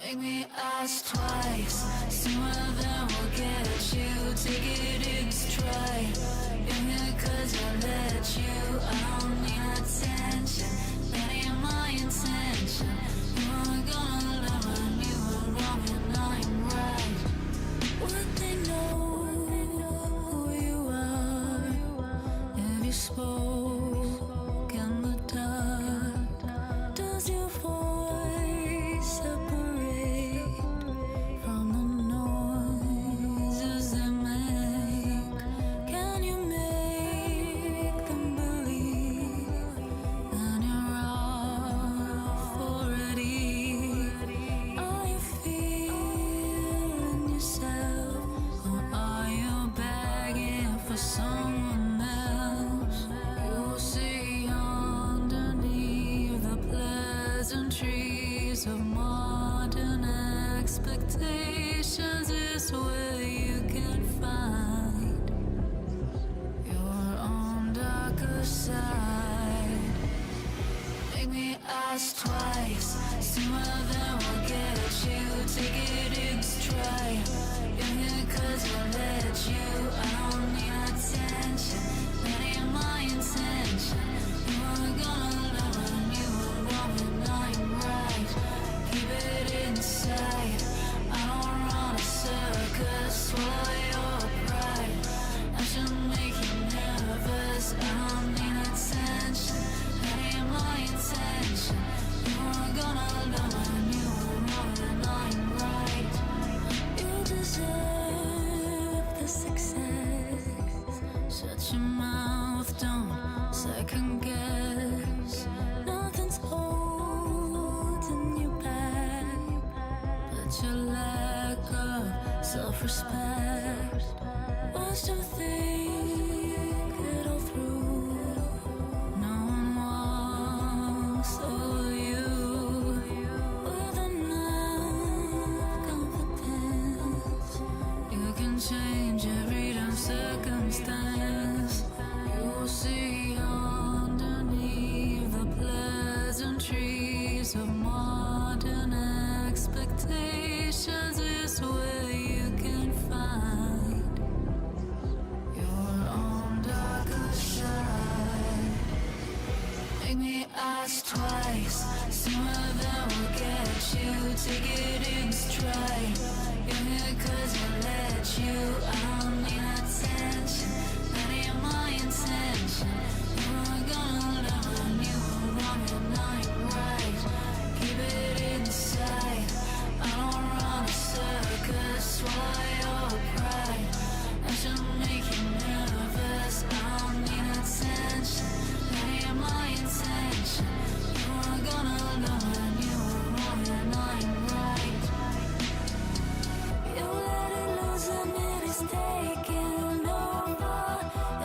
Make me ask twice, sooner than we'll get you. Take it in stride. You're here 'cause I let you. I don't need attention, that ain't my intention. You are gonna love when you were wrong and I'm right. Would they know who you are if you spoke in the dark? Does your voice separate from the noises they make? Can you make them believe that you're off already? Are you feeling yourself, or are you begging for someone else? You'll see underneath the pleasantries of modern expectations is where you can find your own darker side. Make me ask twice, sooner than we'll get you. Take it in stride. You're here 'cause I let you. I don't need attention, that ain't my intention. You are gonna love when you were wrong and I'm right. Keep it inside. I don't run a circus, swallow your pride. I should make you nervous. I don't need attention, that ain't my intention. You are gonna love when you were wrong and I'm right. You deserve the success. Shut your mouth, don't second guess. Nothing's holding you back but your lack of self-respect. Once you think it all through, no one walks over you. With enough confidence, you can change every damn circumstance. You'll see underneath the pleasantries of modern expectations is where you can find your own darker side. Make me ask twice, sooner than we'll get you. Take it in stride. You're here 'cause I let you. I don't need attention, that ain't my intention. You are gonna love when you were wrong and I'm right. Keep it inside. I don't run a circus, swallow your pride. I should make you nervous. I don't need attention, that ain't my intention. You are gonna love when you were wrong and I'm right. You let it loose and it is taking over.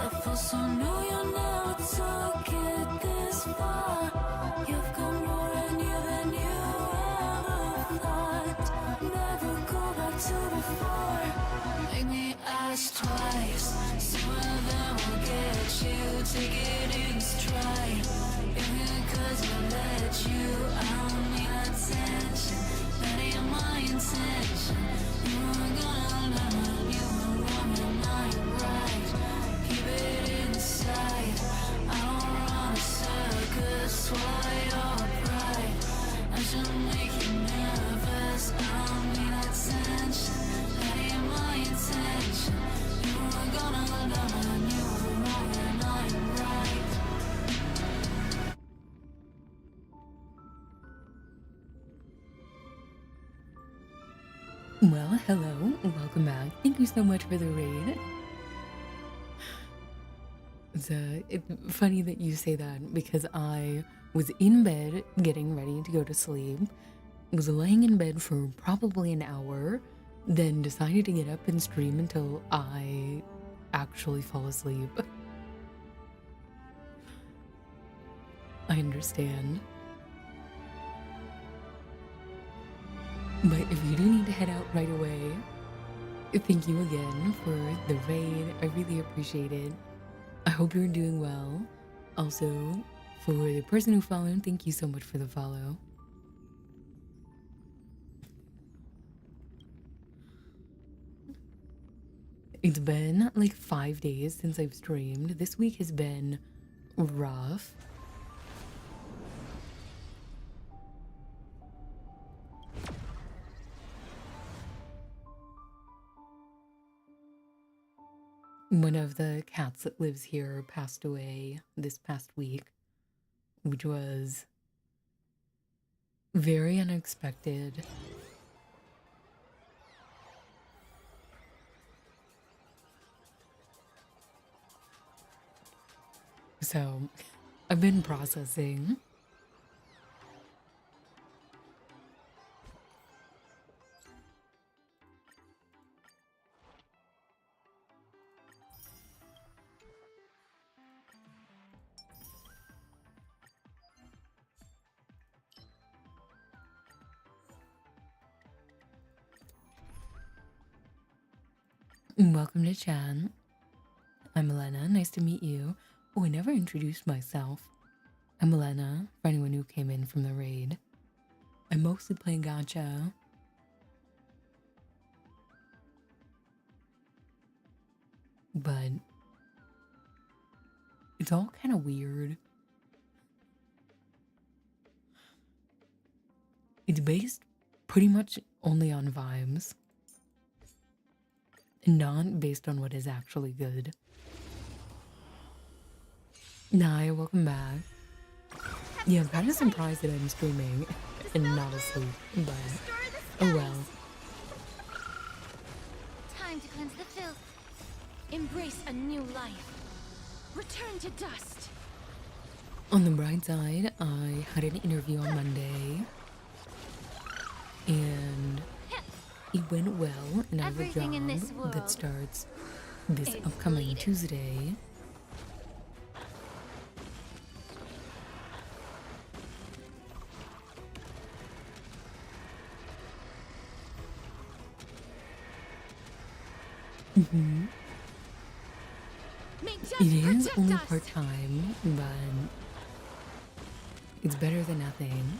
At first I knew you never took it this far. You've come more near than you ever thought. Never go back to before. Make me ask twice, sooner than we'll get you. Take it in stride. You're here 'cause I let you. I don't need attention, that ain't my intention. You are gonna love when you were wrong and I'm right. Keep it inside. I don't run a circus, swallow your pride. I should make you nervous. I don't need attention, that ain't my intention. You are gonna love when you were wrong and I'm right. Well, hello, welcome back. Thank you so much for the raid. It's funny that you say that because I was in bed getting ready to go to sleep, was laying in bed for probably an hour, then decided to get up and stream until I actually fall asleep. I understand. But if you do need to head out right away, thank you again for the raid. I really appreciate it. I hope you're doing well. Also, for the person who followed, thank you so much for the follow. It's been like 5 days since I've streamed. This week has been rough. One of the cats that lives here passed away this past week, which was very unexpected. So I've been processing. Welcome to Chan. I'm Elena. Nice to meet you. Oh, I never introduced myself. I'm Elena, for anyone who came in from the raid. I mostly play gacha. But it's all kind of weird. It's based pretty much only on vibes. Not based on what is actually good. Hi, welcome back. Yeah, I'm kind of surprised that I'm streaming and not asleep, but oh well. Time to cleanse the filth. Embrace a new life. Return to dust. On the bright side, I had an interview on Monday, and it went well, and I have a Everything in this job world that starts this is upcoming bleeding. Tuesday. May death It is protect only us. part-time, but it's better than nothing.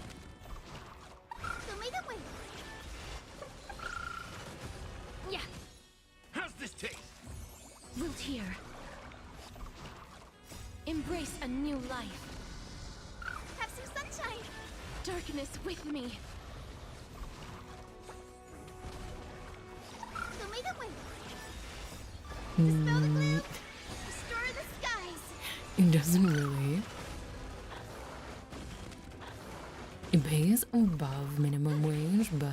Show me the way. Yeah, How's this taste? root here. Embrace a new life. Have some sunshine. Darkness with me. Show me the way. Dispel the gloom. Restore the skies. It doesn't really. It pays above minimum wage, but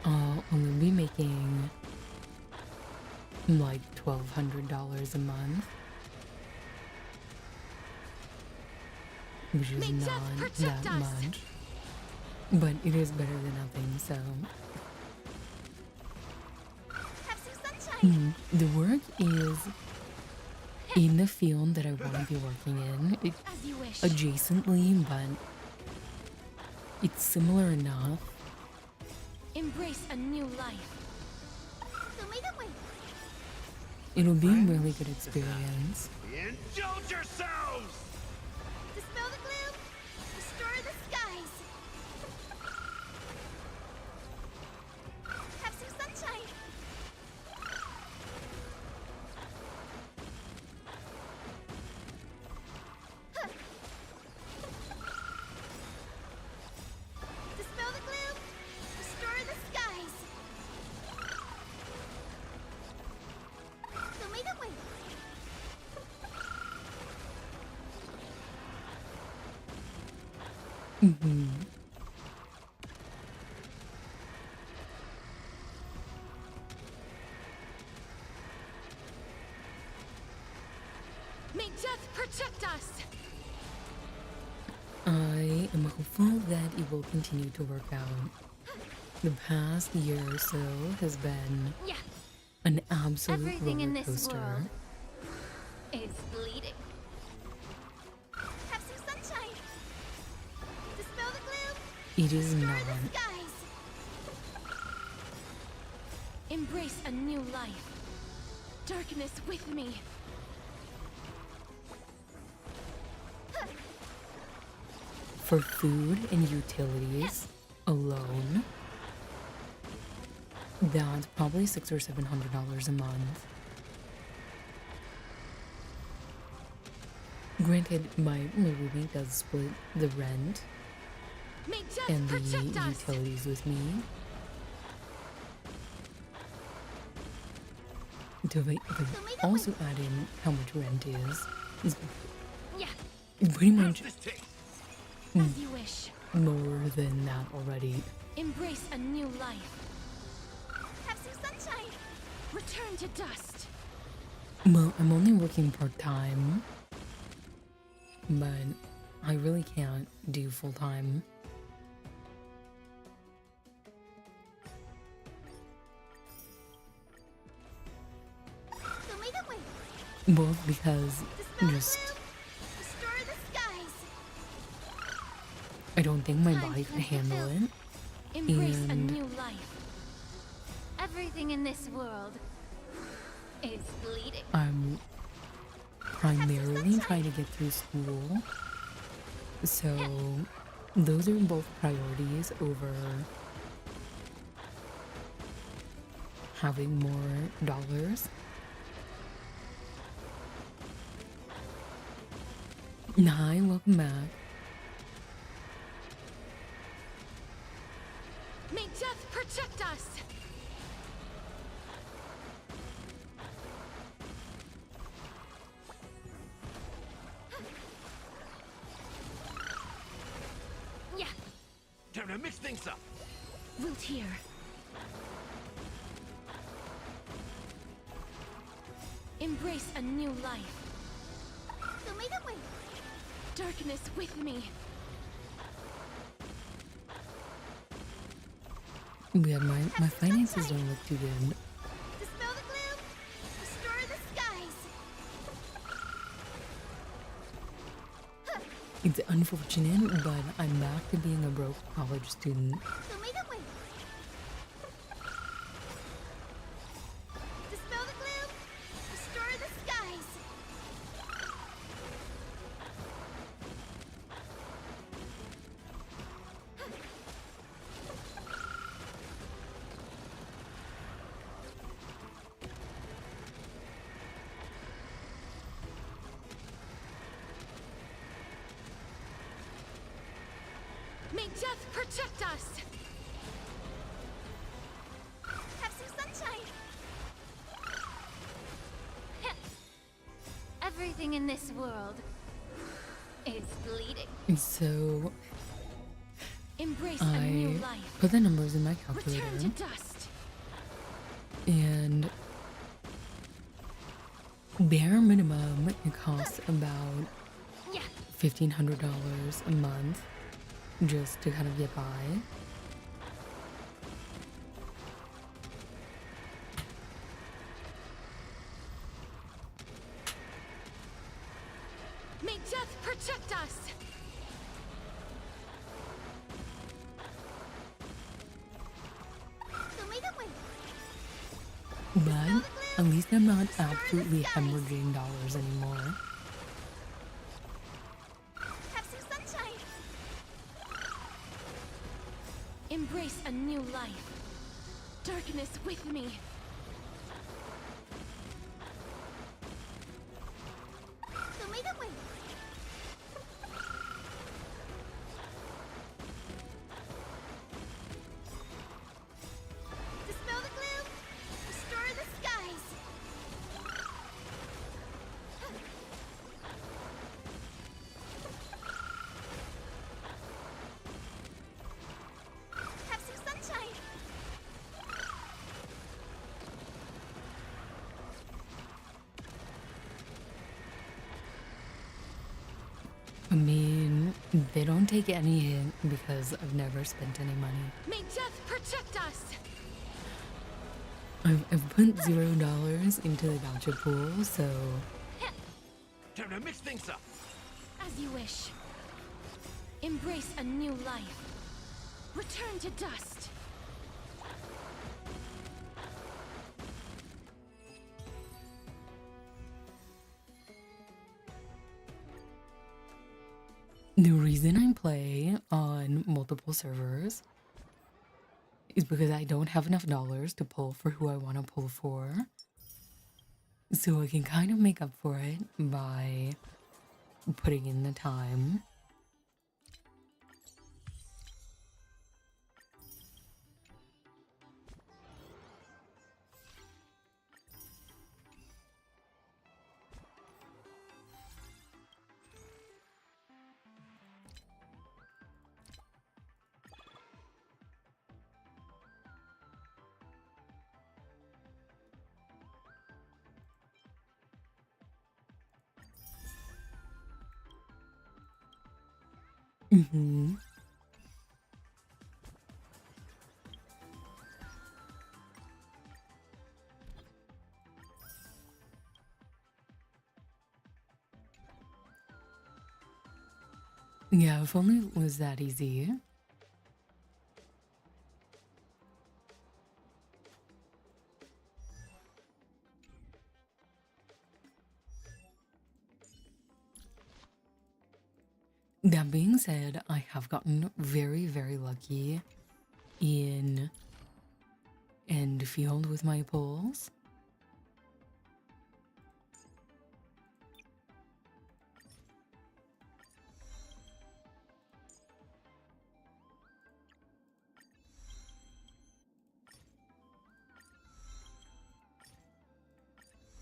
I'll only be making like $1,200 a month, which is May death not protect that us. much, but it is better than nothing, so Have some sunshine. the work is in the field that I want to be working in. As you wish. Adjacently, but it's similar enough. Embrace a new life. Show me the way. It'll be a really good experience. Indulge yourselves! Dispel the gloom. Restore the skies. Have some sunshine. Huh. Dispel the gloom. Restore the skies. Show me the way. May death protect us. I am hopeful that it will continue to work out. The past year or so has been Yeah, an absolute everything in roller this coaster. world is bleeding. Have some sunshine. Dispel the gloom. It is Restore not. the skies. Embrace a new life. Darkness with me. Huh. for food and utilities alone, that's probably $600 or $700 a month. Granted, my roommate does split the rent May death and the protect us! utilities with me. To also add in how much rent is Yeah, pretty How's much this taste? as you wish. more than that already. Embrace a new life. Have some sunshine. Return to dust. Well, I'm only working part-time, but I really can't do full-time. So make a way. Both because Dispel the just gloom. Restore the skies. I don't think my Time body to could handle fulfill. it. Embrace a And- new life. Everything in this world is bleeding. I'm primarily trying to get through school, so those are both priorities over having more dollars. Hi, welcome back. May death protect us. Yeah, Time to mix things up. Wilt here. Embrace a new life. So make a way. Darkness with me. Yeah, my finances don't look too good. Dispel the gloom. Restore the skies. It's unfortunate, but I'm back to being a broke college student. So make a way. Dispel the gloom. Restore the skies. May death protect us. Have some sunshine. Everything in this world is bleeding. And so Embrace a new I life. put the numbers in my Return to calculator, dust. and bare minimum, it costs about Yeah, $1,500 a month just to kind of get by. may death protect us. So make a way. But at least I'm not absolutely hemorrhaging dollars anymore. Have some sunshine. Embrace a new life. Darkness with me. So make a way. Dispel the gloom. Restore the skies. Have some sunshine. I mean, they don't take any hint because I've never spent any money. May death protect us. I've put $0 into the gotcha pool, so Time to mix things up. As you wish. Embrace a new life. Return to dust. The reason I play on multiple servers is because I don't have enough dollars to pull for who I want to pull for. So I can kind of make up for it by putting in the time. Mm-hmm. Yeah, if only it was that easy. That being said, I have gotten very, very lucky in end field with my pulls.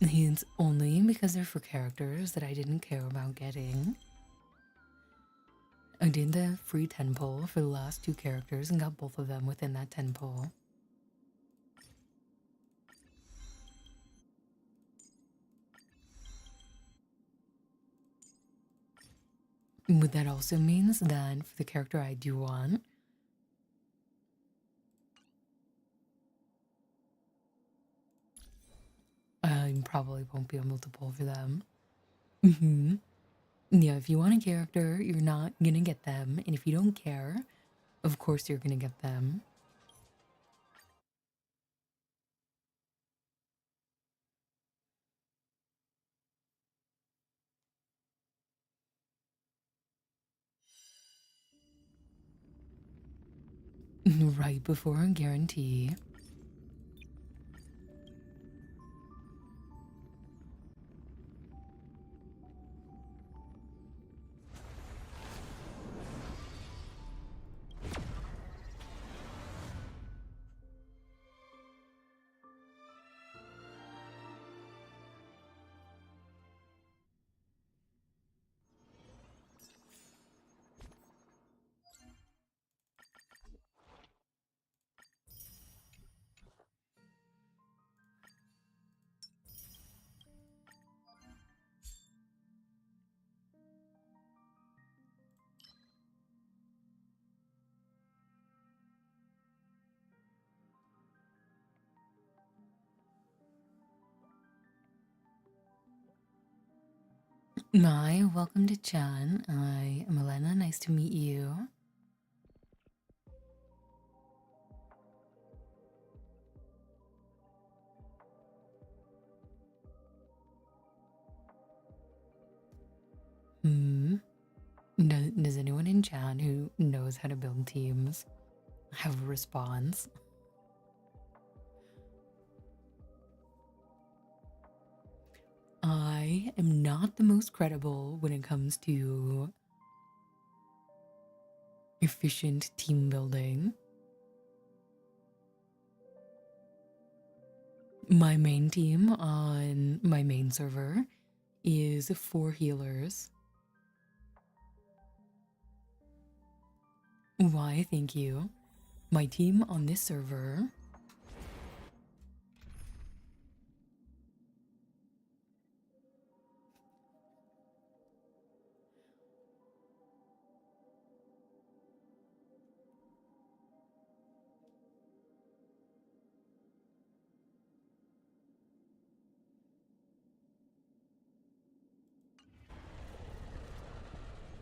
It's only because they're for characters that I didn't care about getting. I did the free 10 pull for the last 2 characters and got both of them within that 10 pull. But that also means that for the character I do want, I probably won't be able to pull for them. Mm-hmm. Yeah, if you want a character, you're not gonna get them. And if you don't care, of course you're gonna get them. Right before a guarantee. Hi, welcome to Chan. I am Elena. Nice to meet you. Does anyone in Chan who knows how to build teams have a response? I am not the most credible when it comes to efficient team building. My main team on my main server is 4 healers. Why, thank you. My team on this server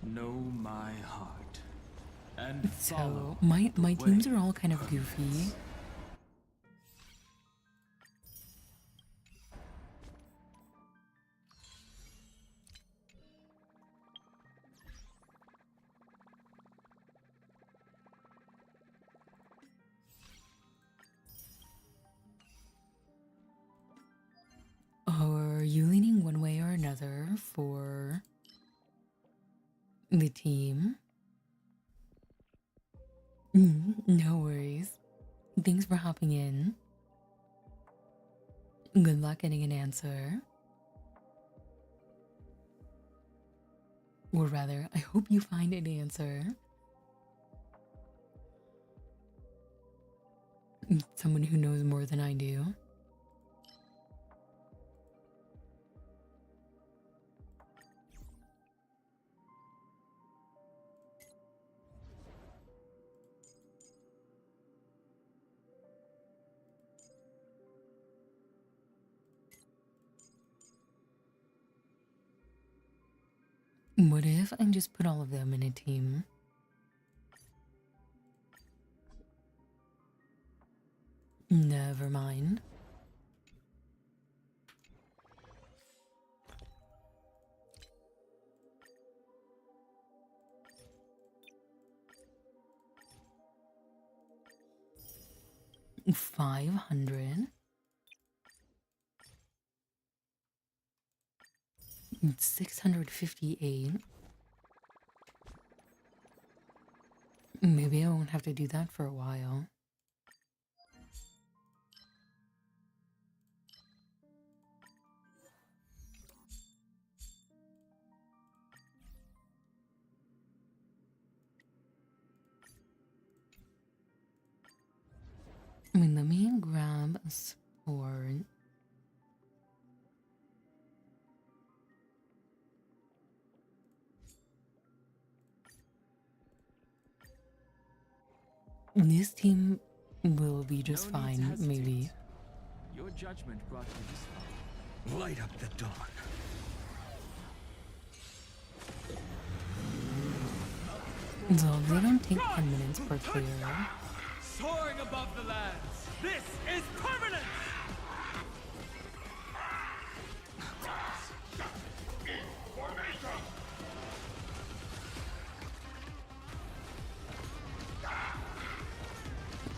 Know my heart and so follow my the teams way are all kind of purpose. goofy. the team. No worries. Thanks for hopping in. Good luck getting an answer. Or rather, I hope you find an answer. Someone who knows more than I do. What if I just put all of them in a team? Never mind. $500. 658. Maybe I won't have to do that for a while. I mean, let me grab a sword. This team will be just No need to fine, hesitate. maybe. Your judgment brought you this far. Light up the dawn. So they don't take 10 minutes per clear. Soaring above the lands. This is permanent!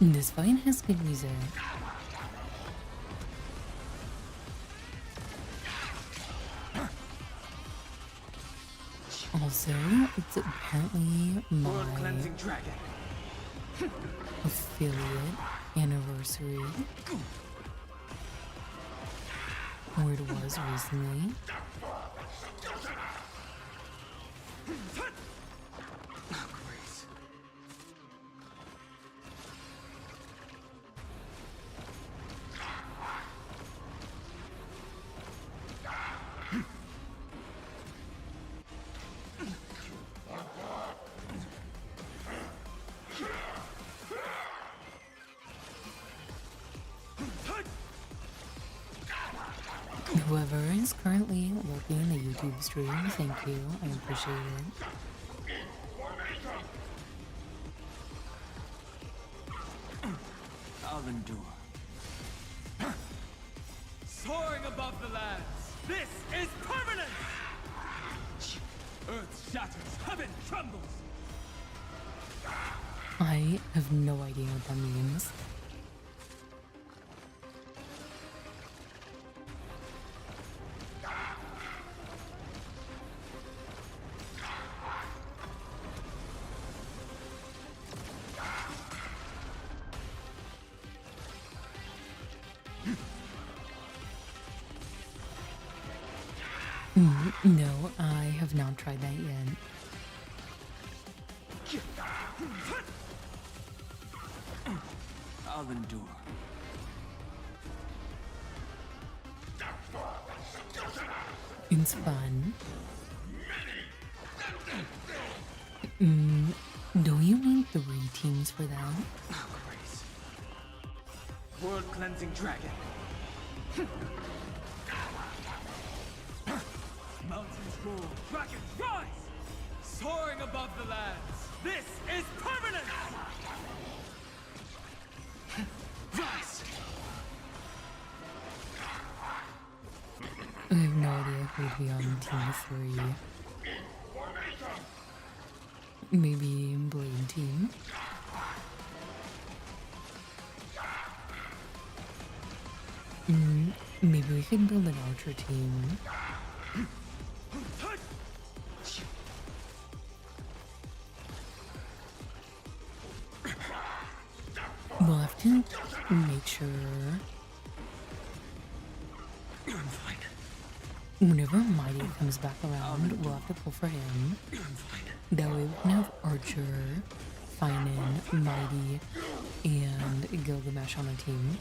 This fight has good music. Also, it's apparently my World cleansing dragon. affiliate anniversary. Or it was recently. Grace. Whoever is currently working the YouTube stream, thank you. I appreciate it. I'll endure. Soaring above the lands. This is permanent! Earth shatters, heaven trembles! I have no idea what that means. No, I have not tried that yet. I'll endure. It's fun. Don't you need 3 teams for that? Grace. World cleansing dragon. Mountains roar, dragons rise! Soaring above the lands. This is permanent! Rise! I have no idea who'd be on team 3. Maybe Blade team. Maybe we could build an archer team. to make sure whenever Mighty comes back around, we'll have to pull for him. That way we can have Archer, Finan, Mighty, and Gilgamesh on a team.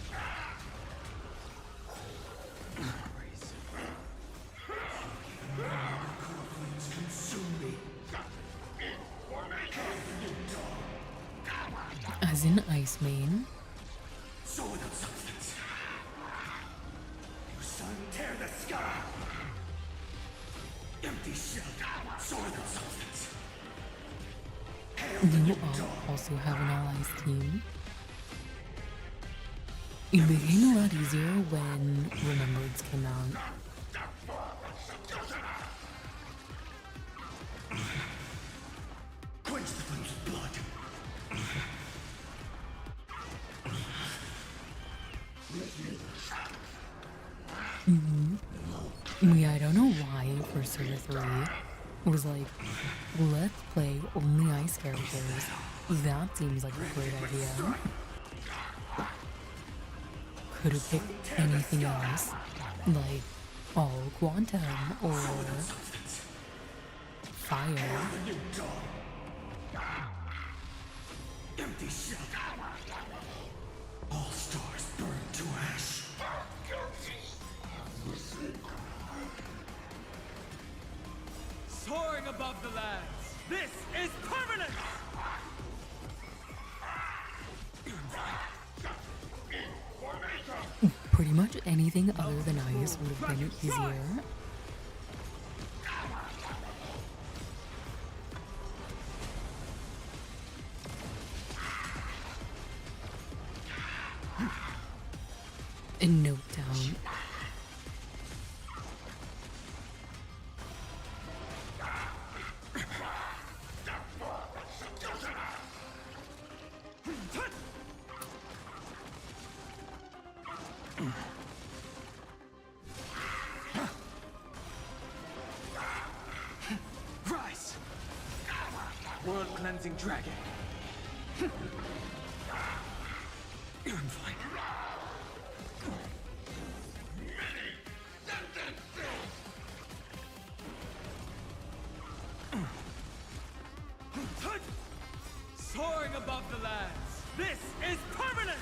As in Ice Main. Tear the sky! Empty shell! Sword of substance! You all also have an all-ice team. It became a lot easier when Remembrance came out. Quench the flames with blood! Yeah, I don't know why for Server 3 it was like, let's play only ice characters. That seems like a great idea. Could have picked anything else, like all Quantum or Fire. Empty shell! All stars burn to ash! Soaring above the lands. This is permanence! Pretty much anything other than ice would have been easier. And note down. Rise! World cleansing dragon. Soaring above the lands. This is permanence!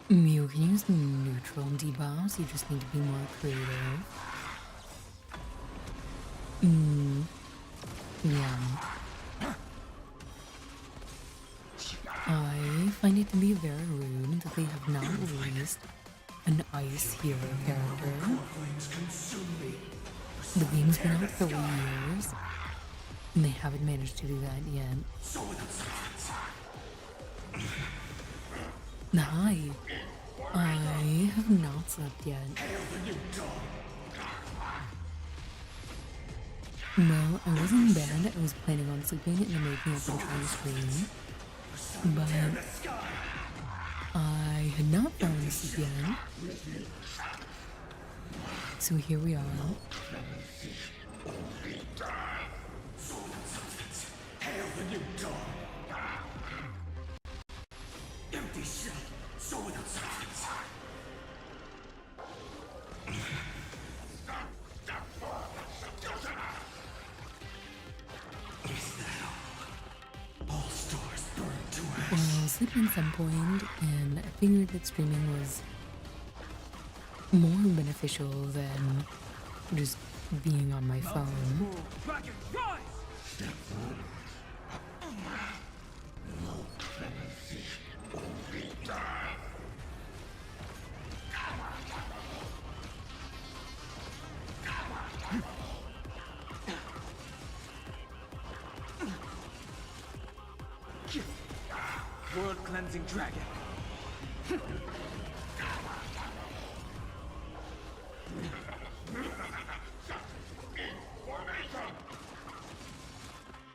You can use neutral debuffs, you just need to be more creative. Yeah. I find it to be very rude that they have not released an ice hero character. The game's been out 3 years, and they haven't managed to do that yet. Hi. I have not slept yet. Well, I was in bed. I was planning on sleeping and then waking up and trying to stream. But I had not fallen asleep yet. So here we are. Empty shell! Soul without substance! All stars burn to ash! Well, I was sleeping at some point, and I figured that streaming was more beneficial than just being on my phone. Dragon, rise! World cleansing dragon.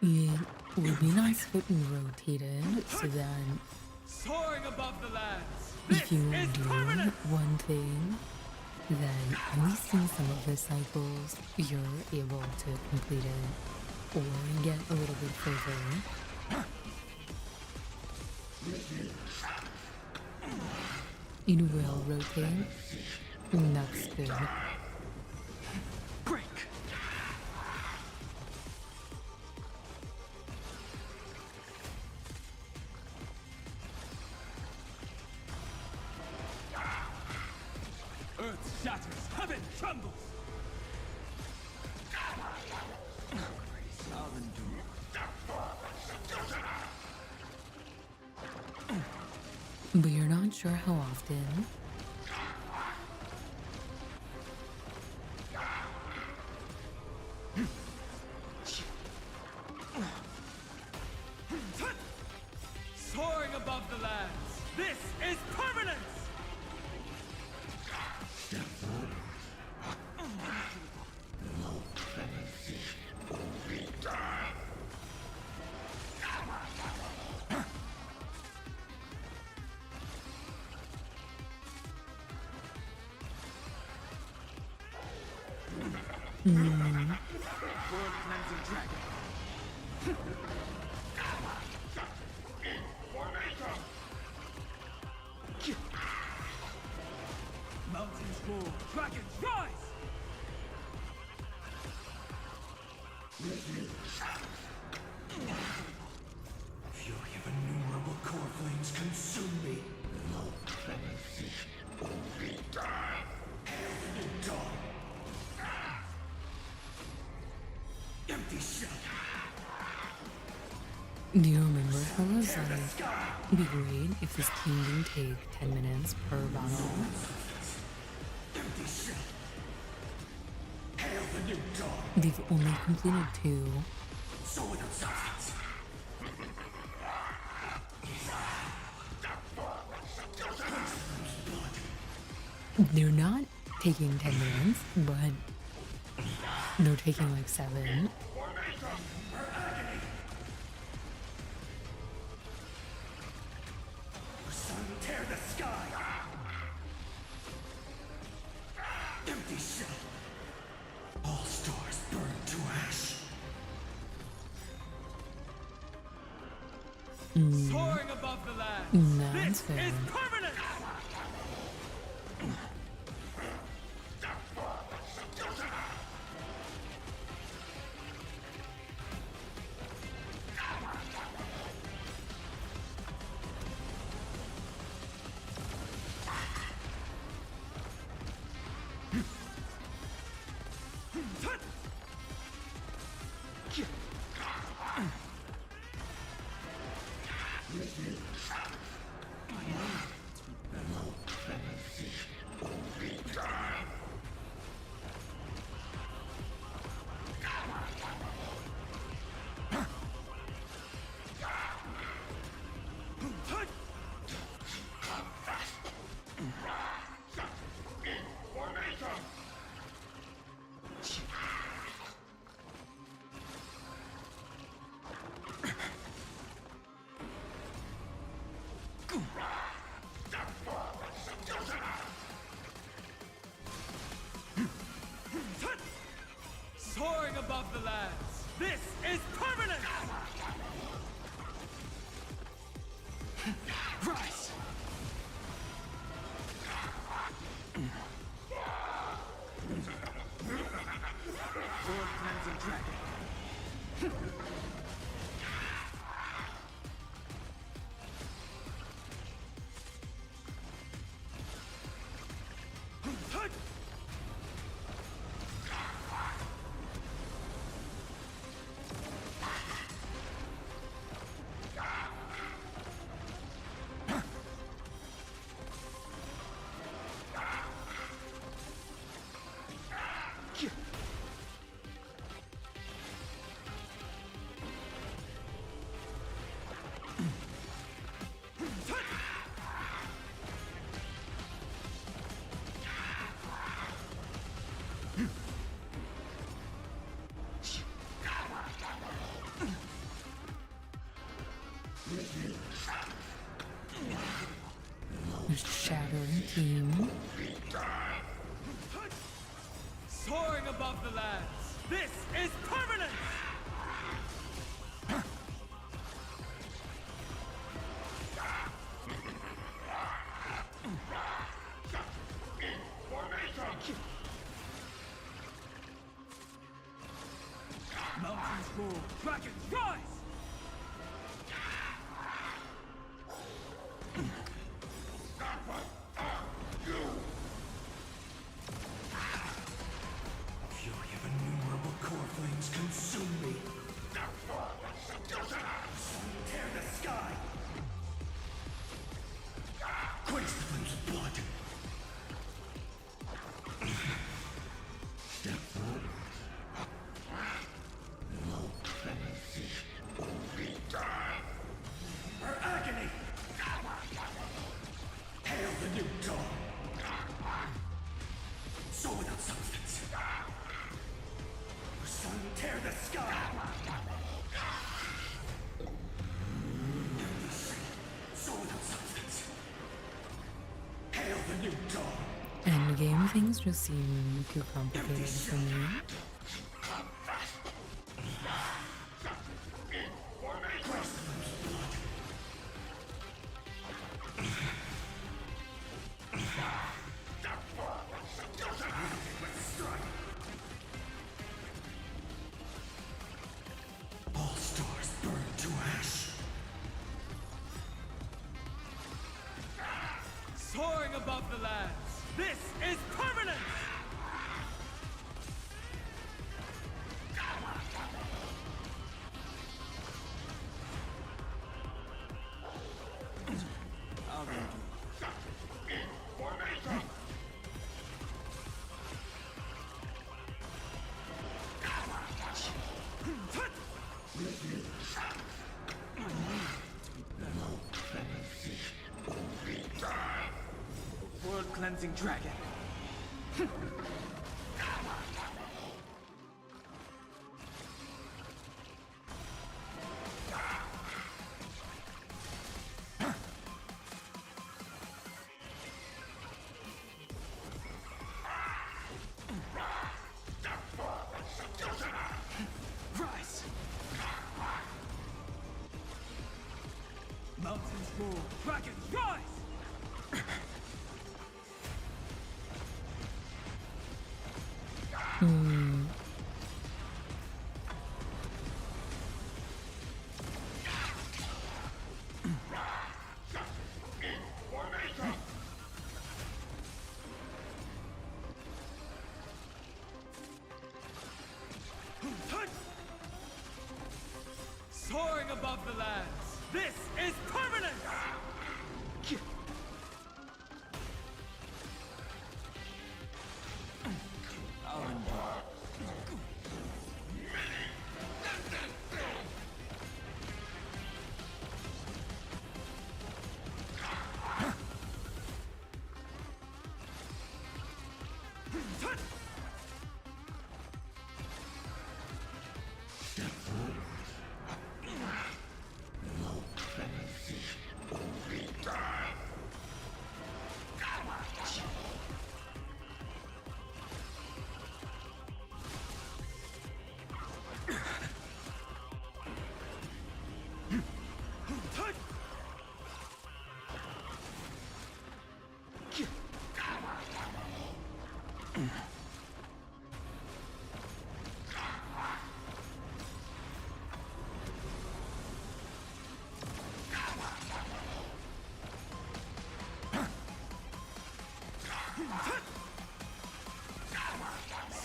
It would be nice if it rotated so that Soaring above the lands. if This you is do permanent. one thing, then at least in some of the cycles, you're able to complete it or get a little bit further. It will rotate. That's good. Break. Earth shatters, heaven trembles. But you're not sure how often. Soaring above the lands. This is permanence. World cleansing dragon. Mountains roar, dragons rise! Fury of innumerable core flames consume me. Hail the new dawn. Empty shell. Do you remember how it was like, it'd be great if this team didn't take 10 minutes per battle? Empty shell. Hail the new dawn. They've only completed 2. So without substance. They're not taking 10 minutes, but they're taking like 7. Sun tear the sky. Empty shell. All stars burn to ash. Soaring above the lands. That's This fair. is permanent. Soaring above the lands. This is permanent. Rise. World cleansing dragon. Shattering team. Soaring above the lands. This is permanent! Mountains roar, dragons rise! Fury of innumerable core flames consume me. Tear the sky. Quench the flames of blood. Step forward. Her agony. Hail the new dawn. Soul without substance. Her sun tear the sky. Soul without substance. Hail the new dawn. Endgame things just seem too complicated for me. All stars burn to ash. Soaring above the lands. This is permanent! World cleansing dragon. Rise! Mountains roar, dragons rise! Soaring above the lands. This is permanent!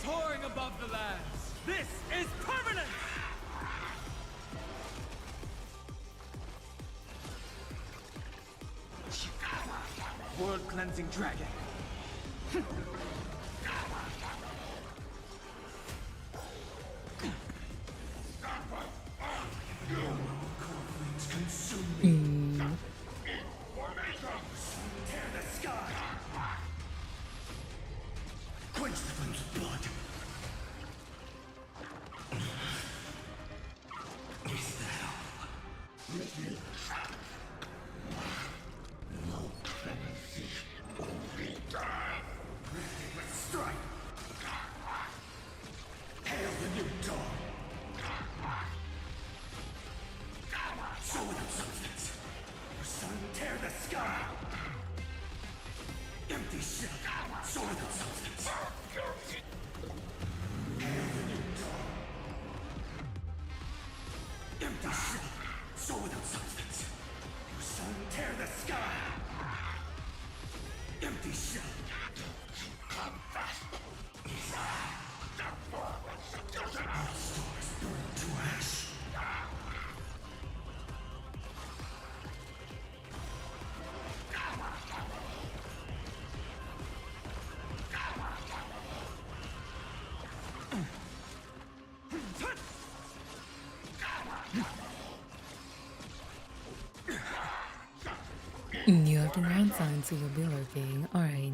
Soaring above the lands. This is permanent! World cleansing dragon. Tear the sky. Quench the flames of blood. Is that all? Strike! Hail the new dawn! Show them substance! Your son tear the sky! Empty shell! Show them substance! Hail the new dawn! Empty shell! Show them substance! Your son tear the sky! Empty shell! Come fast! All stars burn to ash! You have to go outside, so you'll be lurking. Alright.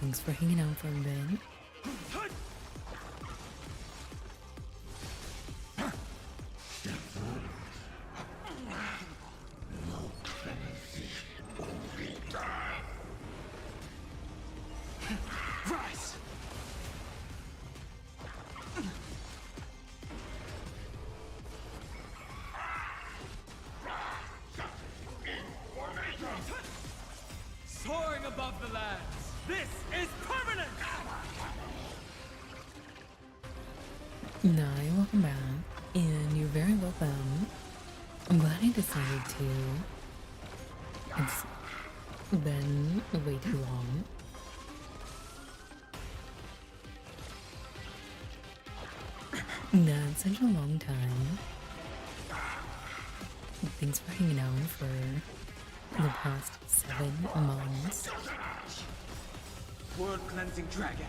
Thanks for hanging out for a bit. Rise! Soaring above the lands, this is permanent! Hi, welcome back. And you're very welcome. I'm glad I decided to. It's been way too long. That's such a long time. Thanks for hanging out for the past 7 months. World cleansing dragon.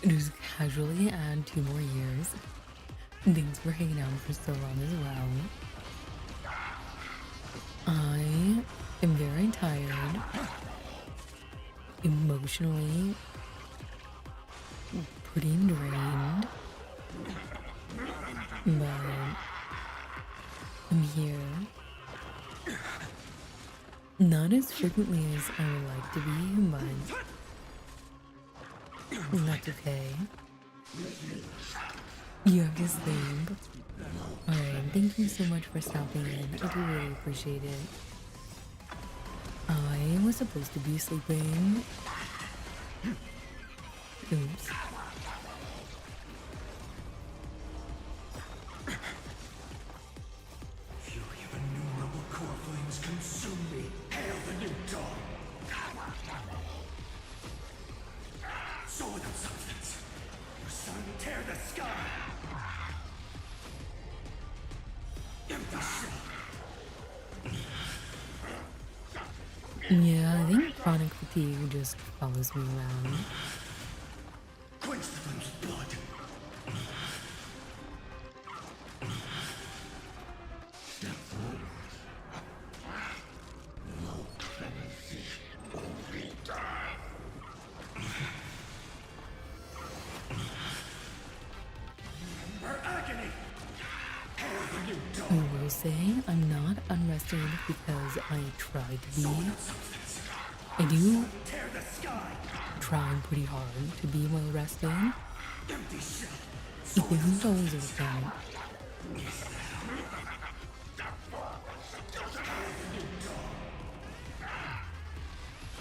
Just casually add 2 more years. Thanks for hanging out for so long as well. I am very tired. Emotionally pretty drained. But I'm here. Not as frequently as I would like to be, but that's okay. You have to sleep. Alright, thank you so much for stopping in. I do really appreciate it. I was supposed to be sleeping. Oops. Fury of innumerable core flames consume me. Hail the new dawn! Show them substance! Your son tear the sky! Empty shell! Yeah, I think chronic fatigue just follows me around. Quench the flame's blood! Her agony! Hail the new dawn! I will say I'm not unrested because I try to be. I do Tear the sky! try pretty hard to be well rested. Empty shell! It doesn't always work out.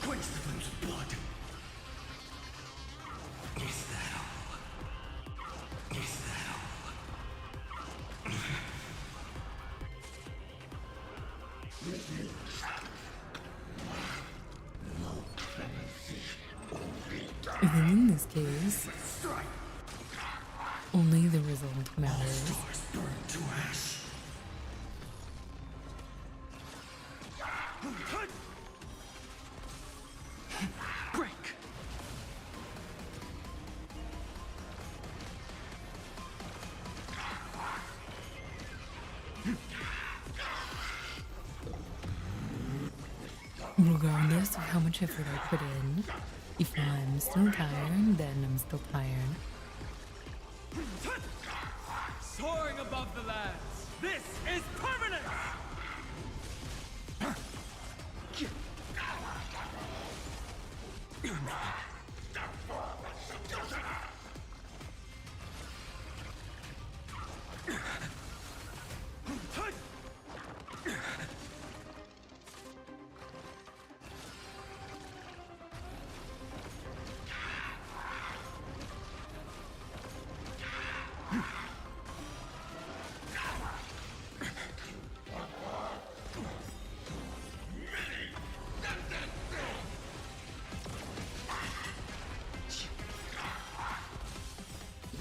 Quench the flame's blood! Is that all? Is that all? I think in this case, Strike! only the result matters. Stars burn to ash! Break! Regardless regardless of how much effort I put in, if I'm still tired, then I'm still tired. Soaring above the lands. This is permanent!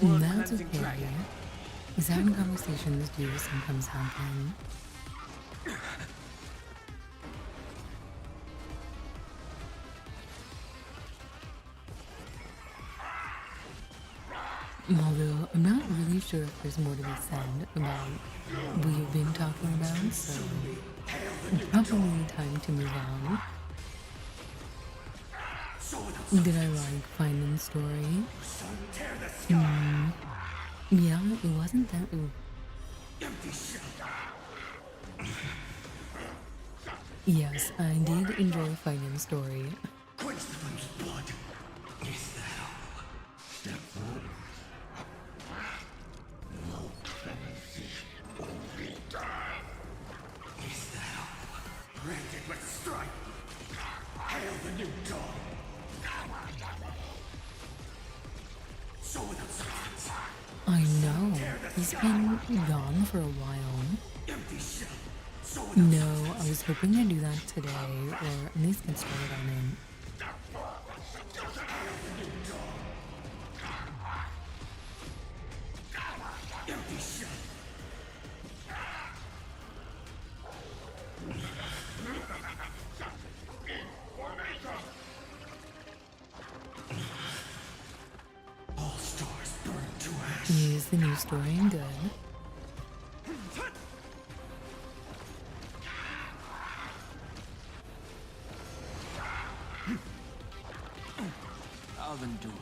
That's okay. Sad conversations do sometimes happen. Although I'm not really sure if there's more to be said about what you've been talking about, so probably time to move on. Did I like finding story? Yeah, it wasn't that. Yes, I did enjoy finding story. Quench the flame's blood. Is that all? Step forward. No penalty. Only die. Is that all? Granted, let's strike. Hail the new dawn. So without substance. I know. He's been gone for a while. Empty shell. So without No, I was hoping to do that today, or at least get started on it. empty shell. All stars burn to ash. Is the new story good? I'll endure.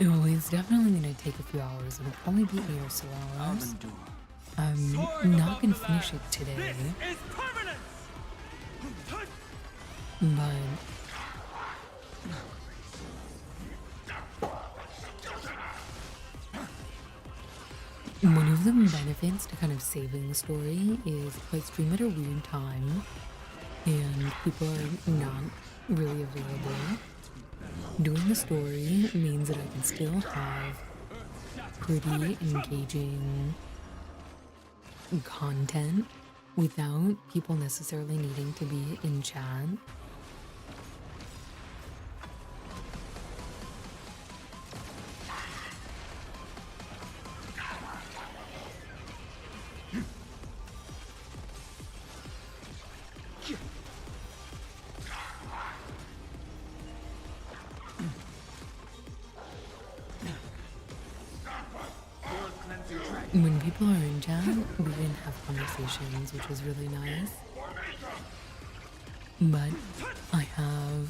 Oh, it's definitely gonna take a few hours. It'll probably be 8 or so I'll hours. endure. I'm Soaring not above gonna the finish it lands. today, This is permanence! but one of the benefits to kind of saving the story is if I stream at a weird time and people are not really available, doing the story means that I can still have pretty engaging content without people necessarily needing to be in chat. When people are in chat, we can have conversations, which is really nice. But I have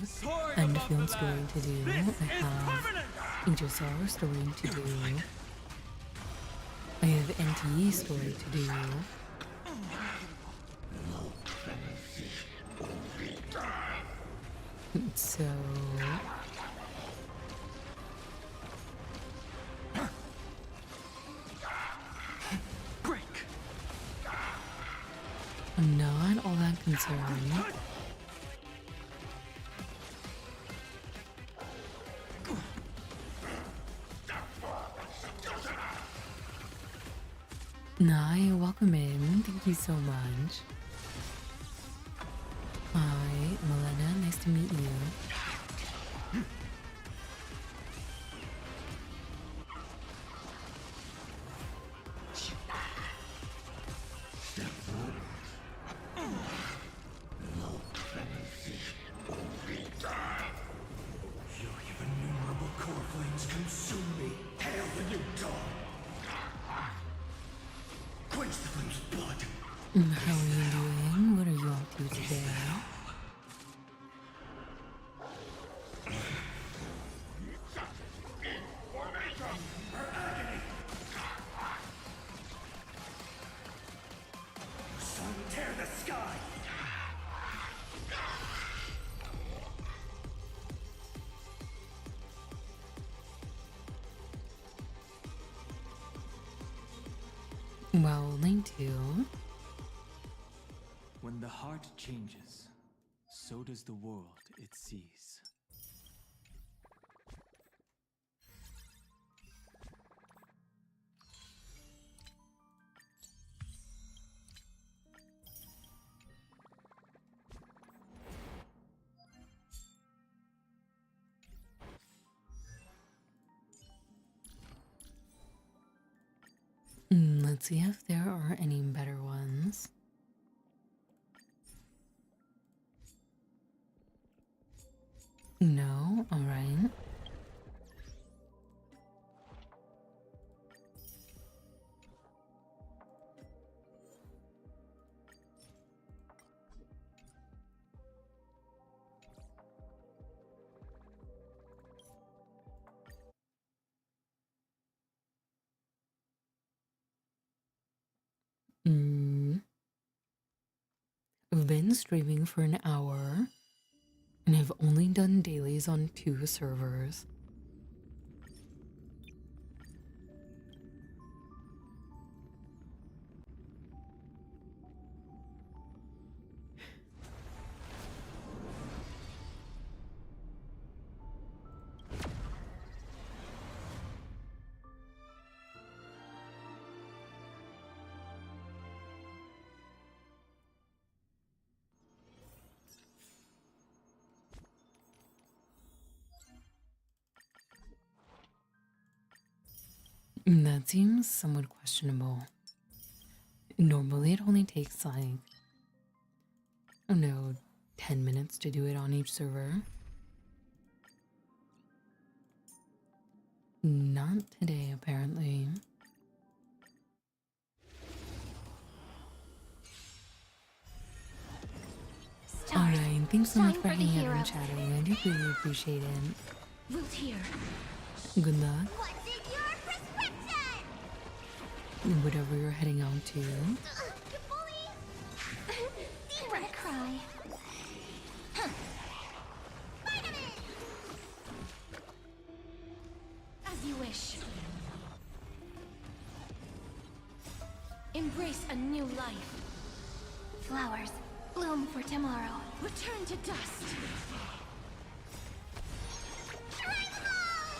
Endfield story to do. I have HSR story to do. I have NTE story to do. So Break! I'm not all that concerned. Hi, welcome in. Thank you so much. Hi, Milena. Nice to meet you. You have innumerable core flames flames consume me. Hail the new dawn. Quench the flame's blood. How are you doing? What are you up to today? Sun, tear the sky. Well, only two. When the heart changes, so does the world it sees. Let's see if there are any better ones. No? Alright. I've been streaming for an hour, and I've only done dailies on 2 servers. That seems somewhat questionable. Normally it only takes like, oh no, 10 minutes to do it on each server. Not today, apparently. Stars, Alright, thanks so much shine for for the hanging out and heroes. chatting. I do really appreciate it. Root here. Good luck, What's in your prescription? whatever you're heading out to. You bully! Zero cry. Huh. Vitamin! As you wish. Embrace a new life. Flowers, bloom for tomorrow. Return to dust. Try them all!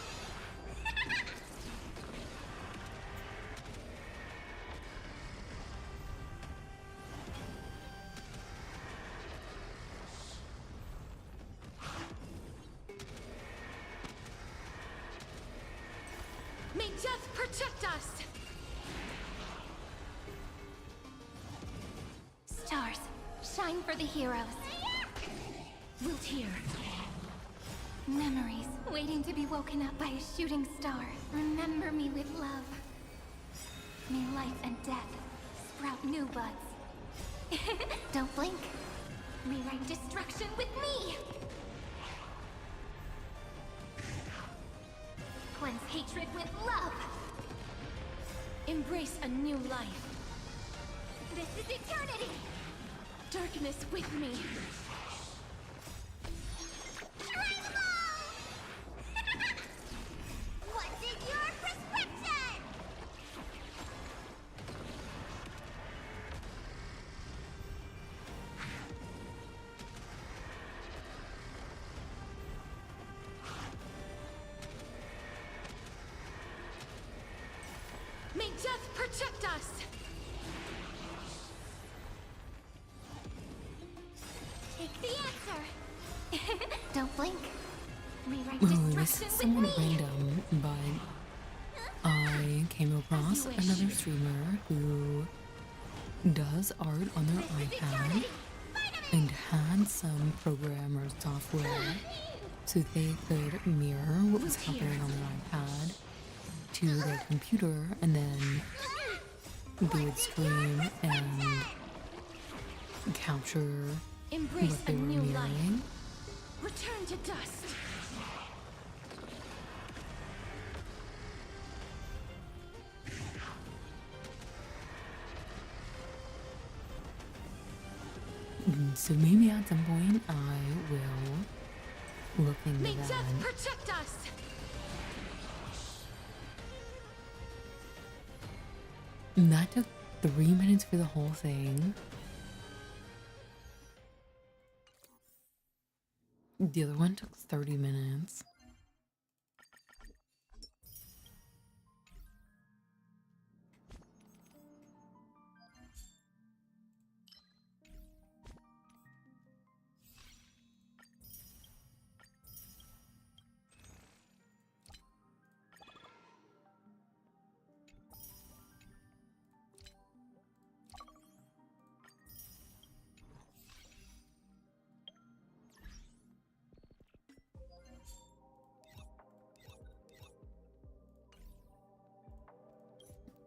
May death protect us! Stars, shine for the heroes. Wilt here. Memories waiting to be woken up by a shooting star. Remember me with love. May life and death sprout new buds. Don't blink. Rewrite destruction with me! Cleanse hatred with love! Embrace a new life. This is eternity! Darkness with me. Try them all! What's in your prescription? May death protect us! Take the answer! Don't blink. Rewrite Oh, this destruction is with somewhat me! random, but I came across wish. another streamer who does art on their iPad and had some program or software so they could mirror what was happening on their iPad to their computer, and then they would stream and capture Embrace what a they were new life. mirroring. Return to dust. So maybe at some point I will look into May that. death protect us. And that took 3 minutes for the whole thing. The other one took 30 minutes.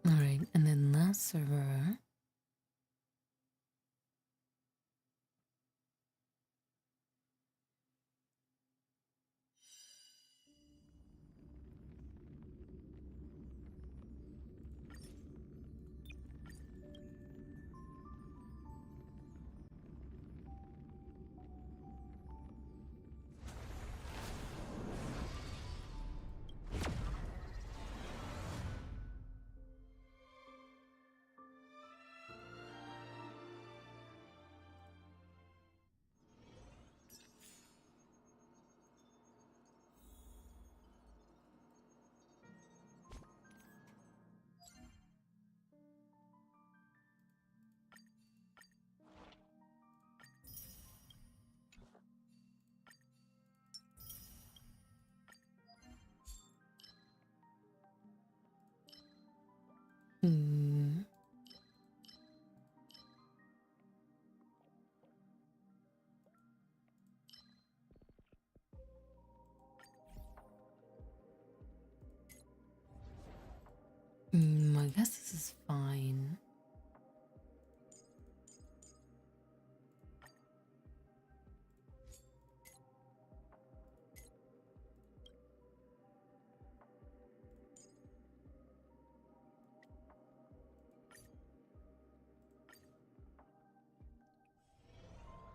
Alright, and then last server. Hmm. I guess this is fine.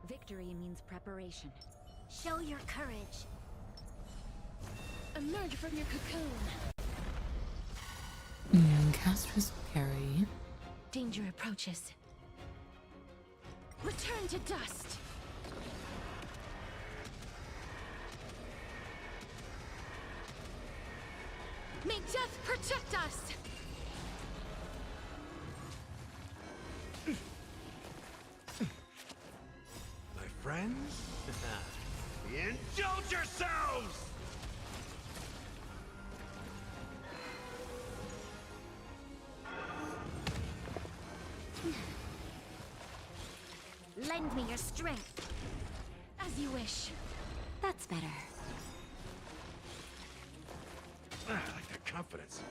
Victory means preparation. Show your courage. Emerge from your cocoon. Castrus parry. Danger approaches. Return to dust. May death protect us. My friends? Indulge yourselves! Lend me your strength. As you wish. That's better. I like that confidence.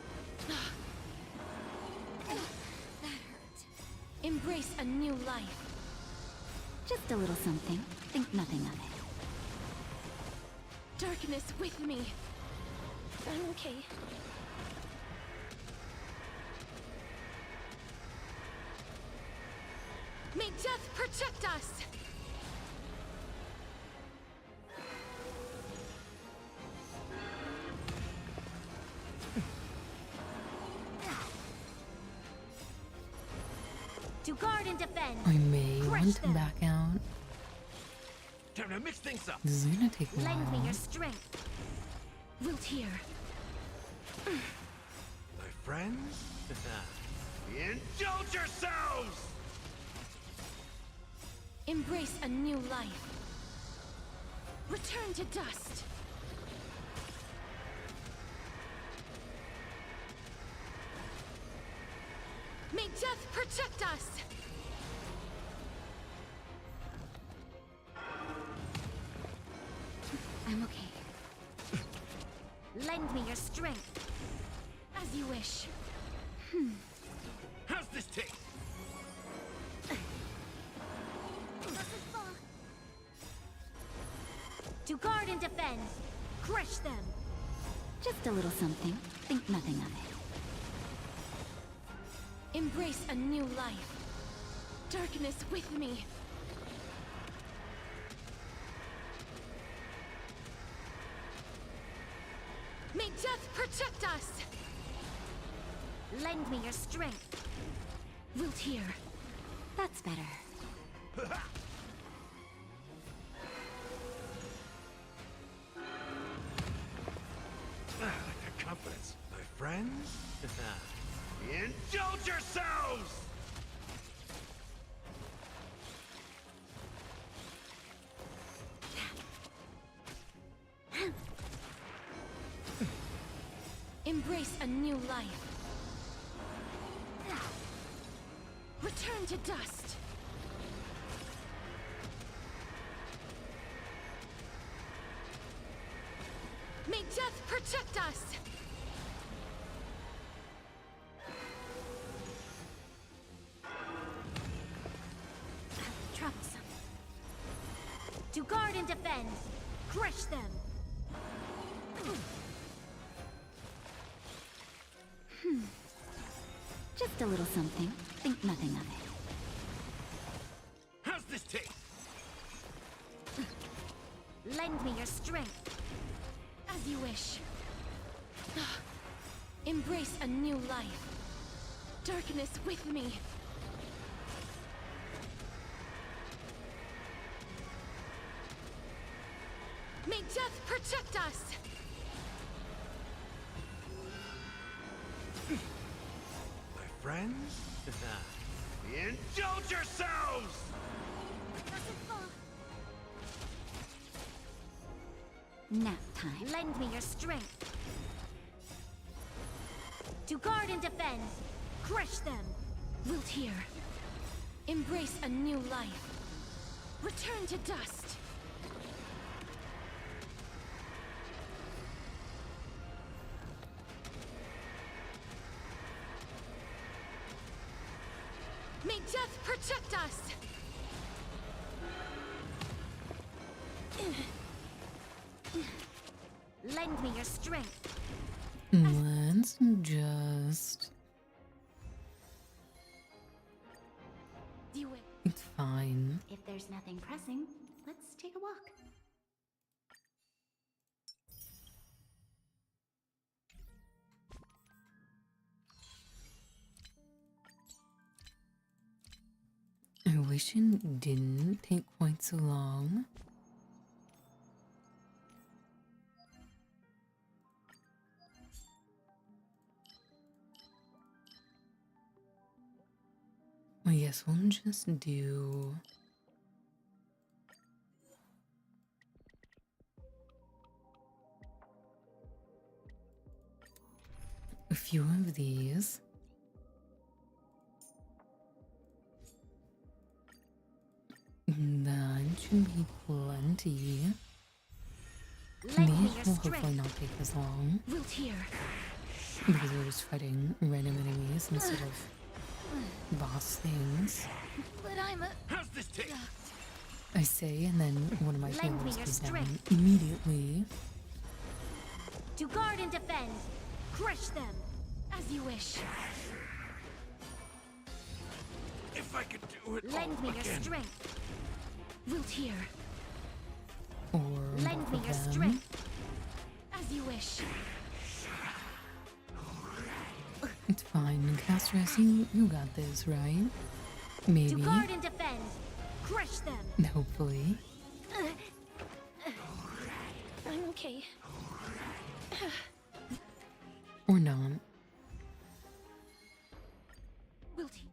Embrace a new life. Just a little something. Think nothing of it. Darkness with me. I'm okay. May death protect us. To guard and defend. I may Crush want to them. back out. Time to mix things up. This is gonna take a Lend me while. your strength. Wilt here. My friends? Indulge yourselves! Embrace a new life. Return to dust. May death protect us. I'm okay. Lend me your strength. As you wish. How's this taste? To guard and defend. Crush them. Just a little something. Think nothing of it. Embrace a new life. Darkness with me. May death protect us! Lend me your strength. Wilt here. That's better. I like the confidence. My friends? Indulge yourselves! Embrace a new life. Return to dust. May death protect us! Troublesome. To guard and defend. Crush them. Just a little something. Think nothing of it. How's this taste? Lend me your strength. As you wish. Embrace a new life. Darkness with me. May death protect us! My friends? Indulge yourselves! Nap time. Lend me your strength. To guard and defend. Crush them. Wilt here. Embrace a new life. Return to dust. May death protect us! Lend me your strength. Let's just... Do it. It's fine. If there's nothing pressing, let's take a walk. I wish it didn't take quite so long. I guess we'll just do... a few of these. That should be plenty. Lend me These your will hopefully strength. not take as long Wilt here. because we're just fighting random enemies instead of boss things. But I'm a... How's this taste? I say, and then one of my Lend me heroes your goes down strength. immediately. To guard and defend. Crush them. As you wish. If I could do it Lend all me your again. strength. Wilt here. Or Lend both me of your them. strength. As you wish. It's fine, Castris, you got this, right? Maybe. To guard and defend. Crush them. Hopefully. I'm okay. Or not. Wilt he?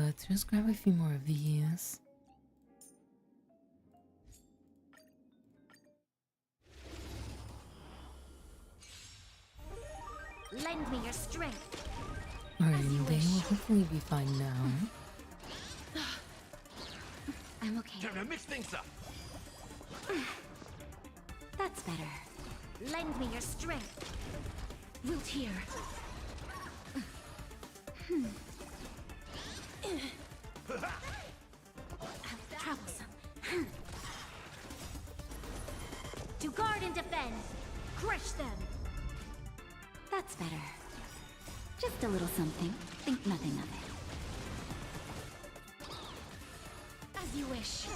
let's just grab a few more of these. Lend me your strength. Alright, you they wish. will hopefully be fine now. I'm okay. Time to mix things up. That's better. Lend me your strength. Wilt here. Troublesome. To guard and defend. Crush them. That's better. Just a little something. Think nothing of it. As you wish.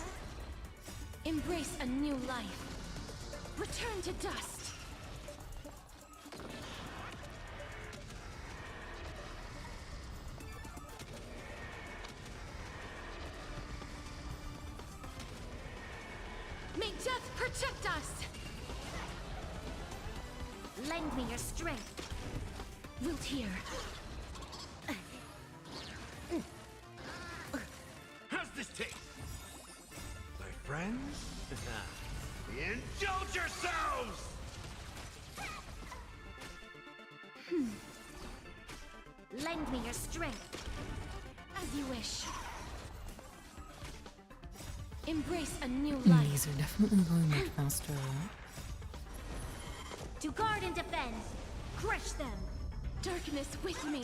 Embrace a new life. Return to dust. May death protect us! Lend me your strength. Wilt here. How's this taste? My friends? Indulge yourselves! Lend me your strength. As you wish. Embrace a new life. These are definitely going much faster. To guard and defend. Crush them. Darkness with me.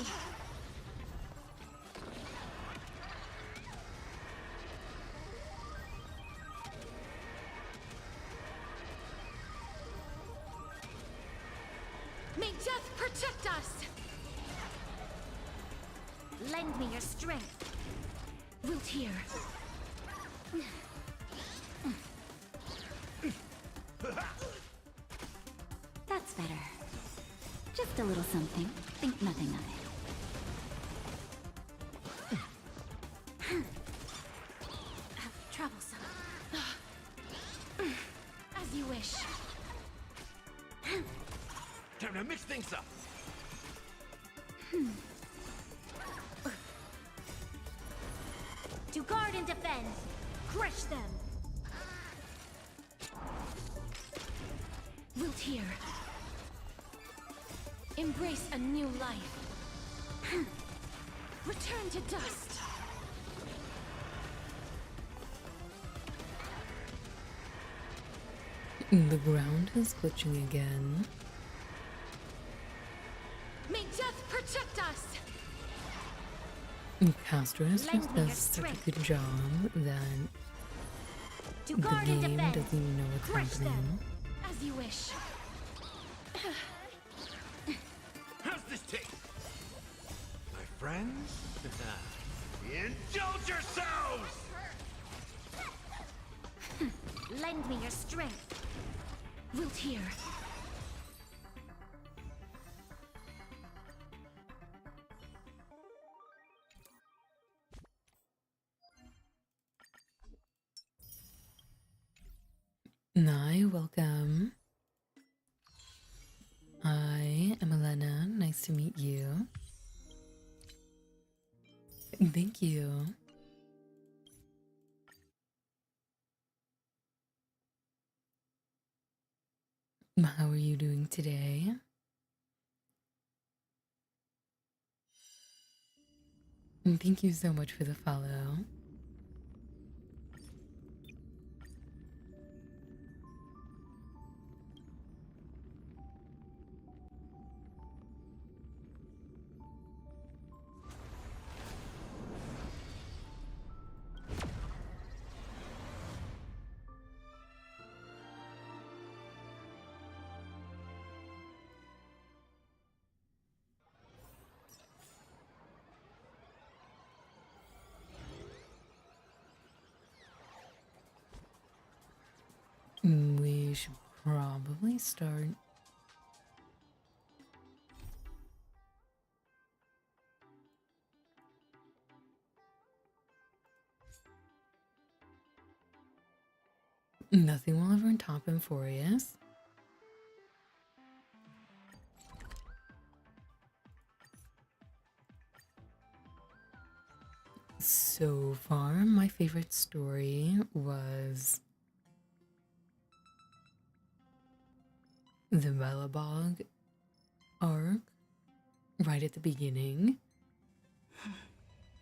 May death protect us! Lend me your strength. Wilt here. That's better. Just a little something. Think nothing of it. Troublesome. As you wish. Time to mix things up. To guard and defend. Crush them. Wilt here. Embrace a new life. Return to dust. The ground is glitching again. May death protect us! Castrus Lend just me your does such a strength. good job that To the guard and game defend. doesn't even know what's Crush them. happening. As you wish. How's this taste? My friends? Indulge yourselves! Lend me your strength. Wilt here. Hi, welcome. I am Elena. Nice to meet you. Thank you. How are you doing today? And thank you so much for the follow. We should probably start. Nothing will ever top him for us. So far, my favorite story was the Belobog arc right at the beginning.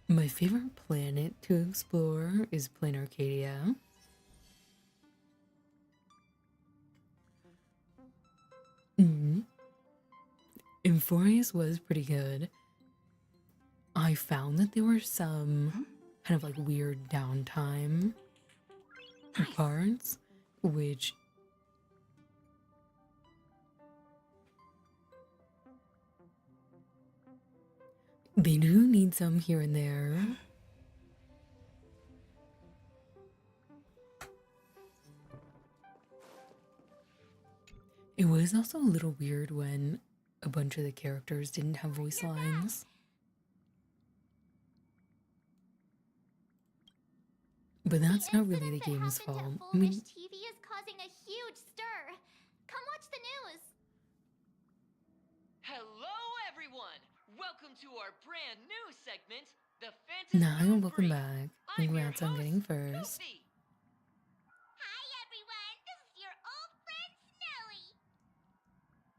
My favorite planet to explore is Planet Arcadia. Euphorius was pretty good. I found that there were some kind of like weird downtime parts, which they do need some here and there. It was also a little weird when a bunch of the characters didn't have voice lines. But that's not really the game's fault. I mean, TV is causing a huge stir. Come watch the news. Hello, everyone! Welcome to our brand new segment, The Phantom now Moon welcome Brief. back. I'm your Congrats on getting host, first. Goofy. Hi, everyone. This is your old friend Snowy.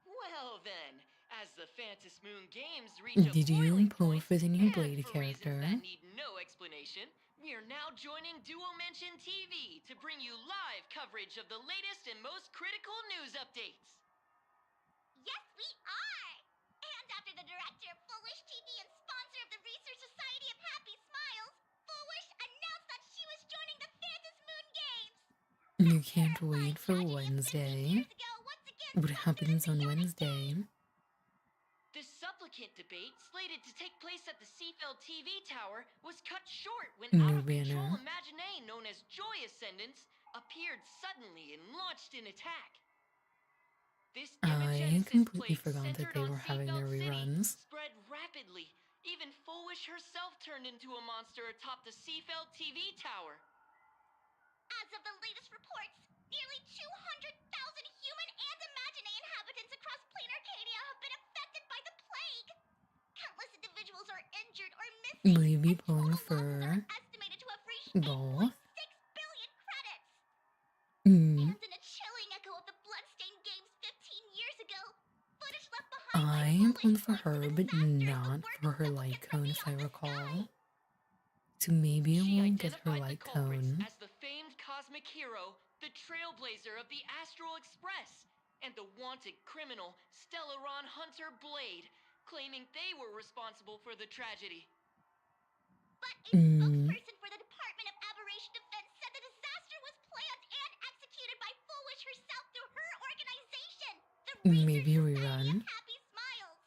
Well then, as the Phantom Moon Games reach a Did you boiling pull point, for the new and Blade for reasons character? that need no explanation, we are now joining Duo Mention TV to bring you live coverage of the latest and most critical news updates. Yes, we are. And after the director of Foolish TV and sponsor of the Research Society of Happy Smiles, Foolish announced that she was joining the Phantom Moon Games. You can't wait for Wednesday. What happens on Wednesday? The supplicant debate, slated to take place at the Seafeld TV tower, was cut short when New out-of-control banner. Imaginée known as Joy Ascendants appeared suddenly and launched an attack. This I Imagenesis completely plate forgot that centered they on were having their Seafeld City reruns. spread rapidly. Even Foolish herself turned into a monster atop the Seafeld TV tower. As of the latest reports, nearly 200,000 human and Imaginée inhabitants across Plain Arcadia have been affected by the plague. Countless individuals are injured or missing. Will you be and total pulling losses are for estimated to have reached both? 8.6 billion credits. Mm, And in a chilling echo of the Bloodstained Games 15 years ago, footage left behind by I am pulling Foolish for points to her, the but disaster and the not work for of her supplicants light from cone, if I beyond the recall. sky. So maybe I She won't get her identified the light culprits cone. as the famed cosmic hero, the trailblazer of the Astral Express, and the wanted criminal, Stellaron Hunter Blade, claiming they were responsible for the tragedy. But a Mm, spokesperson for the Department of Aberration Defense said the disaster was planned and executed by Foolish herself through her organization, the Research maybe Society rerun. of Happy Smiles.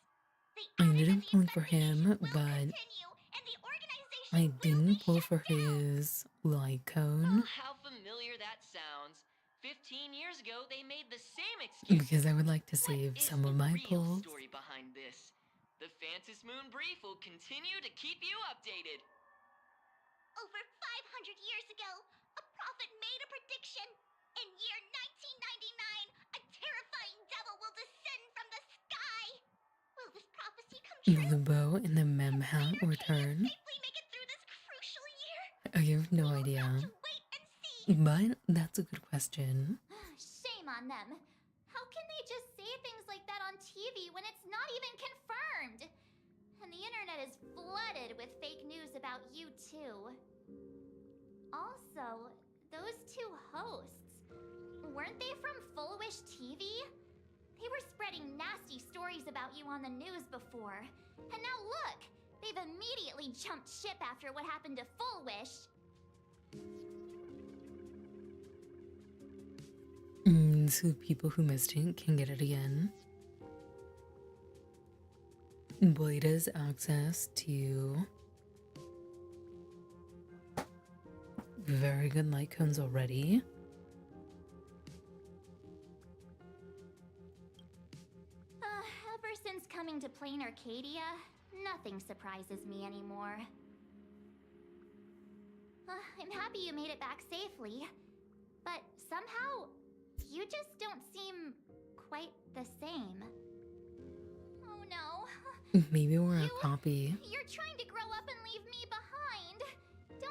They I added ended that up the pulling for investigation him, will but continue and the organization I will be didn't pull shut for down. his light Oh, cone how familiar that sounds. 15 years ago, they made the same excuse. because I would like to What save is some the of my real pulls. story behind this? The Phantom Moon Brief will continue to keep you updated. Over 500 years ago, a prophet made a prediction. In year 1999, a terrifying devil will descend from the sky. Will this prophecy come Will true? the bow and the mem Can hat Plain Arcadia return? safely make it through this crucial year? I have no We'll have idea. to wait and see. But that's a good question. Shame on them. How can they just say things like that on TV when it's not even confirmed? And the internet is flooded with fake news about you too. Also, those two hosts, weren't they from Foolish TV? They were spreading nasty stories about you on the news before. And now look, they've immediately jumped ship after what happened to Foolish. So people who missed it can get it again. Blade has access to very good light cones already. Ever since coming to Plain Arcadia, nothing surprises me anymore. I'm happy you made it back safely, but somehow, you just don't seem quite the same. Oh no. Maybe we're a copy. You're trying to grow up and leave me behind. Don't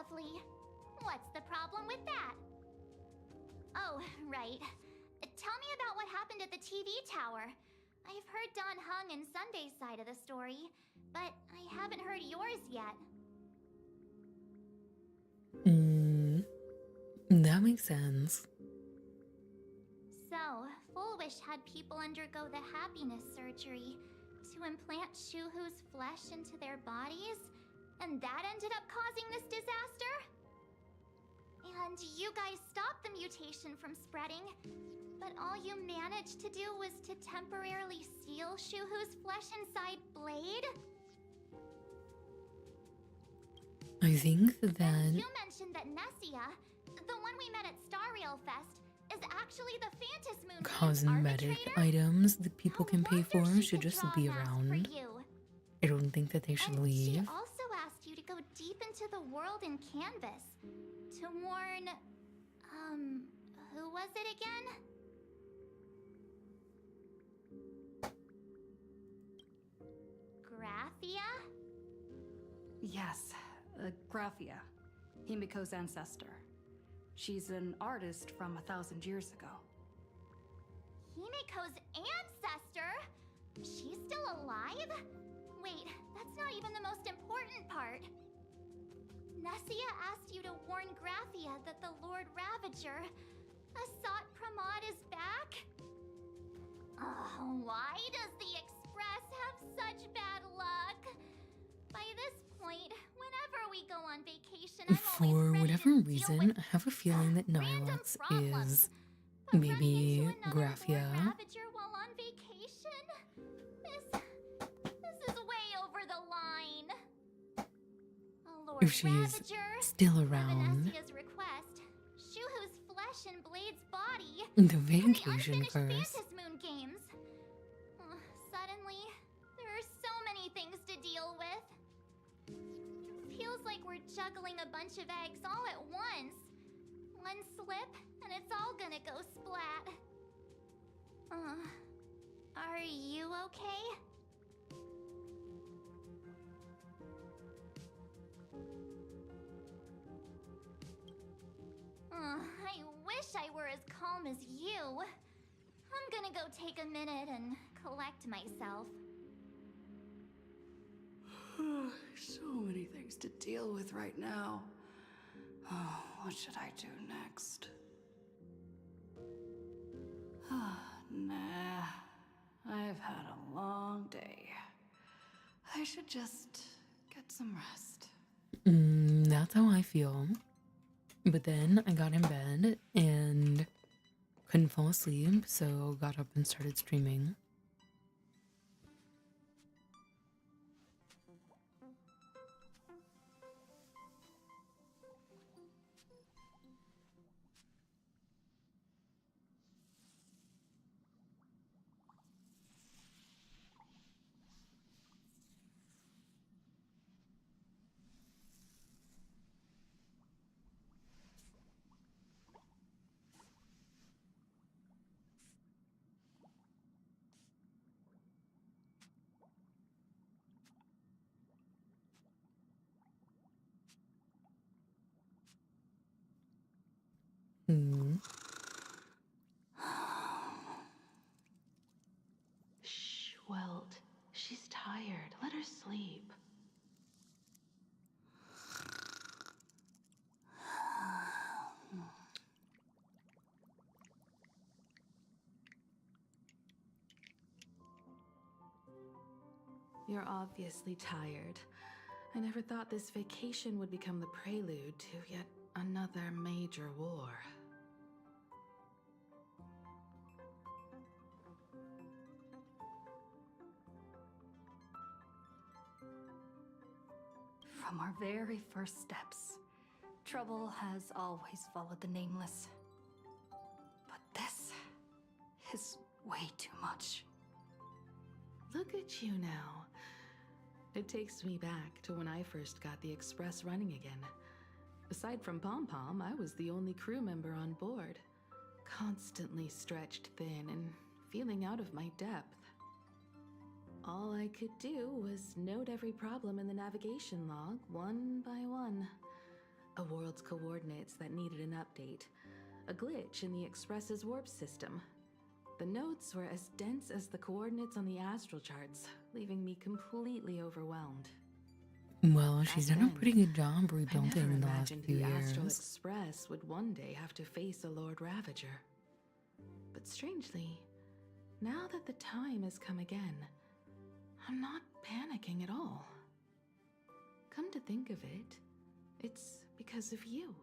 lovely. What's the problem with that? Oh, right. Tell me about what happened at the TV tower. I've heard Don Hung and Sunday's side of the story, but I haven't heard yours yet. That makes sense. So, Full Wish had people undergo the happiness surgery to implant Shuhu's flesh into their bodies, and that ended up causing this disaster? And you guys stopped the mutation from spreading, but all you managed to do was to temporarily seal Shuhu's flesh inside Blade? I think that You mentioned that Nessia, the one we met at Star Rail Fest, is actually the Phantasmoon Games cosmetic arbitrator? items that people No can pay wonder for she should could just draw be a mask for around. you. I don't think that they should And she leave. also asked you to go deep into the world in Canvas to warn, who was it again? Graphia? Yes, Graphia, Himiko's ancestor. She's an artist from 1,000 years ago. Himiko's ancestor? She's still alive? Wait, that's not even the most important part. Nessia asked you to warn Graphia that the Lord Ravager, Asat Pramod, is back? Why does the Express have such bad luck? By this point, whenever we go on vacation, I'm For always ready whatever to deal reason, with I have a feeling that random Nilots problems. is But running maybe into another Graphia. Lord Ravager while on vacation? This is way over the line. Lord If she's Ravager, still per around. Vanessia's request, Shuhu's flesh and Blade's body, The and the vacation unfinished first. Phantasmoon games. Suddenly, there are so many things to deal with. Feels like we're juggling a bunch of eggs all at once. One slip, and it's all gonna go splat. Are you okay? I wish I were as calm as you. I'm gonna go take a minute and collect myself. So many things to deal with right now. Oh, what should I do next? Nah, I've had a long day. I should just get some rest. That's how I feel. But then I got in bed and couldn't fall asleep, so got up and started streaming. Shh, Welt. She's tired. Let her sleep. You're obviously tired. I never thought this vacation would become the prelude to yet another major war. From our very first steps, trouble has always followed the Nameless. But this is way too much. Look at you now. It takes me back to when I first got the Express running again. Aside from Pom Pom, I was the only crew member on board, constantly stretched thin and feeling out of my depth. All I could do was note every problem in the navigation log one by one. a world's coordinates that needed an update, a glitch in the Express's warp system. The notes were as dense as the coordinates on the astral charts, leaving me completely overwhelmed. Well, she's Back done a then, pretty good job I never rebuilding in the last imagined few the Astral years. Express would one day have to face a Lord Ravager. But strangely, now that the time has come again, I'm not panicking at all. Come to think of it, it's because of you.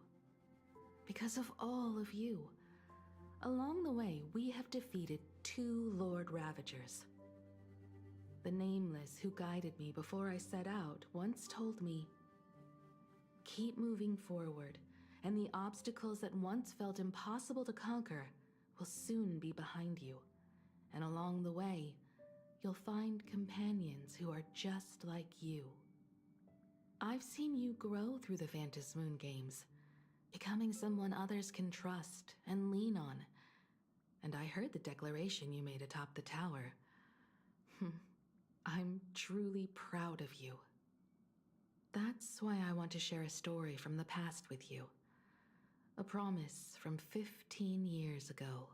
Because of all of you. Along the way, we have defeated 2 Lord Ravagers. The Nameless who guided me before I set out once told me, "Keep moving forward, and the obstacles that once felt impossible to conquer will soon be behind you. And along the way, you'll find companions who are just like you." I've seen you grow through the Phantom Moon games, becoming someone others can trust and lean on. And I heard the declaration you made atop the tower. I'm truly proud of you. That's why I want to share a story from the past with you. A promise from 15 years ago.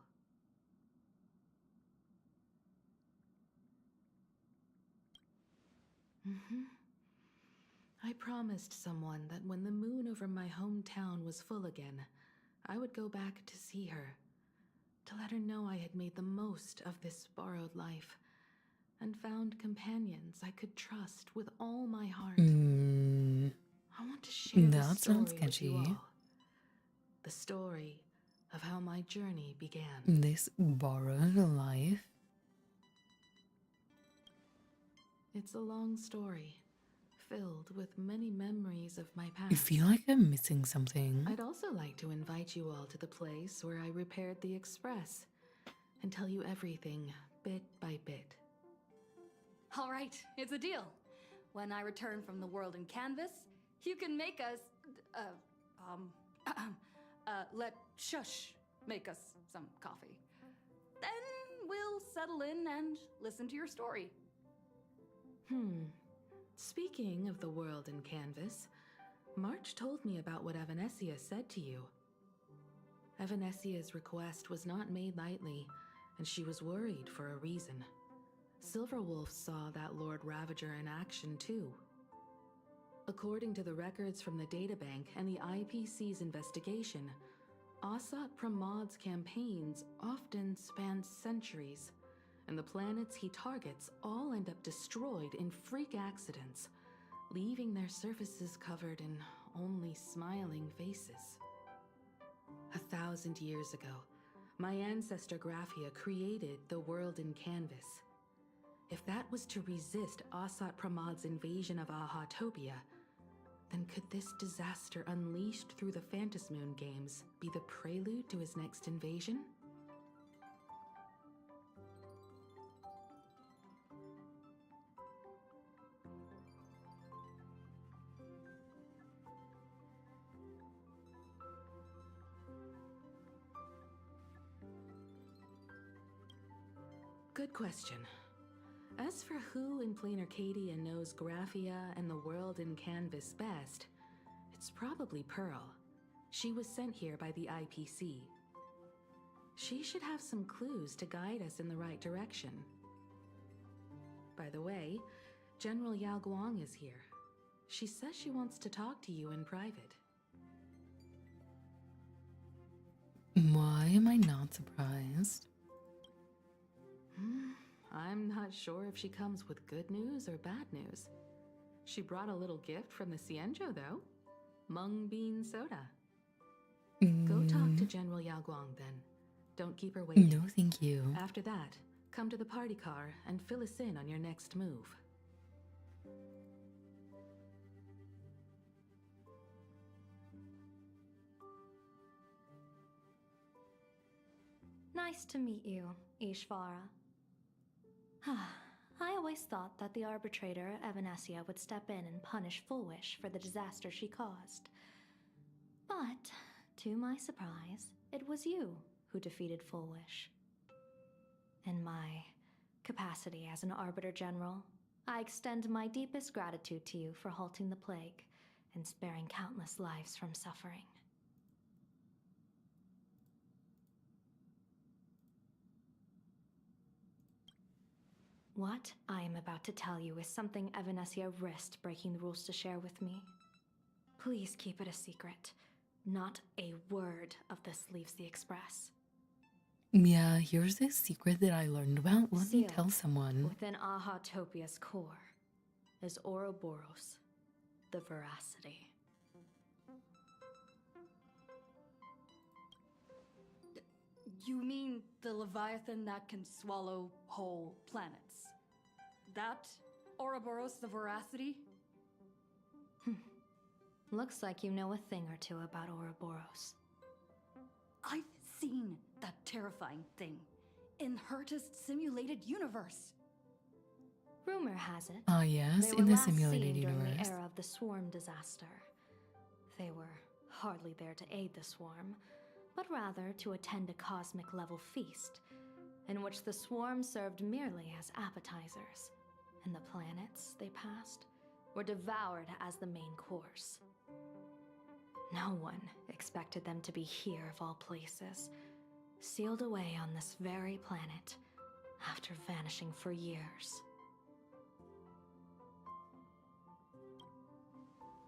I promised someone that when the moon over my hometown was full again, I would go back to see her, to let her know I had made the most of this borrowed life, and found companions I could trust with all my heart. I want to share this That story sounds with you sketchy. all. The story of how my journey began. This borrowed life. It's a long story, filled with many memories of my past. I feel like I'm missing something. I'd also like to invite you all to the place where I repaired the Express and tell you everything bit by bit. All right, it's a deal. When I return from the world in canvas, you can make us, let Shush make us some coffee. Then we'll settle in and listen to your story. Speaking of the world in canvas, March told me about what Evanescia said to you. Evanessia's request was not made lightly, and she was worried for a reason. Silverwolf saw that Lord Ravager in action too. According to the records from the databank and the IPC's investigation, Asat Pramod's campaigns often span centuries, and the planets he targets all end up destroyed in freak accidents, leaving their surfaces covered in only smiling faces. 1,000 years ago, my ancestor Graphia created the world in canvas. If that was to resist Asat Pramod's invasion of Ahatopia, then could this disaster unleashed through the Phantom Moon games be the prelude to his next invasion? Good question. As for who in Plain Arcadia knows Graphia and the world in canvas best, it's probably Pearl. She was sent here by the IPC. She should have some clues to guide us in the right direction. By the way, General Yao Guang is here. She says she wants to talk to you in private. Why am I not surprised? I'm not sure if she comes with good news or bad news. She brought a little gift from the Cienjo, though. Mung bean soda. Go talk to General Yao Guang, then. Don't keep her waiting. No, thank you. After that, come to the party car and fill us in on your next move. Nice to meet you, Ishvara. I always thought that the arbitrator, Evanescia, would step in and punish Fullwish for the disaster she caused. But, to my surprise, it was you who defeated Fullwish. In my capacity as an Arbiter General, I extend my deepest gratitude to you for halting the plague and sparing countless lives from suffering. What I am about to tell you is something Evanescia risked breaking the rules to share with me. Please keep it a secret. Not a word of this leaves the Express. Yeah, here's a secret that I learned about. Let me Sealed tell someone. within Ahatopia's core is Ouroboros, the Veracity. You mean the Leviathan that can swallow whole planets? That Ouroboros the Veracity? Looks like you know a thing or two about Ouroboros. I've seen that terrifying thing in Herta's simulated universe. Rumor has it, Ah, yes, they in were the last simulated seen during universe. the era of the Swarm disaster. They were hardly there to aid the Swarm, but rather to attend a cosmic-level feast, in which the Swarm served merely as appetizers, and the planets they passed were devoured as the main course. No one expected them to be here of all places, sealed away on this very planet after vanishing for years.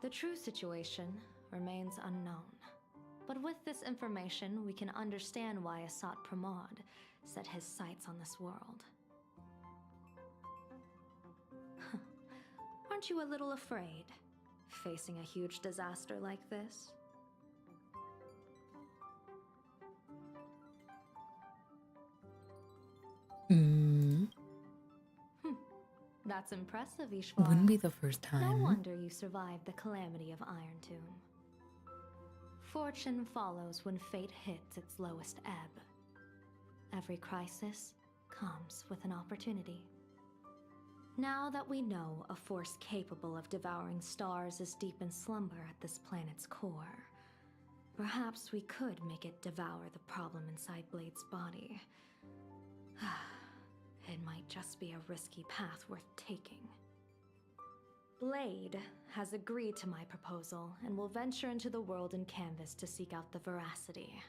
The true situation remains unknown, but with this information we can understand why Asat Pramod set his sights on this world. Aren't you a little afraid, facing a huge disaster like this? That's impressive, Ishwara. Wouldn't be the first No time. wonder you survived the calamity of Iron Tomb. Fortune follows when fate hits its lowest ebb. Every crisis comes with an opportunity. Now that we know a force capable of devouring stars is deep in slumber at this planet's core, perhaps we could make it devour the problem inside Blade's body. It might just be a risky path worth taking. Blade has agreed to my proposal and will venture into the world in canvas to seek out the Veracity.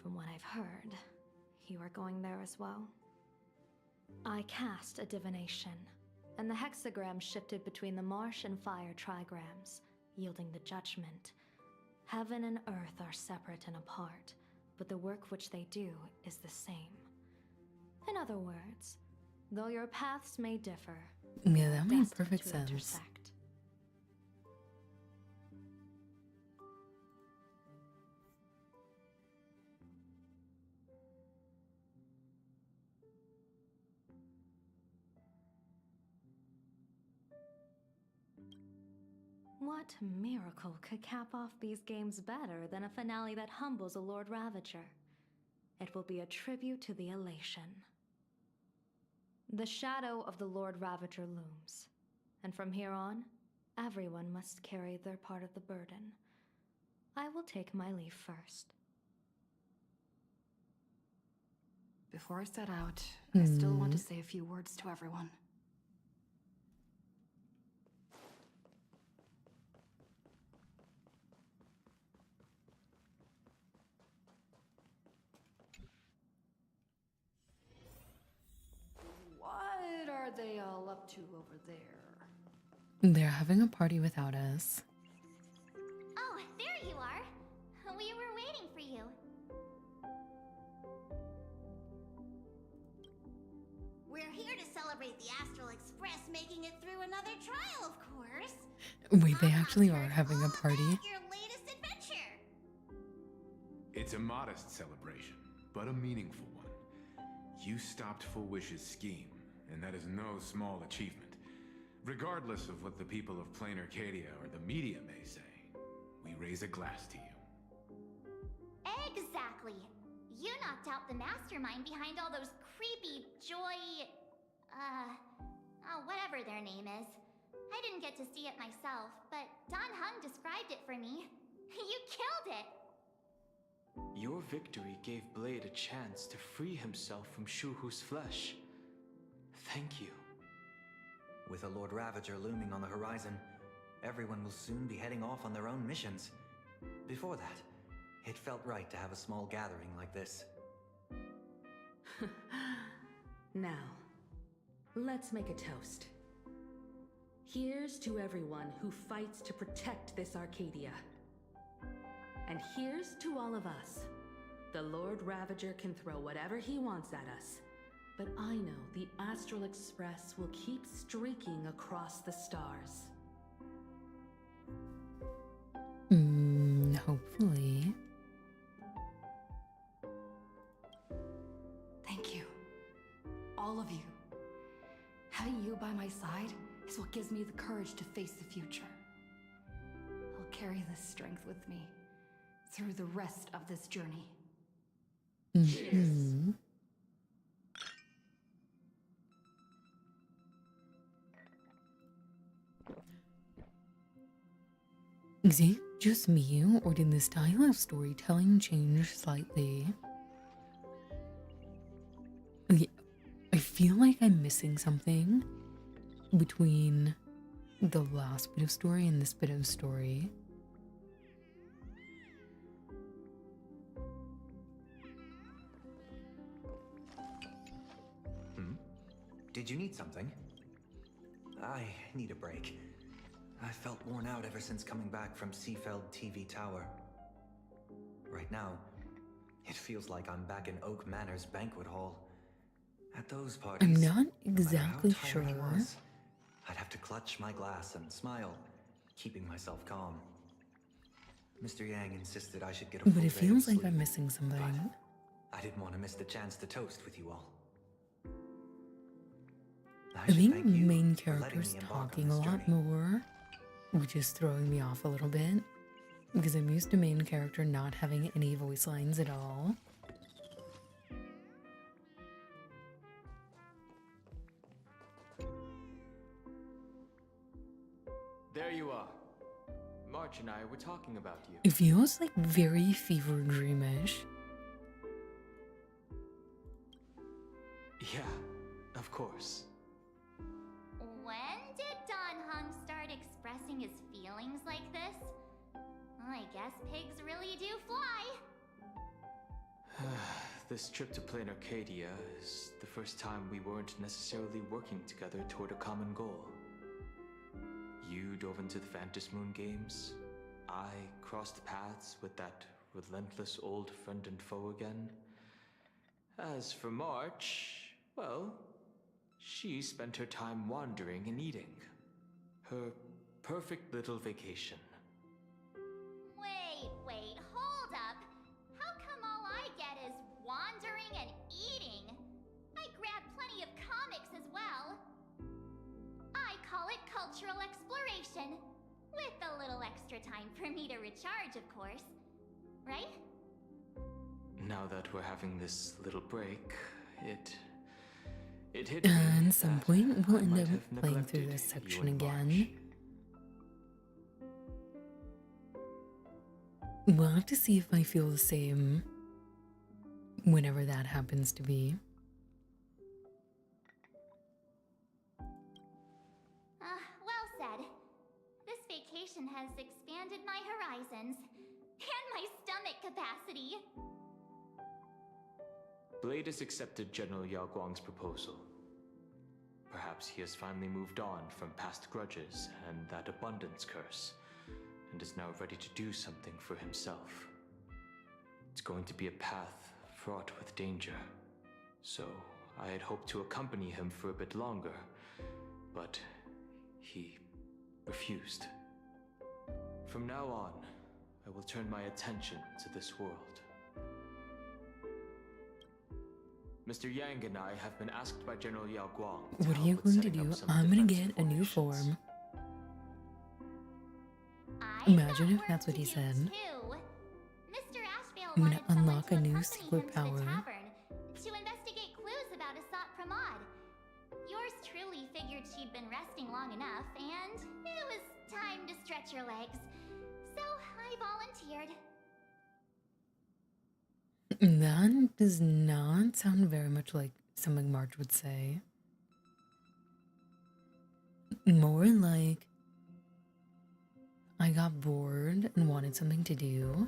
From what I've heard, you are going there as well. I cast a divination, and the hexagram shifted between the marsh and fire trigrams, yielding the judgment. Heaven and earth are separate and apart, but the work which they do is the same. In other words, though your paths may differ, Yeah, that made destined perfect to sense. intersect. What miracle could cap off these games better than a finale that humbles a Lord Ravager? It will be a tribute to the elation. The shadow of the Lord Ravager looms, and from here on, everyone must carry their part of the burden. I will take my leave first. Before I set out, I still want to say a few words to everyone. What are they all up to over there? They're having a party without us. Oh, there you are. We were waiting for you. We're here to celebrate the Astral Express making it through another trial, of course. Wait, they I'm actually heard are having a all party? about your latest adventure. It's a modest celebration, but a meaningful one. You stopped Full Wish's scheme, and that is no small achievement. Regardless of what the people of Plain Arcadia or the media may say, we raise a glass to you. Exactly. You knocked out the mastermind behind all those creepy whatever their name is. I didn't get to see it myself, but Don Hung described it for me. You killed it! Your victory gave Blade a chance to free himself from Shuhu's flesh. Thank you. With a Lord Ravager looming on the horizon, Everyone will soon be heading off on their own missions. Before that, it felt right to have a small gathering like this. Now, let's make a toast. Here's to everyone who fights to protect this Arcadia. And here's to all of us. The Lord Ravager can throw whatever he wants at us, but I know the Astral Express will keep streaking across the stars. Hopefully. Thank you. All of you. Having you by my side is what gives me the courage to face the future. I'll carry this strength with me through the rest of this journey. Mm-hmm. Is it just me, or did the style of storytelling change slightly? I feel like I'm missing something between the last bit of story and this bit of story. Did you need something? I need a break. I felt worn out ever since coming back from Seafeld TV Tower. Right now, it feels like I'm back in Oak Manor's banquet hall. At those parties, I'm not no matter exactly how tired I sure. was, I'd have to clutch my glass and smile, keeping myself calm. Mr. Yang insisted I should get a full But it day feels of like sleep, I'm missing something. but I didn't want to miss the chance to toast with you all. I should think thank you main for letting character's me embark on talking a this lot journey. more, which is throwing me off a little bit, because I'm used to main character not having any voice lines at all. There you are. March and I were talking about you. It feels like very fever dreamish. Yeah, of course. When did Don Hung start expressing his feelings like this? I guess pigs really do fly. This trip to Plain Arcadia is the first time we weren't necessarily working together toward a common goal. You dove into the Phantom Moon games. I crossed paths with that relentless old friend and foe again. As for March, well, she spent her time wandering and eating. Her perfect little vacation. Wait, hold up. How come all I get is wandering and eating? I grab plenty of comics as well. I call it cultural exploration. With a little extra time for me to recharge, of course. Right? Now that we're having this little break, it hit me At some that point, we'll I end might up have playing through neglected this you section and again. March. We'll have to see if I feel the same whenever that happens to be. Well said. This vacation has expanded my horizons and my stomach capacity. Blade has accepted General Yao Guang's proposal. Perhaps he has finally moved on from past grudges and that abundance curse, and is now ready to do something for himself. It's going to be a path fraught with danger, so I had hoped to accompany him for a bit longer, but he refused. From now on, I will turn my attention to this world. Mr. Yang and I have been asked by General Yao Guang to What are help you with going to setting do? up some I'm gonna defensive get a new formations. form. I've Imagine got if work that's what to he do, said. too. Mr. Ashvale I'm gonna wanted someone unlock to a new accompany secret him to power. the tavern to investigate clues about Asat Pramod. Yours truly figured she'd been resting long enough, and it was time to stretch her legs. So I volunteered. That does not sound very much like something March would say. More like I got bored and wanted something to do.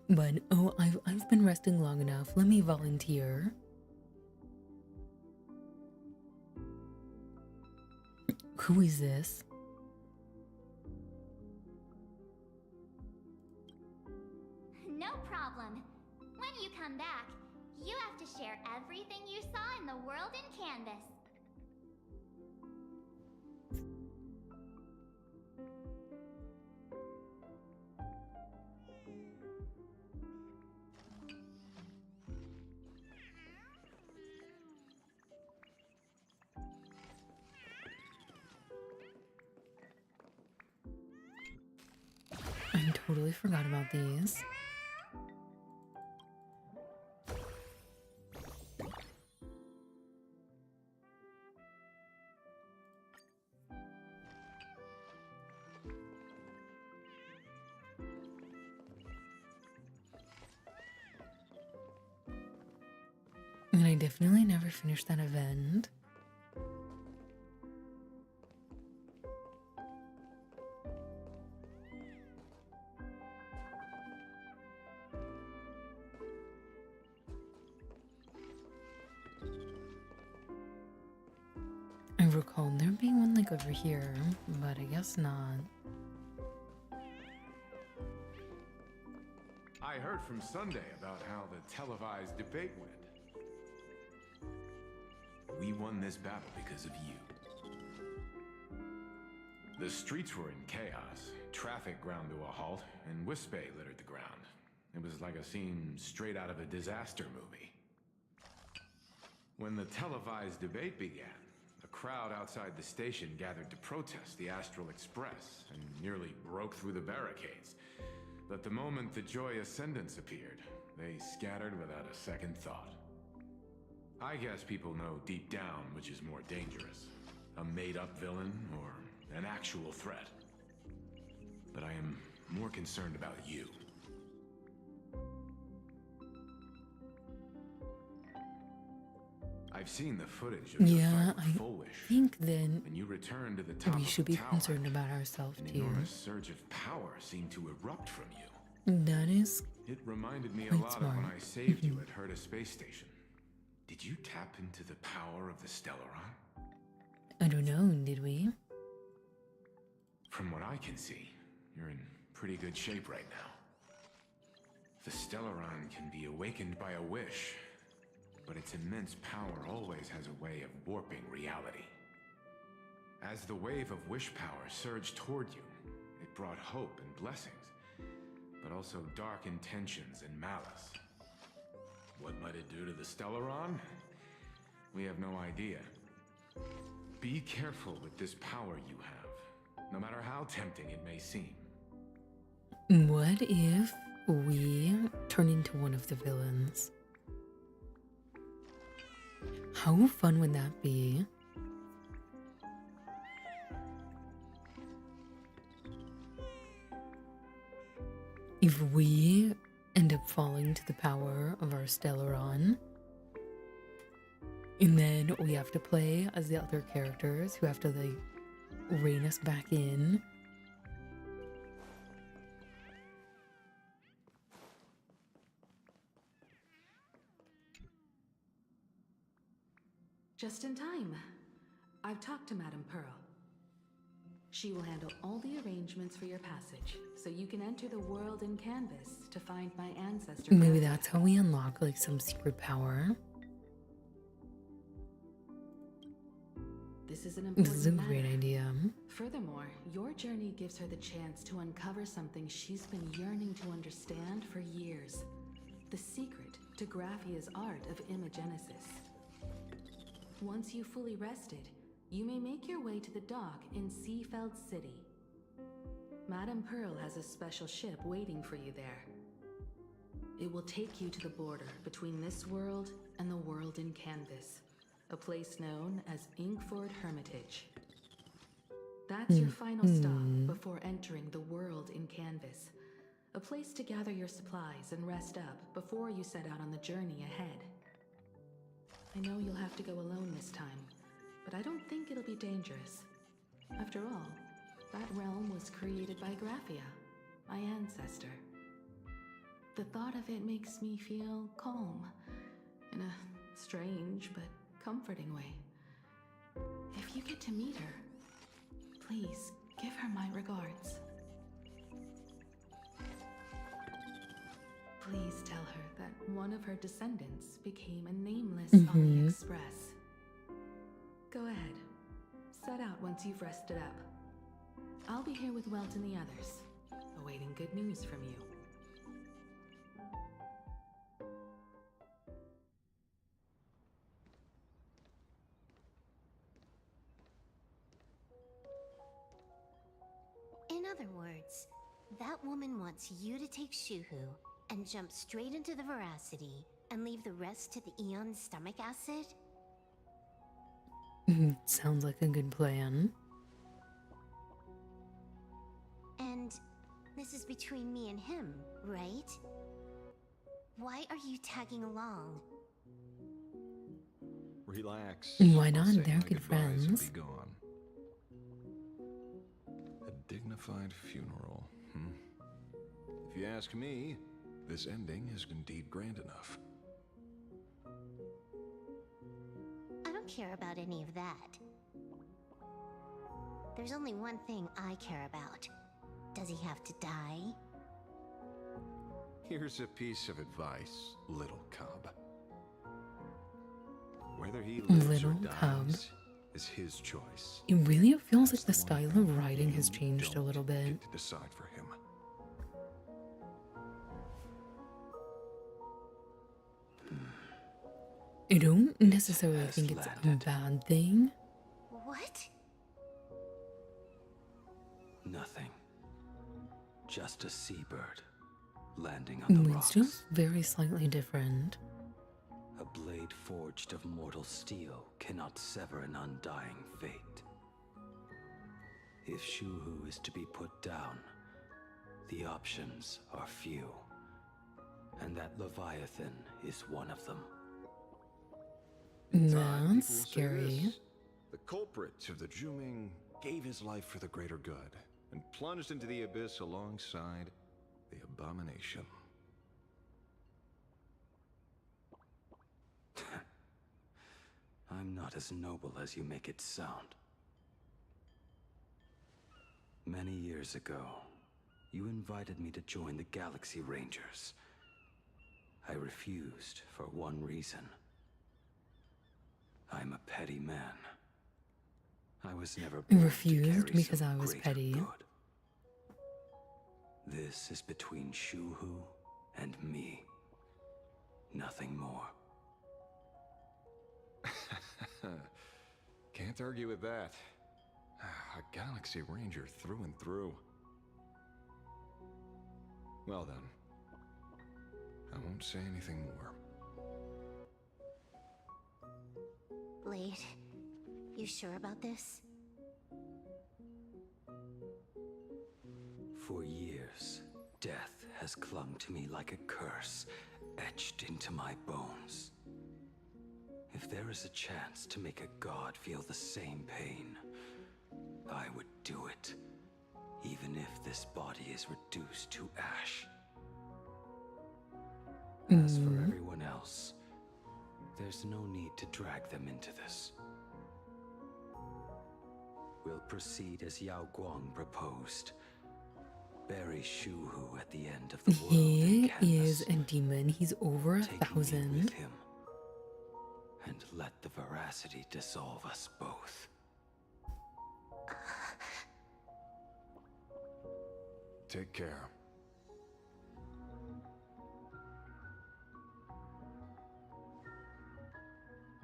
But oh, I've been resting long enough. Let me volunteer. Who is this? No problem. When you come back, you have to share everything you saw in the world in Canvas. I totally forgot about these. And I definitely never finished that event. I recall there being one like over here, but I guess not. I heard from Sunday about how the televised debate went. We won this battle because of you. The streets were in chaos, traffic ground to a halt, and Wispay littered the ground. It was like a scene straight out of a disaster movie. When the televised debate began, a crowd outside the station gathered to protest the Astral Express and nearly broke through the barricades. But the moment the Joy Ascendants appeared, they scattered without a second thought. I guess people know deep down which is more dangerous, a made-up villain or an actual threat. But I am more concerned about you. I've seen the footage of your fight with Fullwish. I think then when you returned to the top we of should the be tower, concerned about ourselves an too. enormous surge of power seemed to erupt from you. That is It reminded me a quite lot smart. of when I saved you at Herta Space Station. Did you tap into the power of the Stellaron? I don't know, did we? From what I can see, you're in pretty good shape right now. The Stellaron can be awakened by a wish, but its immense power always has a way of warping reality. As the wave of wish power surged toward you, it brought hope and blessings, but also dark intentions and malice. What might it do to the Stellaron? We have no idea. Be careful with this power you have, no matter how tempting it may seem. What if we turn into one of the villains? How fun would that be? If we end up falling to the power of our Stellaron, and then we have to play as the other characters who have to like rein us back in. Just in time. I've talked to Madame Pearl. She will handle all the arrangements for your passage, so you can enter the world in Canvas to find my ancestor. Maybe that's how we unlock like some secret power. This is an important This is a great matter. idea. Furthermore, your journey gives her the chance to uncover something she's been yearning to understand for years. The secret to Graphia's art of imagenesis. Once you've fully rested, you may make your way to the dock in Seafeld City. Madame Pearl has a special ship waiting for you there. It will take you to the border between this world and the world in Canvas, a place known as Inkford Hermitage. That's your final stop before entering the world in Canvas, a place to gather your supplies and rest up before you set out on the journey ahead. I know you'll have to go alone this time, but I don't think it'll be dangerous. After all, That realm was created by Graphia, my ancestor. The thought of it makes me feel calm, in a strange but comforting way. If you get to meet her, please give her my regards. Please tell her that one of her descendants became a nameless on the Express. Go ahead. Set out once you've rested up. I'll be here with Welt and the others, awaiting good news from you. In other words, that woman wants you to take Shuhu and jump straight into the Veracity and leave the rest to the Eon's stomach acid? Sounds like a good plan. And this is between me and him, right? Why are you tagging along? Relax. Why not? I'll say They're my good goodbyes and friends. be gone. A dignified funeral, If you ask me, this ending is indeed grand enough. I don't care about any of that. There's only one thing I care about. Does he have to die? Here's a piece of advice, little cub. Whether he lives Little or cub. dies is his choice. It really feels like That's the one style thing of writing has you changed a don't little bit. get to decide for him. I don't necessarily has think it's a landed. bad thing. What? Nothing. Just a seabird landing on the It's rocks. just very slightly different. A blade forged of mortal steel cannot sever an undying fate. If Shuhu is to be put down, the options are few. And that Leviathan is one of them. In time, people will That's say scary. this. The culprit of the Juming gave his life for the greater good and plunged into the abyss alongside the abomination. I'm not as noble as you make it sound. Many years ago, you invited me to join the Galaxy Rangers. I refused for one reason. I'm a petty man. I was never born to Refused carry because some I was greater petty. good. This is between Shuhu and me. Nothing more. Can't argue with that. A Galaxy Ranger through and through. Well then, I won't say anything more. Blade, you sure about this? For years, death has clung to me like a curse, etched into my bones. If there is a chance to make a god feel the same pain, I would do it, even if this body is reduced to ash. As for everyone else, there's no need to drag them into this. We'll proceed as Yao Guang proposed. Bury Shuhu at the end of the world He in canvas. is a demon. He's over Take me 1,000. with him, and let the veracity dissolve us both. Take care.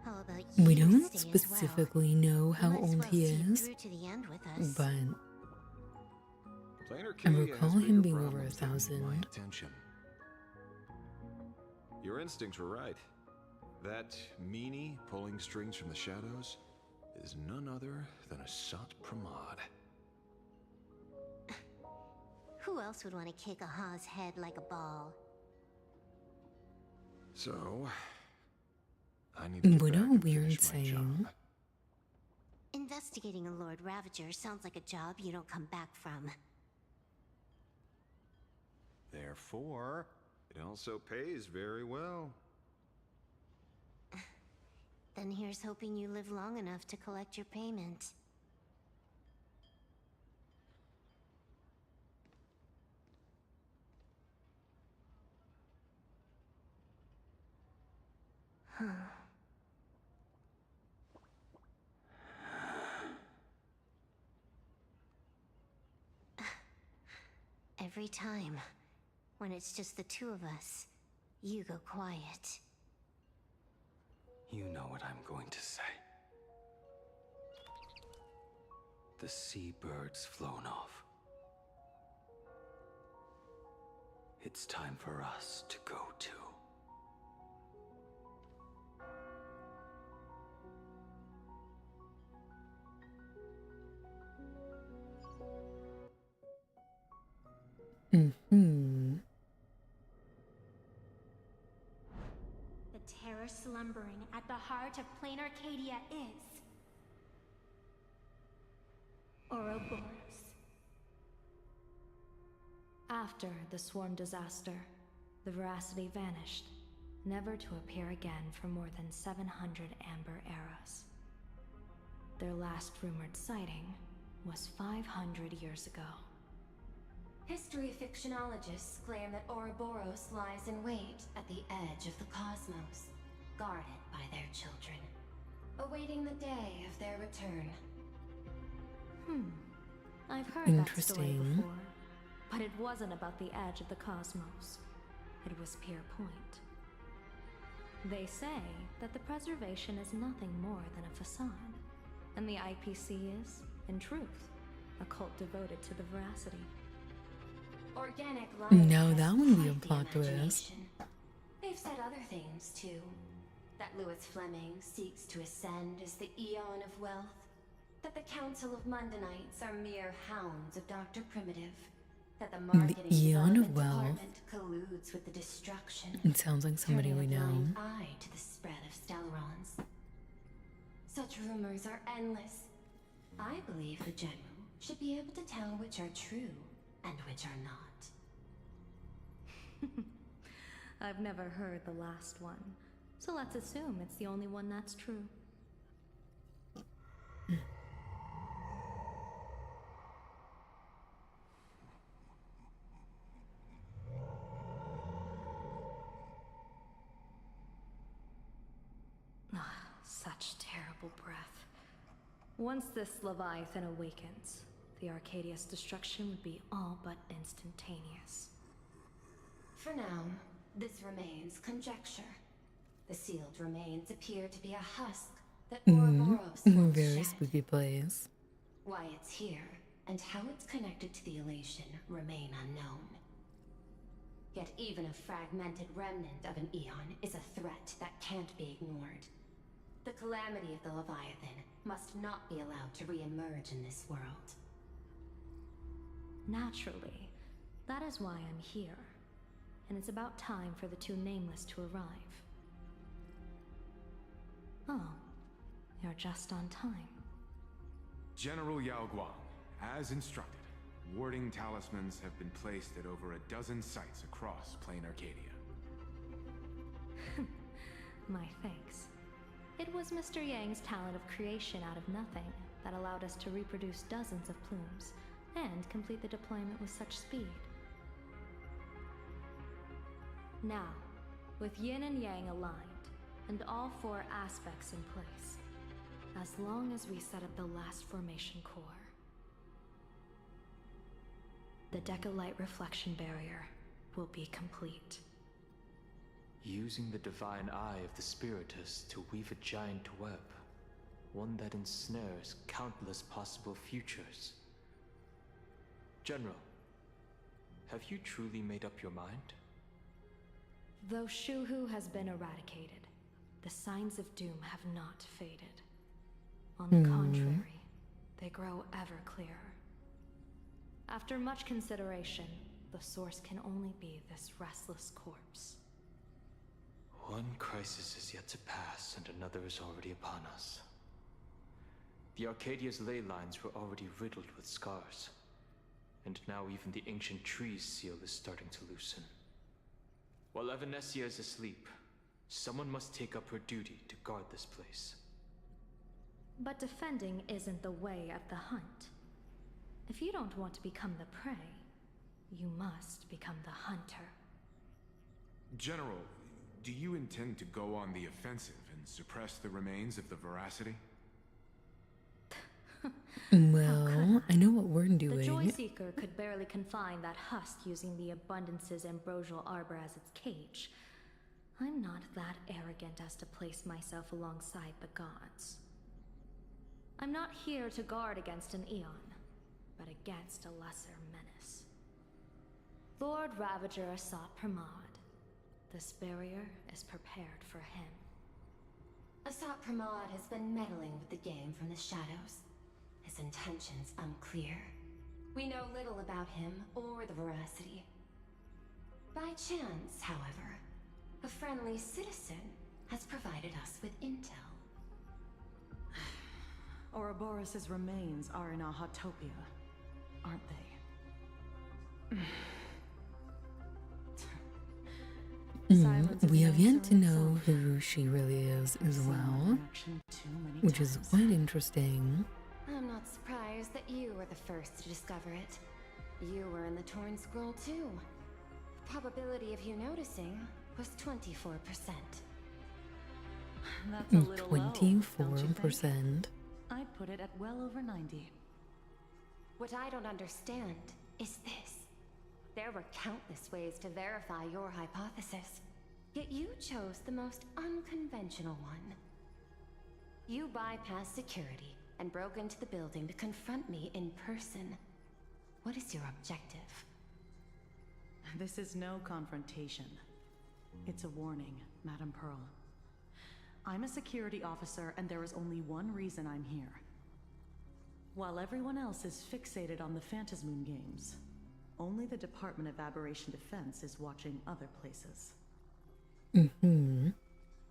How about you We don't stay as well? specifically know how Might as old well he see it is, through to the end with us. but Planar I K recall has him bigger being over problems than need my 1,000. attention. Your instincts were right. That meanie pulling strings from the shadows is none other than a Sat Pramod. Who else would want to kick a Ha's head like a ball? So, I need to get What back a and weird finish my saying. job. Investigating a Lord Ravager sounds like a job you don't come back from. Therefore, it also pays very well. Then here's hoping you live long enough to collect your payment. Huh. Every time, when it's just the two of us, you go quiet. You know what I'm going to say. The seabird's flown off. It's time for us to go too. Mm-hmm. The terror slumbering at the heart of Plain Arcadia is Ouroboros. After the swarm disaster, the Veracity vanished, never to appear again for more than 700 Amber eras. Their last rumored sighting was 500 years ago. History fictionologists claim that Ouroboros lies in wait at the edge of the cosmos, guarded by their children, awaiting the day of their return. I've heard that story Interesting. before, but it wasn't about the edge of the cosmos. It was Pier Point. They say that the preservation is nothing more than a facade, and the IPC is, in truth, a cult devoted to the Veracity. Organic life Now has that would be a quite the plot twist. imagination. They've said other things too. That Louis Fleming seeks to ascend as the Eon of Wealth. That the Council of Mundanites are mere hounds of Dr. Primitive. That the marketing Eon of development Wealth. department colludes with the destruction. It sounds like somebody we turning a know. blind eye to the spread of Stellarons. Such rumors are endless. I believe the General should be able to tell which are true and which are not. I've never heard the last one, so let's assume it's the only one that's true. Such terrible breath. Once this Leviathan awakens, the Arcadia's destruction would be all but instantaneous. For now, this remains conjecture. The sealed remains appear to be a husk that Ouroboros once Very shed. spooky place. Why it's here, and how it's connected to the elation, remain unknown. Yet even a fragmented remnant of an Eon is a threat that can't be ignored. The calamity of the Leviathan must not be allowed to re-emerge in this world. Naturally, that is why I'm here. And it's about time for the two Nameless to arrive. Oh, you're just on time. General Yao Guang, as instructed, warding talismans have been placed at over a dozen sites across Plain Arcadia. My thanks. It was Mr. Yang's talent of creation out of nothing that allowed us to reproduce dozens of plumes and complete the deployment with such speed. Now, with Yin and Yang aligned, and all four aspects in place, as long as we set up the last formation core, the Decalight reflection barrier will be complete. Using the divine eye of the Spiritus to weave a giant web, one that ensnares countless possible futures. General, have you truly made up your mind? Though Shuhu has been eradicated, the signs of doom have not faded. On the contrary, they grow ever clearer. After much consideration, the source can only be this restless corpse. One crisis is yet to pass, and another is already upon us. The Arcadia's ley lines were already riddled with scars. And now even the ancient tree's seal is starting to loosen. While Evanescia is asleep, someone must take up her duty to guard this place. But defending isn't the way of the hunt. If you don't want to become the prey, you must become the hunter. General, do you intend to go on the offensive and suppress the remains of the Veracity? Well, I know what we're The doing. Joyseeker could barely confine that husk using the Abundance's ambrosial arbor as its cage. I'm not that arrogant as to place myself alongside the gods. I'm not here to guard against an Eon, but against a lesser menace. Lord Ravager Asat Pramad. This barrier is prepared for him. Asat Pramad has been meddling with the game from the shadows. His intentions unclear. We know little about him or the Veracity. By chance, however, a friendly citizen has provided us with intel. Ouroboros' remains are in Ahatopia, aren't they? We have yet to know who she really is as well, which is quite interesting. I'm not surprised that you were the first to discover it. You were in the Torn Scroll too. The probability of you noticing was 24%. That's a little low, don't you think? 24%. I'd put it at well over 90. What I don't understand is this. There were countless ways to verify your hypothesis, yet you chose the most unconventional one. You bypassed security and broke into the building to confront me in person. What is your objective? This is no confrontation. It's a warning, Madam Pearl. I'm a security officer, and there is only one reason I'm here. While everyone else is fixated on the Phantasmoon games, only the Department of Aberration Defense is watching other places.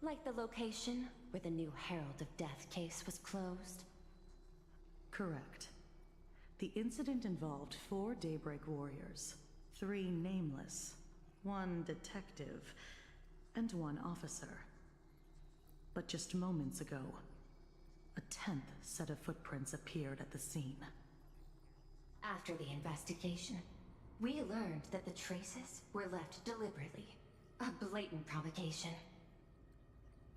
Like the location where the new Herald of Death case was closed? Correct. The incident involved 4 Daybreak warriors, 3 nameless, 1 detective, and 1 officer. But just moments ago, a 10th set of footprints appeared at the scene. After the investigation, we learned that the traces were left deliberately. A blatant provocation.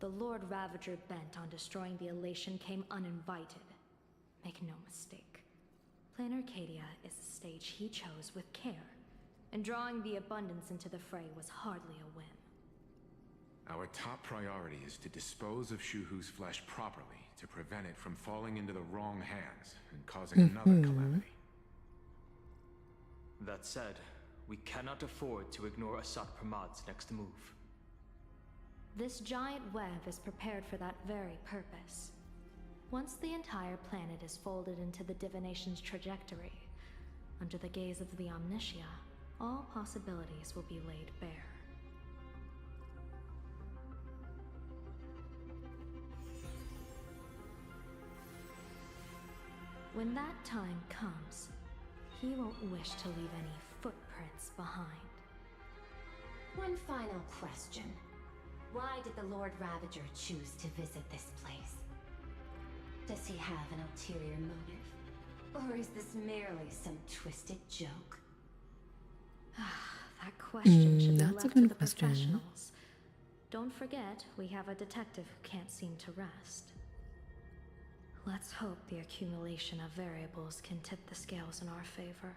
The Lord Ravager bent on destroying the Elation came uninvited. Make no mistake. Plan Arcadia is a stage he chose with care, and drawing the Abundance into the fray was hardly a whim. Our top priority is to dispose of Shuhu's flesh properly to prevent it from falling into the wrong hands and causing another calamity. That said, we cannot afford to ignore Asat Pramad's next move. This giant web is prepared for that very purpose. Once the entire planet is folded into the divination's trajectory, under the gaze of the Omnitia, all possibilities will be laid bare. When that time comes, he won't wish to leave any footprints behind. One final question. Why did the Lord Ravager choose to visit this place? Does he have an ulterior motive? Or is this merely some twisted joke? That question should be That's left a to good the question. professionals. Don't forget, we have a detective who can't seem to rest. Let's hope the accumulation of variables can tip the scales in our favor.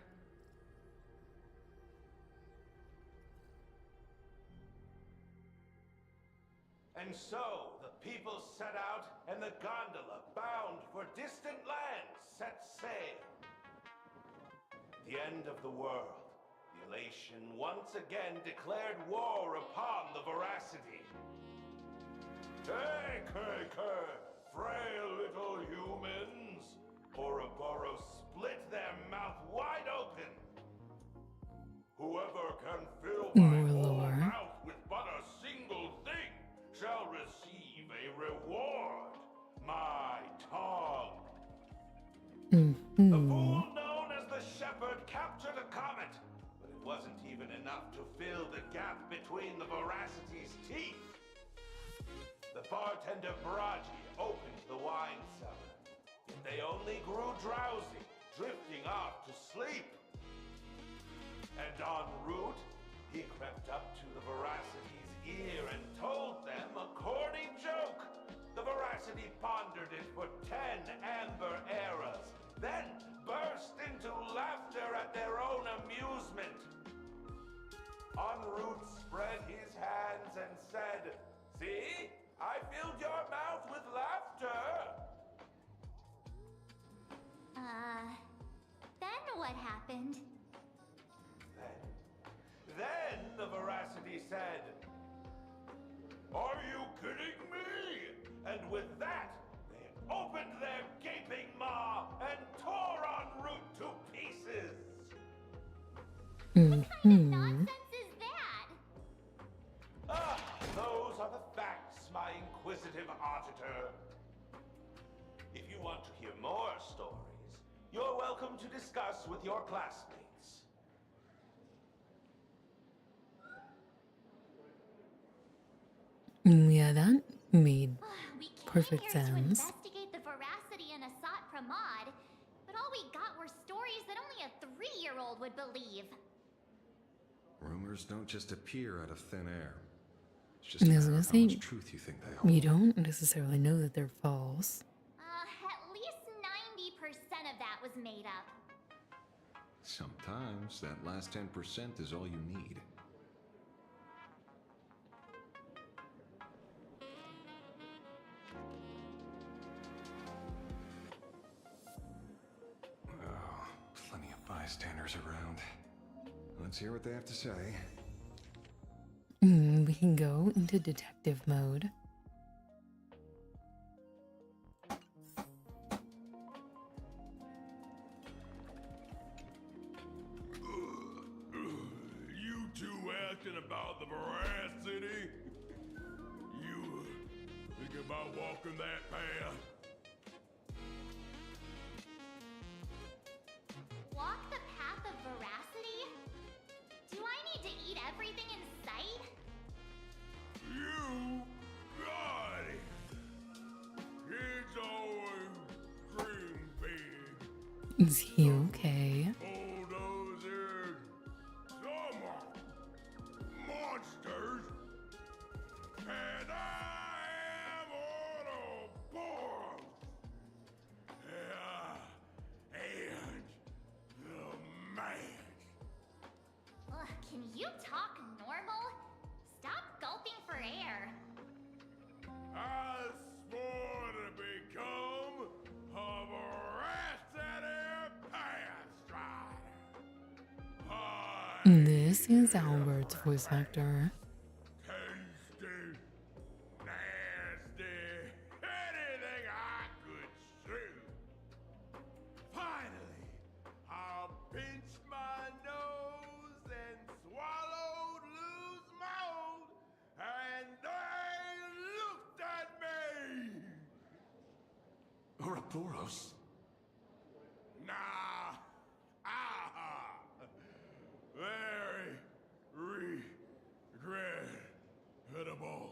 And so, the people set out, and the gondola, bound for distant lands, set sail. The end of the world. The Elation once again declared war upon the Veracity. Hey, frail little humans! Ouroboros split their mouth wide open. Whoever can fill my whole mouth with but a single thing shall receive a reward. My tongue. The fool known as the Shepherd captured a comet, but it wasn't even enough to fill the gap between the Veracity's teeth. The bartender Braji opened the wine cellar, yet they only grew drowsy, drifting off to sleep. And en route, he crept up to the Veracity's ear and told them a corny joke. The Veracity pondered it for 10 amber eras, then burst into laughter at their own amusement. En route spread his hands and said, "See? I filled your mouth with laughter." Then what happened? Then the Veracity said, "Are you kidding me?" And with that, they opened their gaping maw and tore en route to pieces. What kind of nonsense is that? Ah, those are the facts, my inquisitive auditor. If you want to hear more stories, you're welcome to discuss with your classmates. Yeah, that made We came perfect here to sense. investigate the Veracity and Asat Pramod, but all we got were stories that only a 3-year-old would believe. Rumors don't just appear out of thin air. It's just a I was matter gonna of how say, much truth you think they hold. you don't necessarily know that they're false. At least 90% of that was made up. Sometimes that last 10% is all you need. Oh, plenty of bystanders around. Let's hear what they have to say. We can go into detective mode. You two asking about the Veracity? You think about walking that path? Walk the path of Veracity? Do I need to eat everything in sight? You got it. Kids always dream big. Is he okay? Bulldozers, some are monsters, and I am Autoboros. And the man. Ugh, can you talk normal? Stop gulping for air. I swore to become a Veracity Path Strider. This is Albert's voice actor. Tasty, nasty, anything I could chew. Finally, I pinched my nose and swallowed loose mold, and they looked at me. Ouroboros? Nah, very regrettable.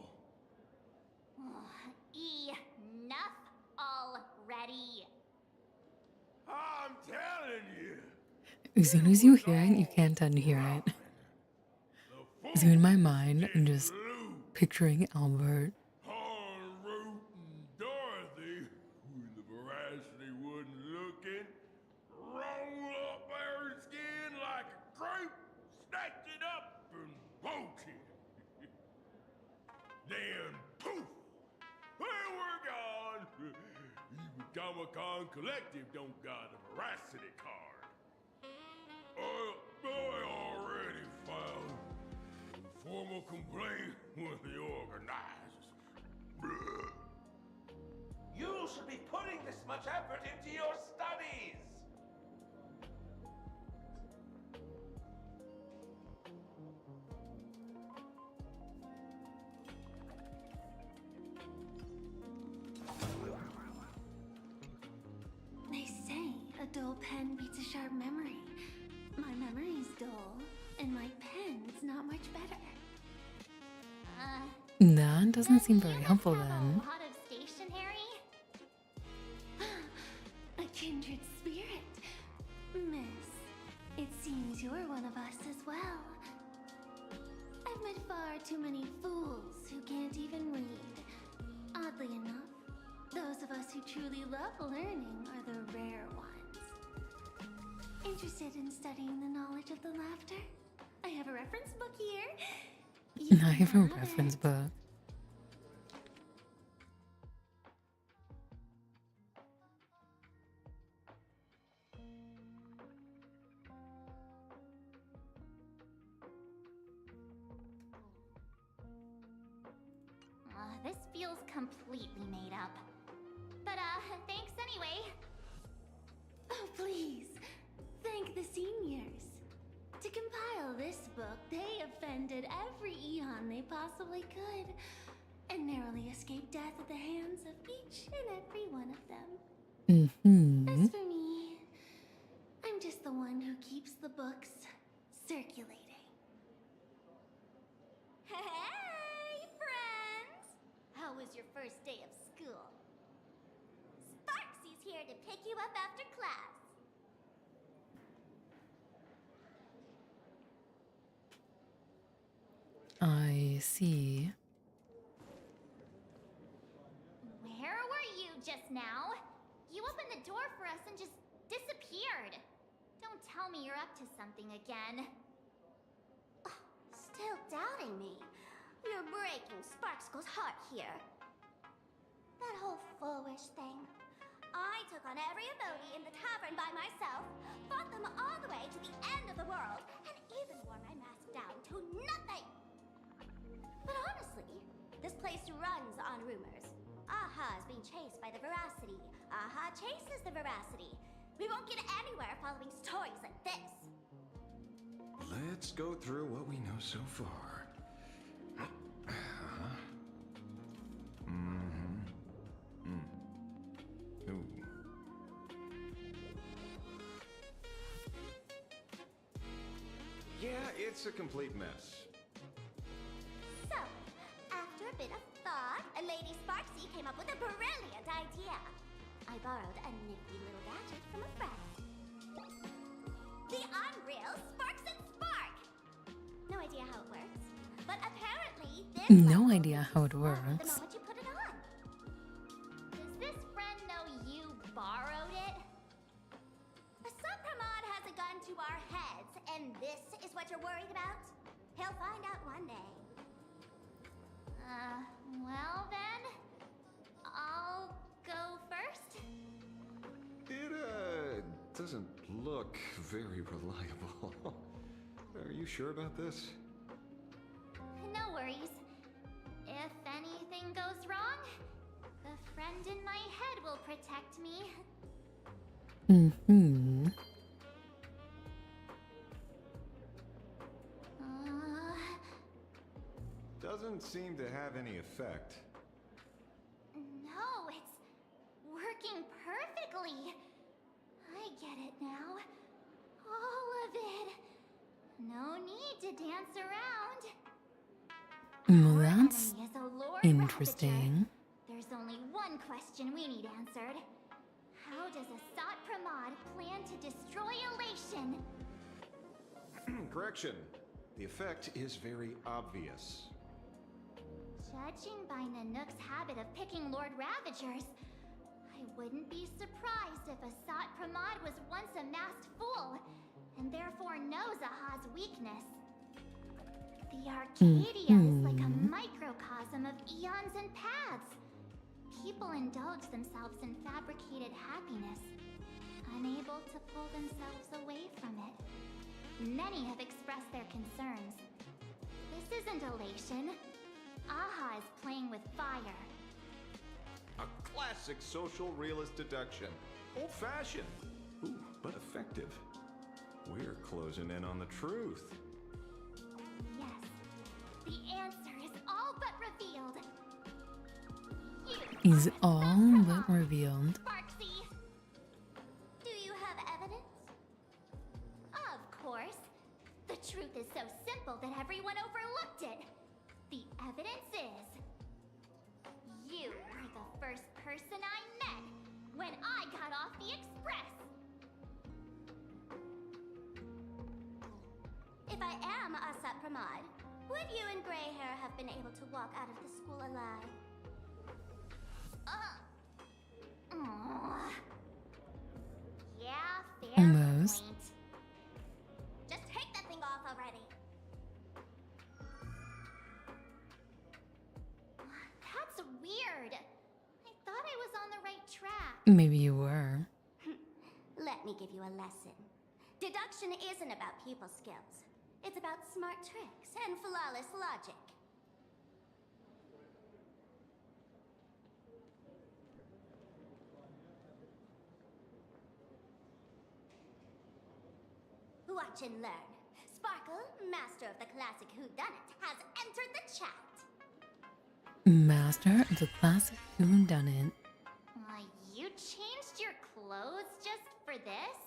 Enough already. I'm telling you. As soon as you hear it, you can't unhear it. So in my mind, I'm just picturing Albert. En route and Dorothy, when the Veracity wasn't looking, roll up her skin like a grape, snatched it up and poke it. Then poof, they were gone. Even Comic-Con Collective don't got a Veracity card. I already filed a formal complaint with the organizers. You should be putting this much effort into your studies. They say pencil, and my pen's not much better. That doesn't seem very helpful A then. lot of stationery? A kindred spirit. Miss, it seems you're one of us as well. I've met far too many fools who can't even read. Oddly enough, those of us who truly love learning are the rare ones. Interested in studying the knowledge of the laughter? I have a reference book here. You I have a can reference it. book. This feels completely made up. But, thanks anyway. Oh, please. Thank the seniors. To compile this book, they offended every Eon they possibly could, and narrowly escaped death at the hands of each and every one of them. As for me, I'm just the one who keeps the books circulating. Hey, friends! How was your first day of school? Sparksy's here to pick you up after class. I see. Where were you just now? You opened the door for us and just disappeared. Don't tell me you're up to something again. Still doubting me? You're breaking Sparkskull's heart here. That whole foolish thing. I took on every emoji in the tavern by myself, fought them all the way to the end of the world, and even wore my mask down to nothing! But honestly, this place runs on rumors. Aha is being chased by the Veracity. Aha chases the Veracity. We won't get anywhere following stories like this. Let's go through what we know so far. Ooh. Yeah, it's a complete mess. So, after a bit of thought, Lady Sparksy came up with a brilliant idea. I borrowed a nifty little gadget from a friend. The unreal Sparks and Spark! No idea how it works, but apparently this No idea how it the works. moment you put it on. Does this friend know you borrowed it? Supramod has a gun to our heads, and this is what you're worried about? He'll find out one day. Well then, I'll go first. It, doesn't look very reliable. Are you sure about this? No worries. If anything goes wrong, the friend in my head will protect me. Doesn't seem to have any effect. No, it's working perfectly. I get it now. All of it. No need to dance around. Well, that's Enemy is a Lord interesting. Ravager. There's only one question we need answered. How does Asat Pramod plan to destroy Elation? Correction. The effect is very obvious. Judging by Nanook's habit of picking Lord Ravagers, I wouldn't be surprised if Asat Pramod was once a masked fool, and therefore knows Aha's weakness. The Arcadia is like a microcosm of eons and paths. People indulge themselves in fabricated happiness, unable to pull themselves away from it. Many have expressed their concerns. This isn't elation. Aha is playing with fire. A classic social realist deduction. Old-fashioned. Ooh, but effective. We're closing in on the truth. Yes, the answer is all but revealed. Is all but revealed. Sparksy! Do you have evidence? Of course. The I am Asap Pramad, would you and Grey Hair have been able to walk out of the school alive? Yeah, fair Almost. point. Just take that thing off already. That's weird. I thought I was on the right track. Maybe you were. Let me give you a lesson. Deduction isn't about pupil skills. It's about smart tricks and flawless logic. Watch and learn. Sparkle, master of the classic whodunit, has entered the chat. Master of the classic whodunit. You changed your clothes just for this?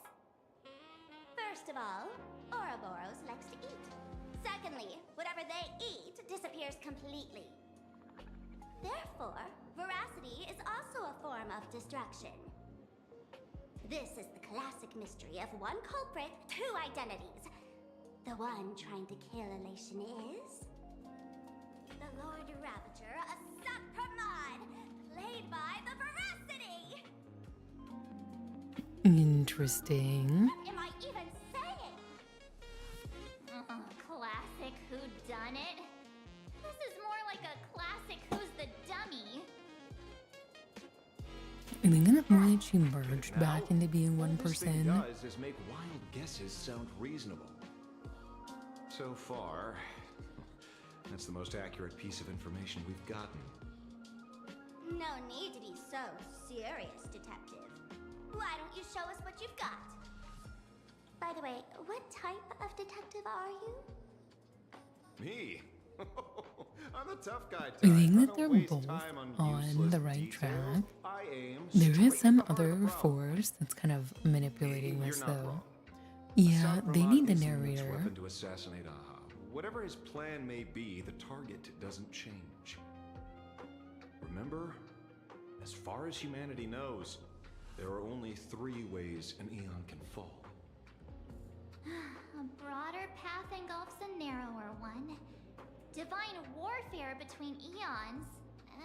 First of all, Ouroboros likes to eat. Secondly, whatever they eat disappears completely. Therefore, veracity is also a form of distraction. This is the classic mystery of one culprit, two identities. The one trying to kill Elation is... the Lord Ravager, Asap Pramad, played by the Veracity! Interesting. What am I even saying? Classic whodunit? This is more like a classic Who's the Dummy. I think at the point that she merged back into being one All this thing person. does is make wild guesses sound reasonable. So far, that's the most accurate piece of information we've gotten. No need to be so serious, Detective. Why don't you show us what you've got? By the way, what type of detective are you? Me? I'm the tough guy. I think I that don't they're waste both time on useless the right details. track. I aim There straight is some at the heart of other the problem. force that's kind of manipulating You're this, not though. wrong. Yeah, Asap they Pramad need the is the newest narrator. weapon to assassinate Aha. Whatever his plan may be, the target doesn't change. Remember, as far as humanity knows, there are only 3 ways an Eon can fall. A broader path engulfs a narrower one. Divine warfare between eons,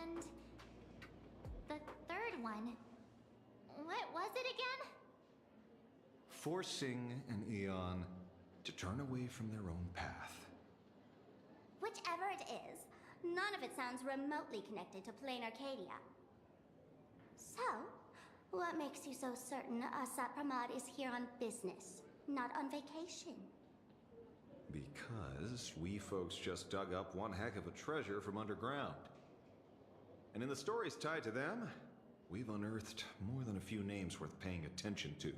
and the third one. What was it again? Forcing an Eon to turn away from their own path. Whichever it is, none of it sounds remotely connected to plain Arcadia. So, what makes you so certain Asap Pramad is here on business, not on vacation? Because we folks just dug up one heck of a treasure from underground. And in the stories tied to them, we've unearthed more than a few names worth paying attention to.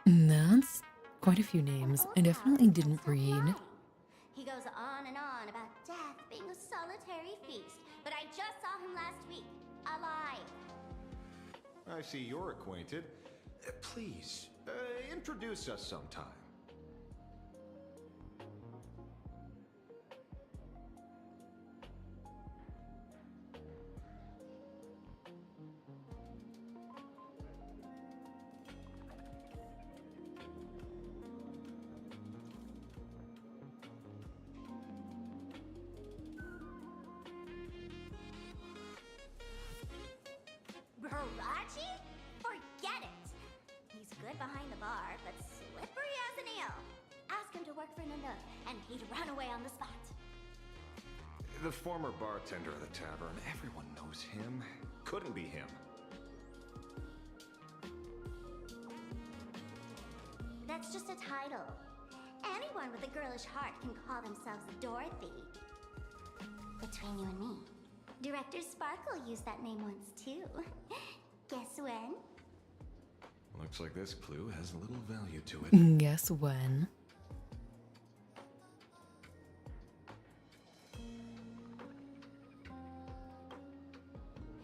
That's quite a few names. I definitely didn't read. He goes on and on about death being a solitary feast, but I just saw him last week, alive. I see you're acquainted. Please, introduce us sometime. Barachi? Forget it! He's good behind the bar, but slippery as an eel. Ask him to work for Nanook, and he'd run away on the spot. The former bartender of the tavern, everyone knows him. Couldn't be him. That's just a title. Anyone with a girlish heart can call themselves Dorothy. Between you and me, Director Sparkle used that name once too. Guess when? Looks like this clue has little value to it. Guess when?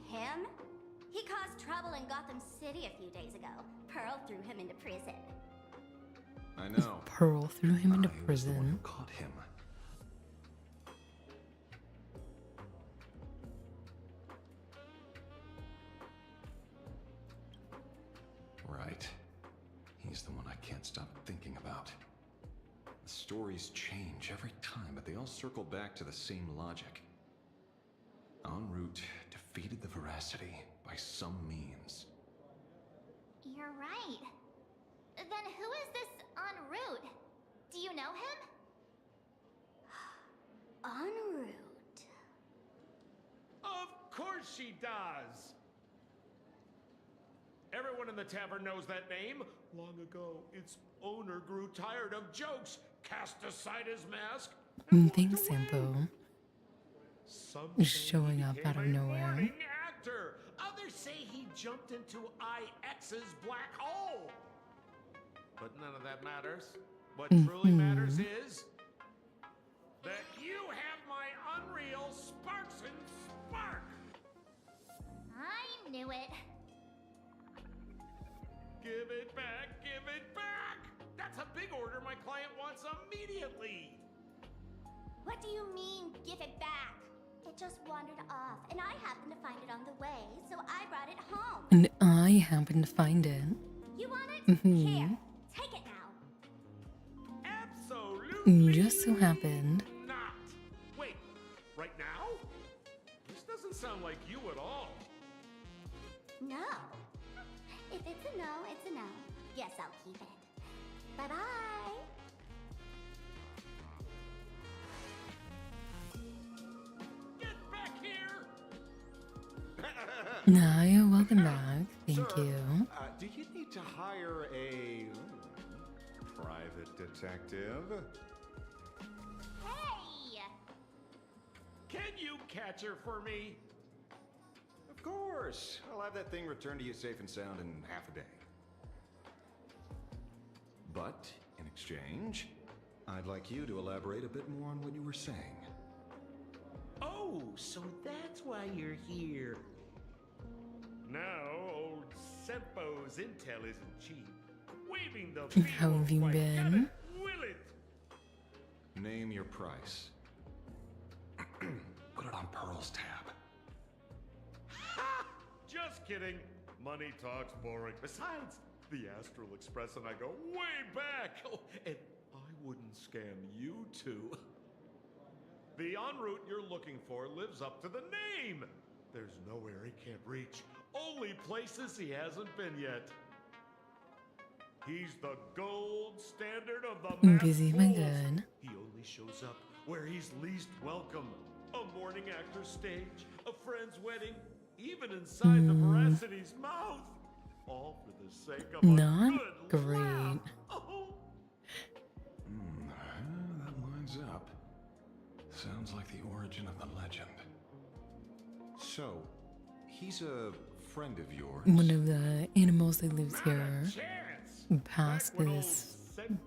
Him? He caused trouble in Gotham City a few days ago. Pearl threw him into prison. I know. Pearl threw him into I was the one who prison. caught him. Right. He's the one I can't stop thinking about. The stories change every time, but they all circle back to the same logic. En route defeated the Veracity by some means. You're right. Then who is this en route? Do you know him? En route. Of course she does! Everyone in the tavern knows that name. Long ago, its owner grew tired of jokes, cast aside his mask. Thanks, Sampo. Showing up out of nowhere. Morning actor. Others say he jumped into IX's black hole. But none of that matters. What truly matters is that you have my unreal Sparks and Spark. I knew it. Give it back, give it back! That's a big order my client wants immediately! What do you mean, give it back? It just wandered off, and I happened to find it on the way, so I brought it home. And I happened to find it. You want it? Here, take it now. Absolutely Just so happened. not! Wait, right now? This doesn't sound like you at all. No. If it's a no, it's a no. Yes, I'll keep it. Bye-bye. Get back here! Hi, welcome back. Thank Sir, you. Do you need to hire a private detective? Hey! Can you catch her for me? Of course. I'll have that thing returned to you safe and sound in half a day. But, in exchange, I'd like you to elaborate a bit more on what you were saying. Oh, so that's why you're here. Now, old Sempo's intel isn't cheap. Waving the How have you been? will it? Name your price. Put it on Pearl's tab. Ha! Just kidding. Money talks boring. Besides, the Astral Express and I go way back. Oh, and I wouldn't scam you two. The en route you're looking for lives up to the name. There's nowhere he can't reach. Only places he hasn't been yet. He's the gold standard of the map Busy my fools. good. He only shows up where he's least welcome. A morning actor's stage, a friend's wedding, even inside the Veracity's mouth. All for the sake of a Not good great. laugh. Oh. That lines up. Sounds like the origin of the legend. So, he's a friend of yours? One of the animals that lives here past this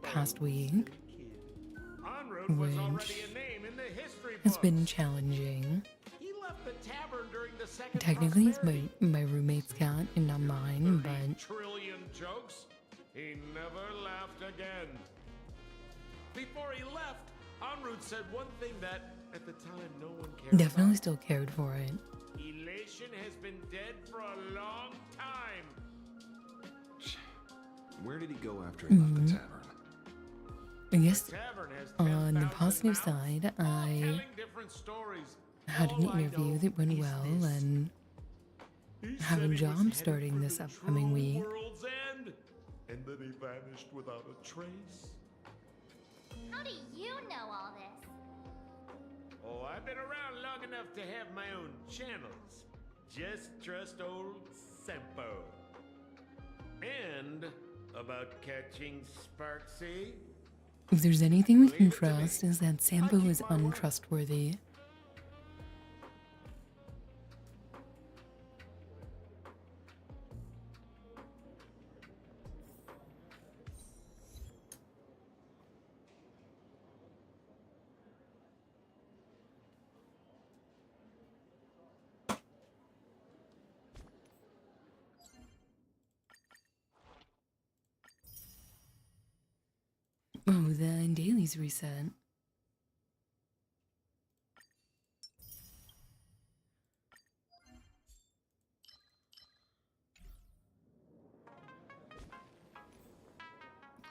past week, En route was already which a name in the history has books. been challenging. He left the tavern during the second Technically, it's prosperity. my roommate's cat and not mine, but Trillion jokes. He never laughed again. Before he left, En route said one thing that, at the time, no one cared definitely about. still cared for it. Elation has been dead for a long time. Where did he go after he left the tavern? I guess The tavern has on the 10,000 positive mouths, side, all I telling different stories. had an All I interview know that went is well this. and He have said a he was job headed starting for this the upcoming true week. World's End, and then he vanished without a trace. How do you know all this? Oh, I've been around long enough to have my own channels. Just trust old Sempo. And about catching Sparksy. If there's anything we can trust, is that Sampo is untrustworthy. these reset.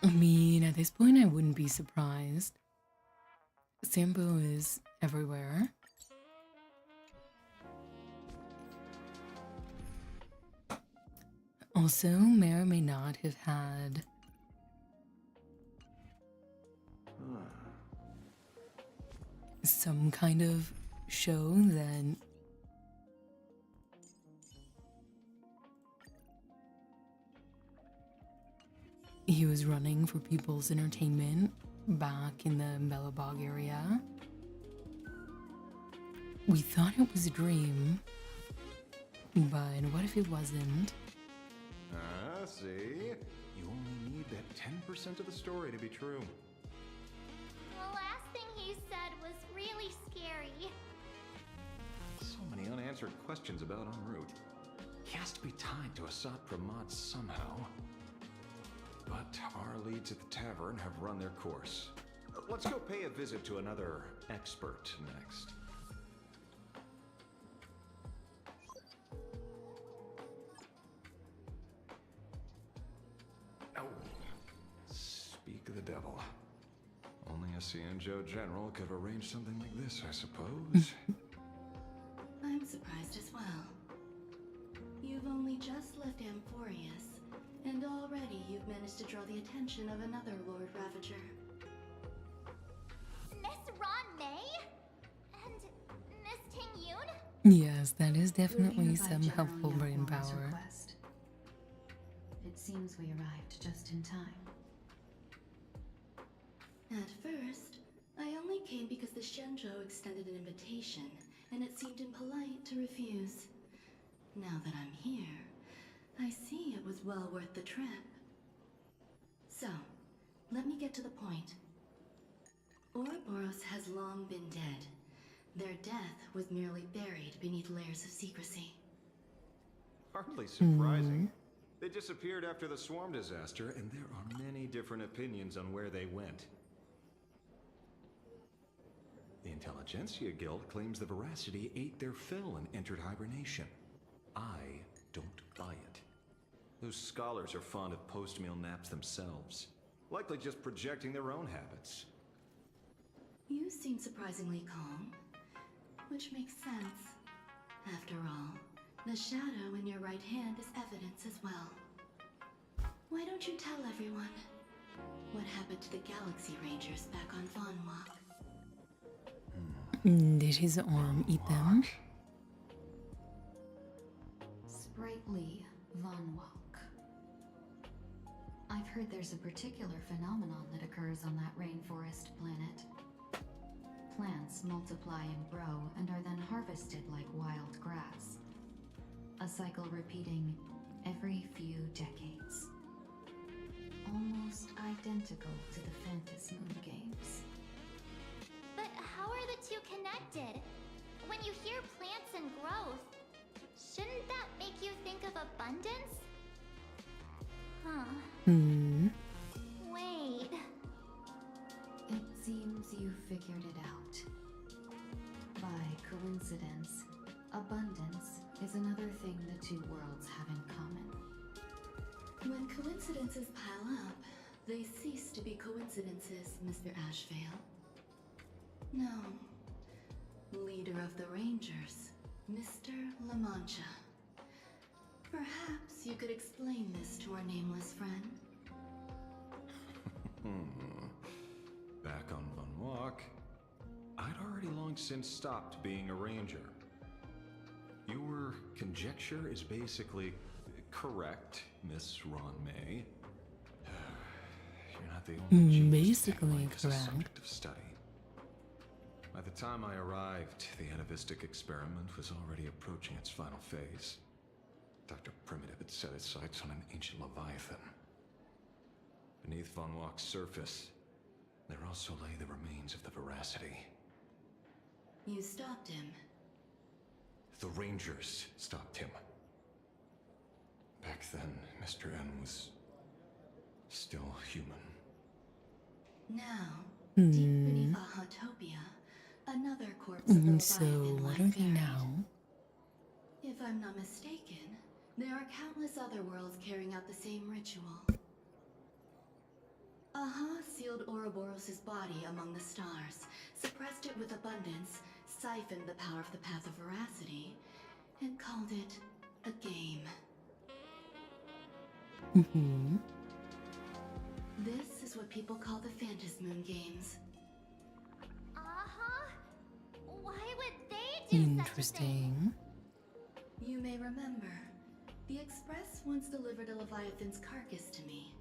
I mean, at this point, I wouldn't be surprised. Sambo is everywhere. Also, may or may not have had some kind of show that he was running for people's entertainment back in the Mellowbog area. We thought it was a dream, but what if it wasn't? See? You only need that 10% of the story to be true. The last thing he said was really scary. So many unanswered questions about en route. He has to be tied to Asat Pramod somehow. But our leads at the tavern have run their course. Let's go pay a visit to another expert next. Oh, speak of the devil. Only a Cienjo general could have arranged something like this, I suppose. I'm surprised as well. You've only just left Amphorius, and already you've managed to draw the attention of another Lord Ravager. Miss Ron May? And Miss Ting Yoon? Yes, that is definitely some helpful brain power. Request. It seems we arrived just in time. At first, I only came because the Shenzhou extended an invitation, and it seemed impolite to refuse. Now that I'm here, I see it was well worth the trip. So, let me get to the point. Ouroboros has long been dead. Their death was merely buried beneath layers of secrecy. Hardly surprising. They disappeared after the swarm disaster, and there are many different opinions on where they went. The Intelligentsia Guild claims the Veracity ate their fill and entered hibernation. I don't buy it. Those scholars are fond of post-meal naps themselves, likely just projecting their own habits. You seem surprisingly calm, which makes sense. After all, the shadow in your right hand is evidence as well. Why don't you tell everyone what happened to the Galaxy Rangers back on Von Walk? Did his arm eat them? Sprightly Von Walk. I've heard there's a particular phenomenon that occurs on that rainforest planet. Plants multiply and grow and are then harvested like wild grass. A cycle repeating every few decades. Almost identical to the Phantasm Moon games. But how are the two connected? When you hear plants and growth, shouldn't that make you think of abundance? Huh. Wait. It seems you figured it out. By coincidence, abundance is another thing the two worlds have in common. When coincidences pile up, they cease to be coincidences, Mr. Ashvale. No. Leader of the Rangers, Mr. La Mancha. Perhaps you could explain this to our nameless friend. Back on Von Walk, I'd already long since stopped being a ranger. Your conjecture is basically correct, Miss Ron May. You're not the only genius to Basically like as a correct. subject of study. By the time I arrived, the atavistic experiment was already approaching its final phase. Dr. Primitive had set his sights on an ancient Leviathan. Beneath Von Walk's surface, there also lay the remains of the Veracity. You stopped him. The Rangers stopped him. Back then, Mr. N was still human. Now, Deep beneath Ahatopia, another corpse of the So Leviathan what lies are they buried. now? If I'm not mistaken, there are countless other worlds carrying out the same ritual. Aha sealed Ouroboros' body among the stars, suppressed it with abundance, siphoned the power of the Path of Veracity, and called it a game. This is what people call the Phantasmoon Games. Uh-huh. Why would they do Interesting. You may remember, the Express once delivered a Leviathan's carcass to me.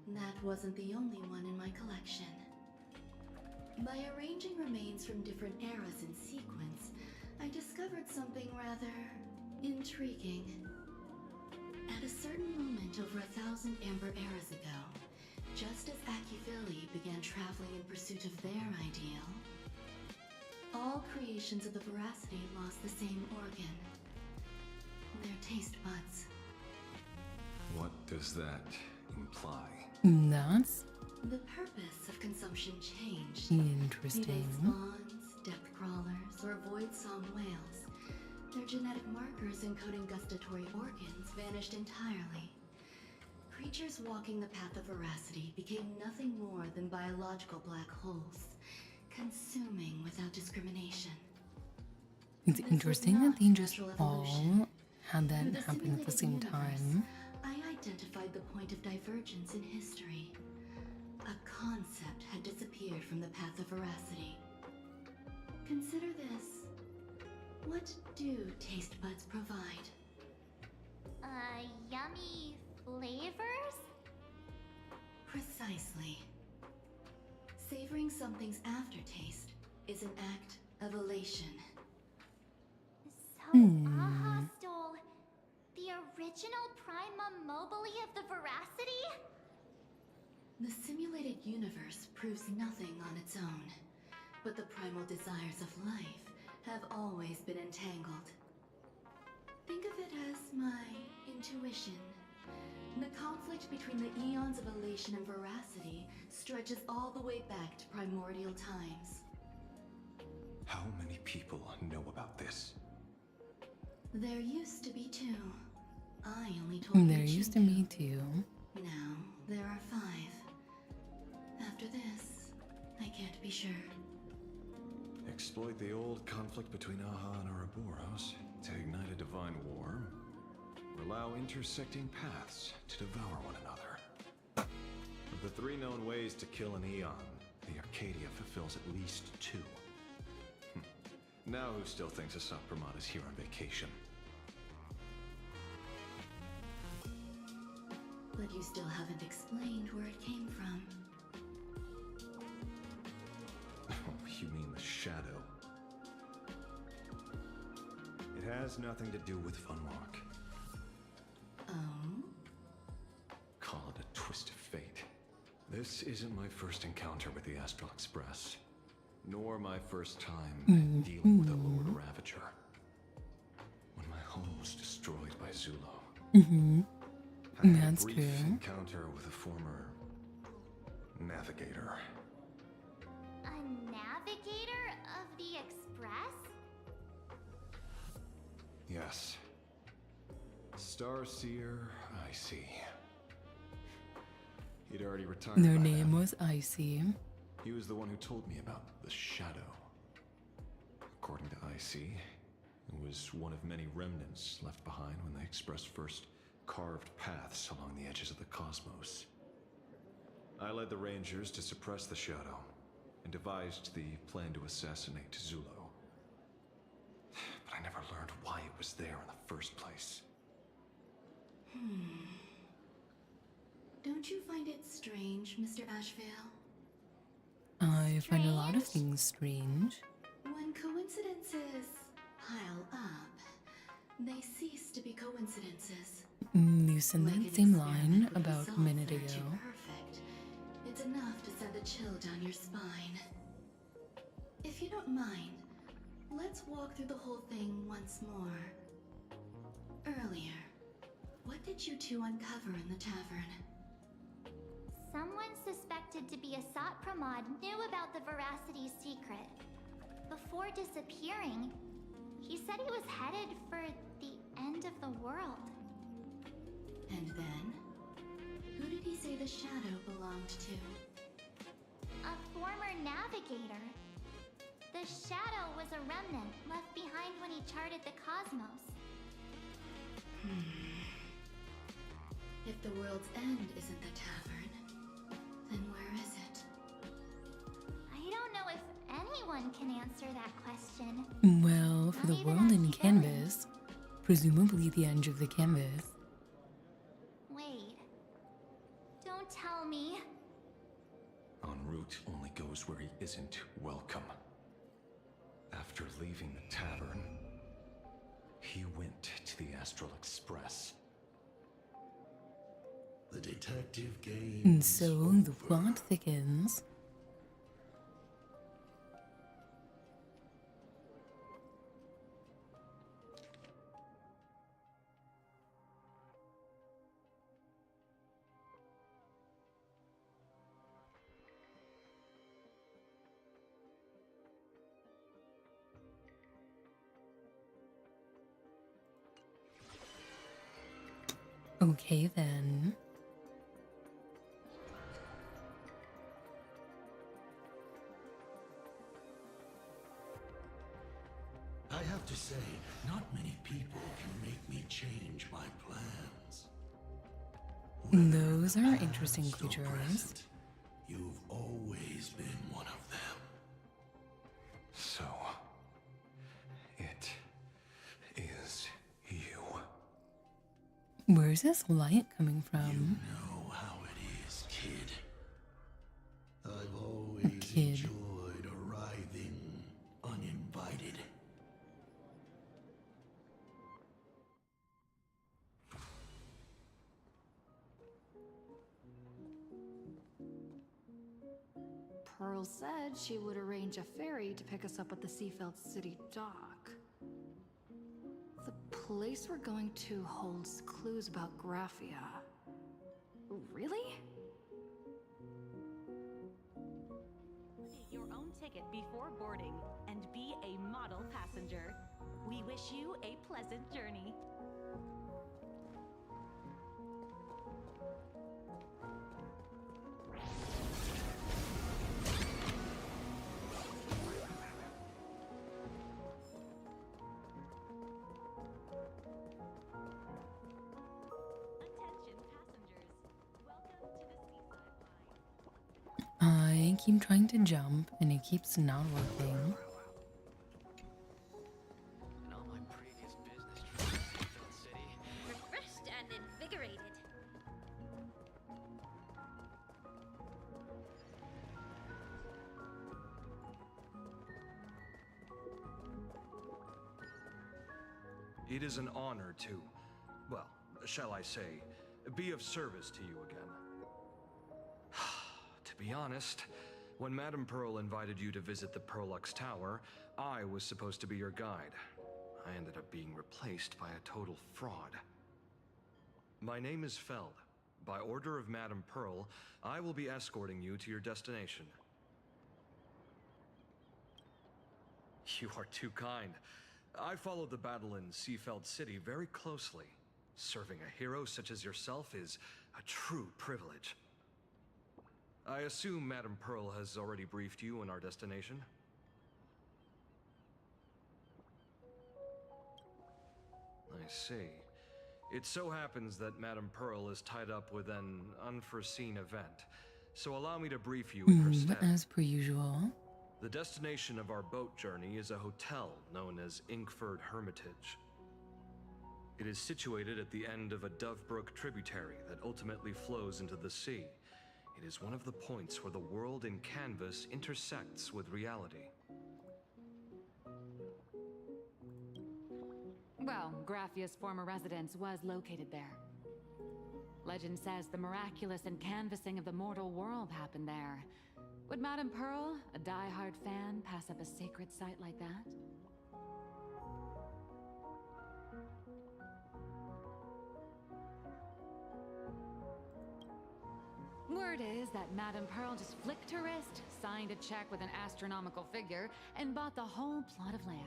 That wasn't the only one in my collection. By arranging remains from different eras in sequence, I discovered something rather intriguing. At a certain moment over 1,000 Amber eras ago, just as Akivili began traveling in pursuit of their ideal, all creations of the Veracity lost the same organ. Their taste buds. What does that imply? That's The purpose of consumption changed. interesting. Be they spawns, depth crawlers, or void song whales, their genetic markers encoding gustatory organs vanished entirely. Creatures walking the path of veracity became nothing more than biological black holes, consuming without discrimination. It's This interesting was that not they just natural all evolution. had that Through the happen at the simulated same universe, time. I identified the point of divergence in history. A concept had disappeared from the path of veracity. Consider this. What do taste buds provide? Yummy flavors? Precisely. Savoring something's aftertaste is an act of elation. So Aha stole the original Prima Mobile of the Veracity? The simulated universe proves nothing on its own, but the primal desires of life have always been entangled. Think of it as my intuition. The conflict between the eons of elation and veracity stretches all the way back to primordial times. How many people know about this? There used to be 2. I only told There Richie used to be 2. Now there are 5. After this, I can't be sure. Exploit the old conflict between Aha and Ouroboros to ignite a divine war, or allow intersecting paths to devour one another. Of the 3 known ways to kill an Eon, the Arcadia fulfills at least 2. Now who still thinks a Sapramat is here on vacation? But you still haven't explained where it came from. Oh, you mean the shadow? It has nothing to do with Funwalk. Oh? Call it a twist of fate. This isn't my first encounter with the Astral Express, nor my first time dealing with a Lord Ravager. When my home was destroyed by Zulo, I had That's a brief true. encounter with a former navigator. A navigator of the Express? Yes. Starseer, I see. He'd already retired Their by name then. was Icy. He was the one who told me about the shadow. According to IC, it was one of many remnants left behind when the Express first carved paths along the edges of the cosmos. I led the Rangers to suppress the shadow and devised the plan to assassinate Zulo. But I never learned why it was there in the first place. Don't you find it strange, Mr. Ashvale? I find a lot of things strange. When coincidences pile up, they cease to be coincidences. You said Like that an same experiment line with about a results minute that are ago. too perfect. It's enough to send a chill down your spine. If you don't mind, let's walk through the whole thing once more. Earlier, what did you 2 uncover in the tavern? Someone suspected pretended to be a Sot Pramod knew about the Veracity's secret. Before disappearing, he said he was headed for the end of the world. And then? Who did he say the shadow belonged to? A former navigator. The shadow was a remnant left behind when he charted the cosmos. If the world's end isn't the tavern, then where is it? I don't know if anyone can answer that question. Well, for the world in canvas, presumably the end of the canvas. Wait. Don't tell me. En route only goes where he isn't welcome. After leaving the tavern, he went to the Astral Express. The detective game. And so the plot thickens. Okay then. I have to say, not many people can make me change my plans. Those are interesting creatures. Present, you've always been one of them. So, it is you. Where's this light coming from? You know how it is, kid. I've always enjoyed arriving uninvited. Pearl said she would arrange a ferry to pick us up at the Seafeld City dock. The place we're going to holds clues about Graphia. Really? Your own ticket before boarding and be a model passenger. We wish you a pleasant journey. I keep trying to jump and it keeps not working. In all my previous business trips to Seafeld City, Refreshed and invigorated. It is an honor to, well, shall I say, be of service to you again. To be honest, when Madame Pearl invited you to visit the Perlux Tower, I was supposed to be your guide. I ended up being replaced by a total fraud. My name is Feld. By order of Madame Pearl, I will be escorting you to your destination. You are too kind. I followed the battle in Seafeld City very closely. Serving a hero such as yourself is a true privilege. I assume Madame Pearl has already briefed you on our destination? I see. It so happens that Madame Pearl is tied up with an unforeseen event, so allow me to brief you in her stead. As per usual. The destination of our boat journey is a hotel known as Inkford Hermitage. It is situated at the end of a Dovebrook tributary that ultimately flows into the sea. It is one of the points where the world in canvas intersects with reality. Well, Graphia's former residence was located there. Legend says the miraculous encanvassing of the mortal world happened there. Would Madame Pearl, a die-hard fan, pass up a sacred site like that? Word is that Madame Pearl just flicked her wrist, signed a check with an astronomical figure, and bought the whole plot of land.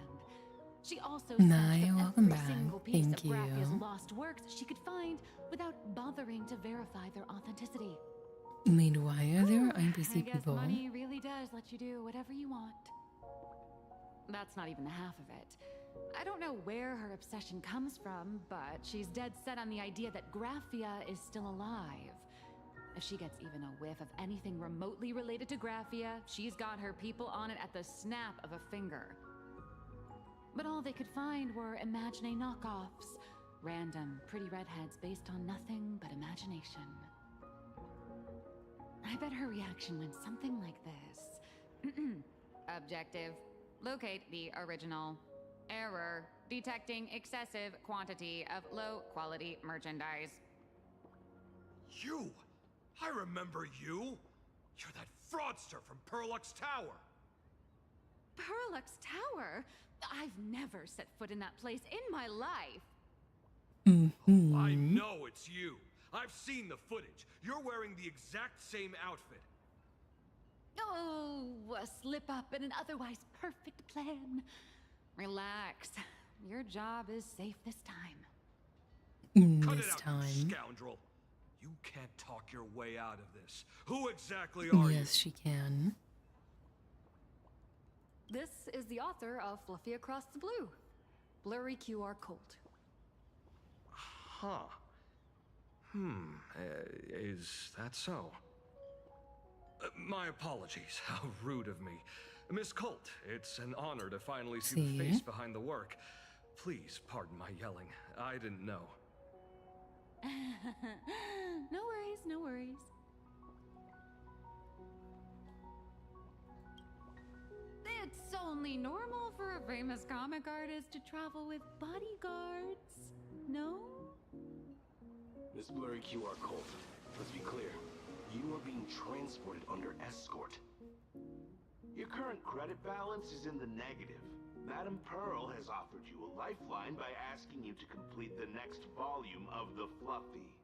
She also Nye, snatched up welcome every back. single piece Thank of Graffia's you. lost works she could find without bothering to verify their authenticity. Wait, why are there I NPC guess people? money really does let you do whatever you want. That's not even the half of it. I don't know where her obsession comes from, but she's dead set on the idea that Graphia is still alive. If she gets even a whiff of anything remotely related to Graphia, she's got her people on it at the snap of a finger. But all they could find were Imagine knockoffs. Random, pretty redheads based on nothing but imagination. I bet her reaction went something like this. Objective. Locate the original. Error. Detecting excessive quantity of low-quality merchandise. You! I remember you! You're that fraudster from Perlux Tower! Perlux Tower? I've never set foot in that place in my life. I know it's you! I've seen the footage. You're wearing the exact same outfit. Oh, a slip up in an otherwise perfect plan. Relax. Your job is safe this time. Cut This it out, time. you scoundrel! You can't talk your way out of this. Who exactly are you? Yes, she can. This is the author of Fluffy Across the Blue, Blurry QR Colt. Huh. Is that so? My apologies. How rude of me. Miss Colt, it's an honor to finally see the face behind the work. Please pardon my yelling. I didn't know. No worries, no worries. It's only normal for a famous comic artist to travel with bodyguards, no? Miss Blurry QR Colt, let's be clear. You are being transported under escort. Your current credit balance is in the negative. Madame Pearl has offered you a lifeline by asking you to complete the next volume of the Fluffy.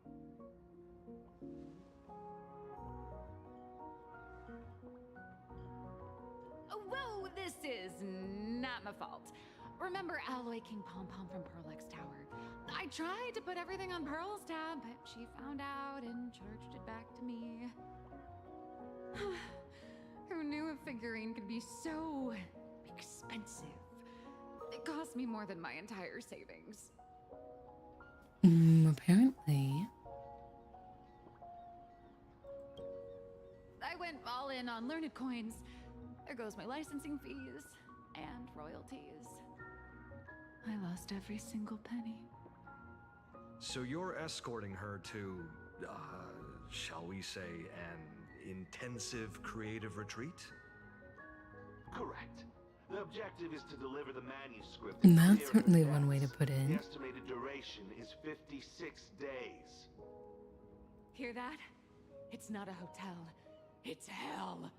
Whoa, this is not my fault. Remember Alloy King Pom Pom from Perlux Tower? I tried to put everything on Pearl's tab, but she found out and charged it back to me. Who knew a figurine could be so expensive? It cost me more than my entire savings. Apparently. I went all in on learned coins. There goes my licensing fees and royalties. I lost every single penny. So you're escorting her to, shall we say, an intensive creative retreat? Correct. The objective is to deliver the manuscript. And and that's clear her certainly one debts. way to put it. The estimated duration is 56 days. Hear that? It's not a hotel. It's hell.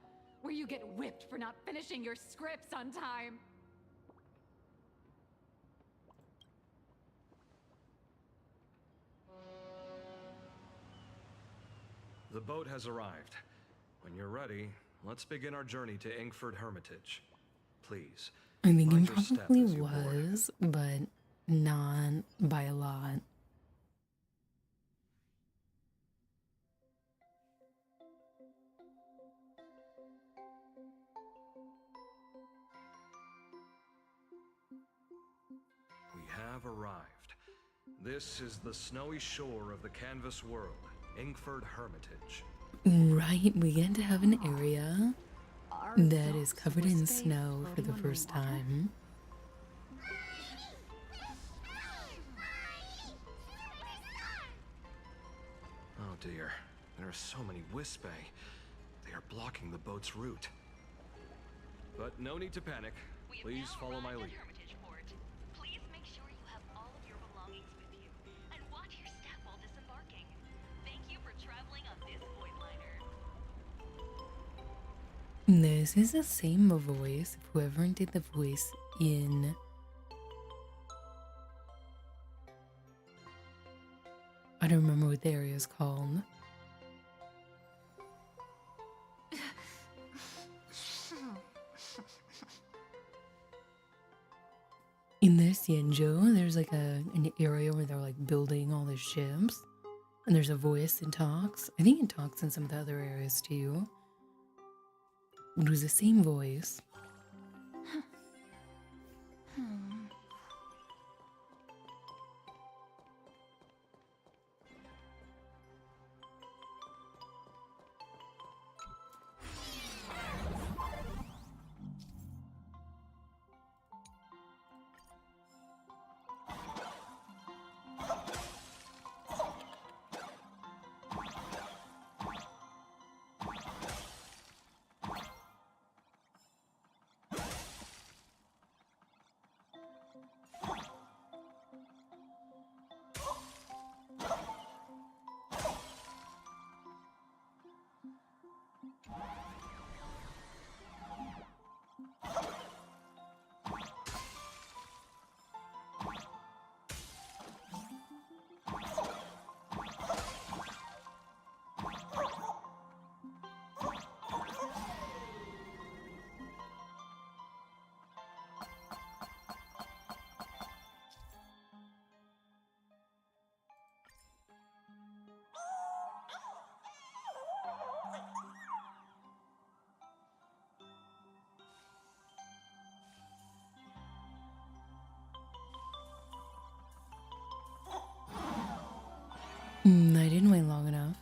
Where you get whipped for not finishing your scripts on time. The boat has arrived. When you're ready, let's begin our journey to Inkford Hermitage. Please. I think mind it your step probably as you board. was, but not by a lot. We have arrived. This is the snowy shore of the canvas world, Inkford Hermitage. Right, we get to have an area that is covered in snow for the first time. Oh dear, there are so many Wispe. They are blocking the boat's route. But no need to panic. Please follow my lead. Please make sure you have all of your belongings with you, and watch your step while disembarking. Thank you for traveling on this void liner. This is the same voice, whoever did the voice in I don't remember what the area is called. Xianzhou, there's like an area where they're like building all the ships. And there's a voice in talks. I think it talks in some of the other areas too. It was the same voice. I didn't wait long enough.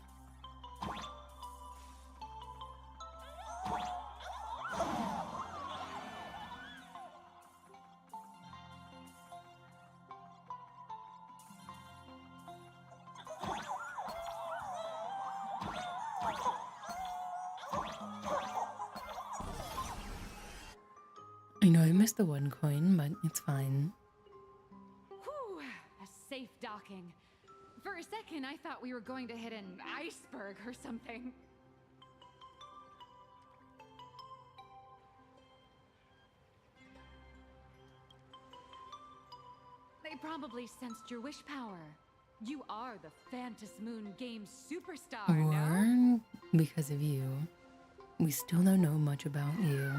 I know I missed the one coin, but it's fine. Whew, a safe docking. For a second, I thought we were going to hit an iceberg or something. They probably sensed your wish power. You are the Phantas Moon Games superstar, no? Or because of you. We still don't know much about you.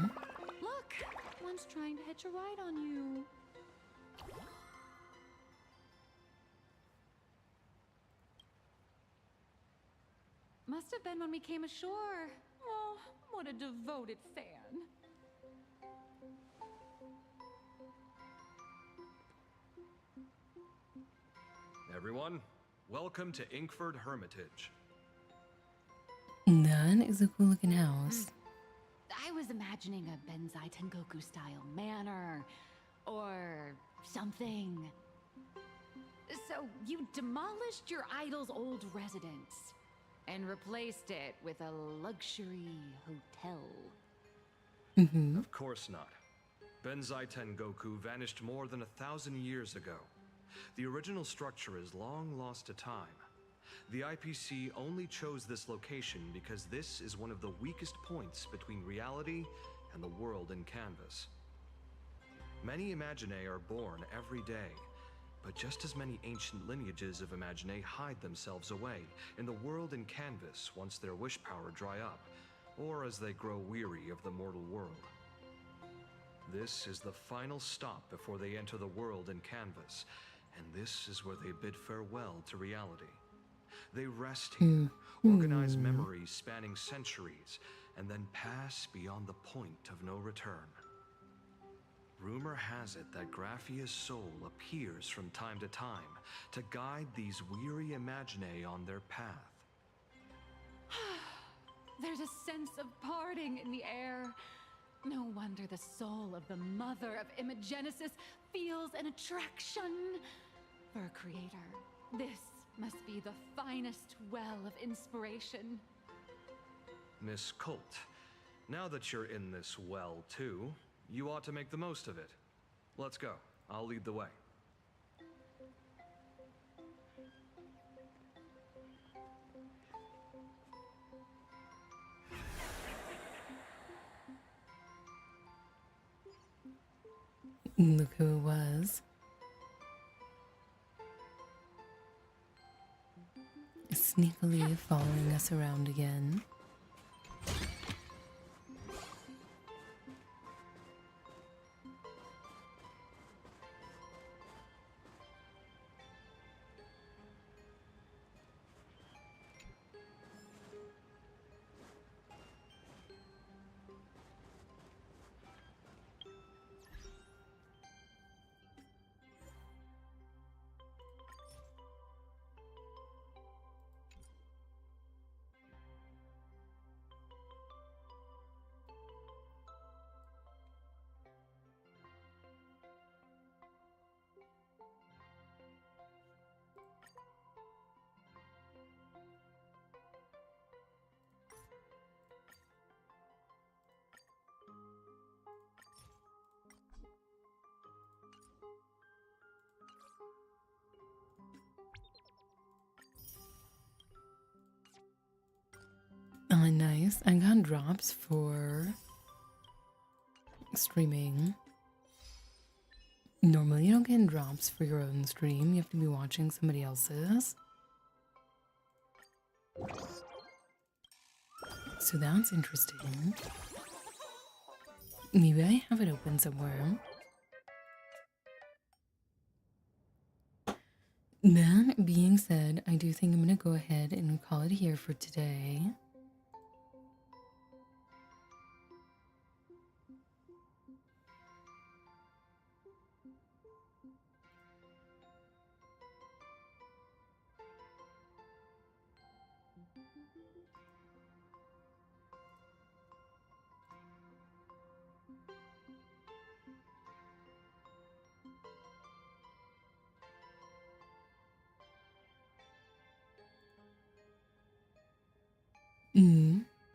Look, one's trying to hitch a ride on you. Must have been when we came ashore. Oh, what a devoted fan. Everyone, welcome to Inkford Hermitage. That is a cool looking house. I was imagining a Benzai Tengoku style manor or something. So you demolished your idol's old residence and replaced it with a luxury hotel. Of course not. Benzai Tengoku vanished more than 1,000 years ago. The original structure is long lost to time. The IPC only chose this location because this is one of the weakest points between reality and the world in canvas. Many Imaginae are born every day, but just as many ancient lineages of Imaginae hide themselves away in the world in canvas once their wish power dry up, or as they grow weary of the mortal world. This is the final stop before they enter the world in canvas, and this is where they bid farewell to reality. They rest here, organize memories spanning centuries, and then pass beyond the point of no return. Rumor has it that Graphia's soul appears from time to time to guide these weary Imaginae on their path. There's a sense of parting in the air. No wonder the soul of the mother of Imagenesis feels an attraction for a creator. This must be the finest well of inspiration. Miss Colt, now that you're in this well too, you ought to make the most of it. Let's go. I'll lead the way. Look who it was. Sneakily following us around again. nice. I got drops for streaming. Normally you don't get drops for your own stream. You have to be watching somebody else's. So that's interesting. Maybe I have it open somewhere. That being said, I do think I'm going to go ahead and call it here for today.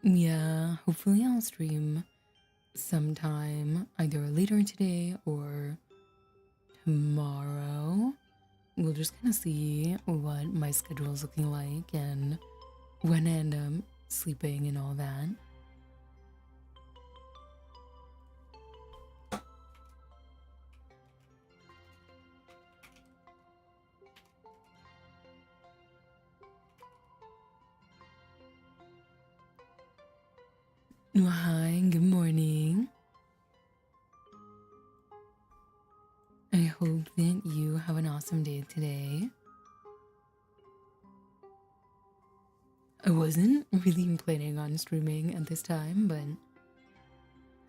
Yeah, hopefully I'll stream sometime either later today or tomorrow. We'll just kind of see what my schedule is looking like and when I end up sleeping and all that. Hi, good morning. I hope that you have an awesome day today. I wasn't really planning on streaming at this time, but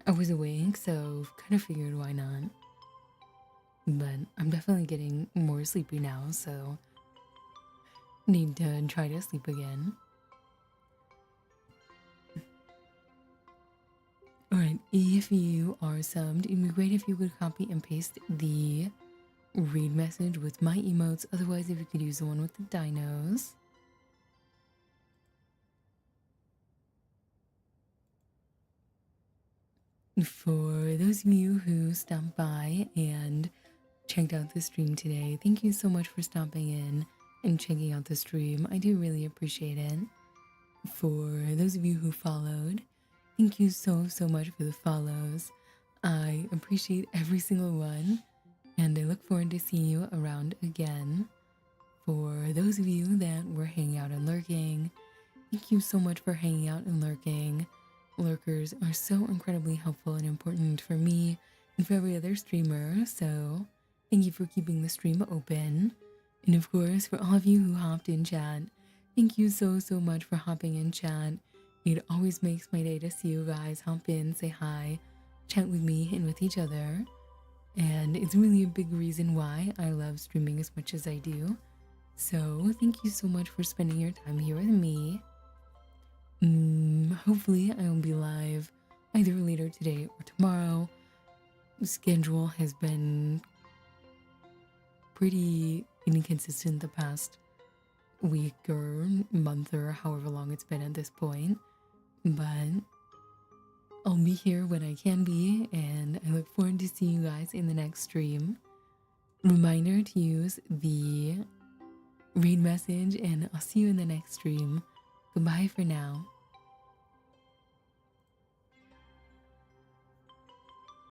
I was awake, so kind of figured why not. But I'm definitely getting more sleepy now, so need to try to sleep again. Alright, if you are subbed, it'd be great if you could copy and paste the read message with my emotes. Otherwise, if you could use the one with the dinos. For those of you who stopped by and checked out the stream today, thank you so much for stopping in and checking out the stream. I do really appreciate it. For those of you who followed, thank you so much for the follows. I appreciate every single one, and I look forward to seeing you around again. For those of you that were hanging out and lurking, thank you so much for hanging out and lurking. Lurkers are so incredibly helpful and important for me and for every other streamer, so thank you for keeping the stream open. And of course, for all of you who hopped in chat, thank you so much for hopping in chat. It always makes my day to see you guys hop in, say hi, chat with me and with each other. And it's really a big reason why I love streaming as much as I do. So thank you so much for spending your time here with me. Hopefully I will be live either later today or tomorrow. The schedule has been pretty inconsistent the past week or month or however long it's been at this point, but I'll be here when I can be, and I look forward to seeing you guys in the next stream. Reminder to use the read message, and I'll see you in the next stream. Goodbye for now.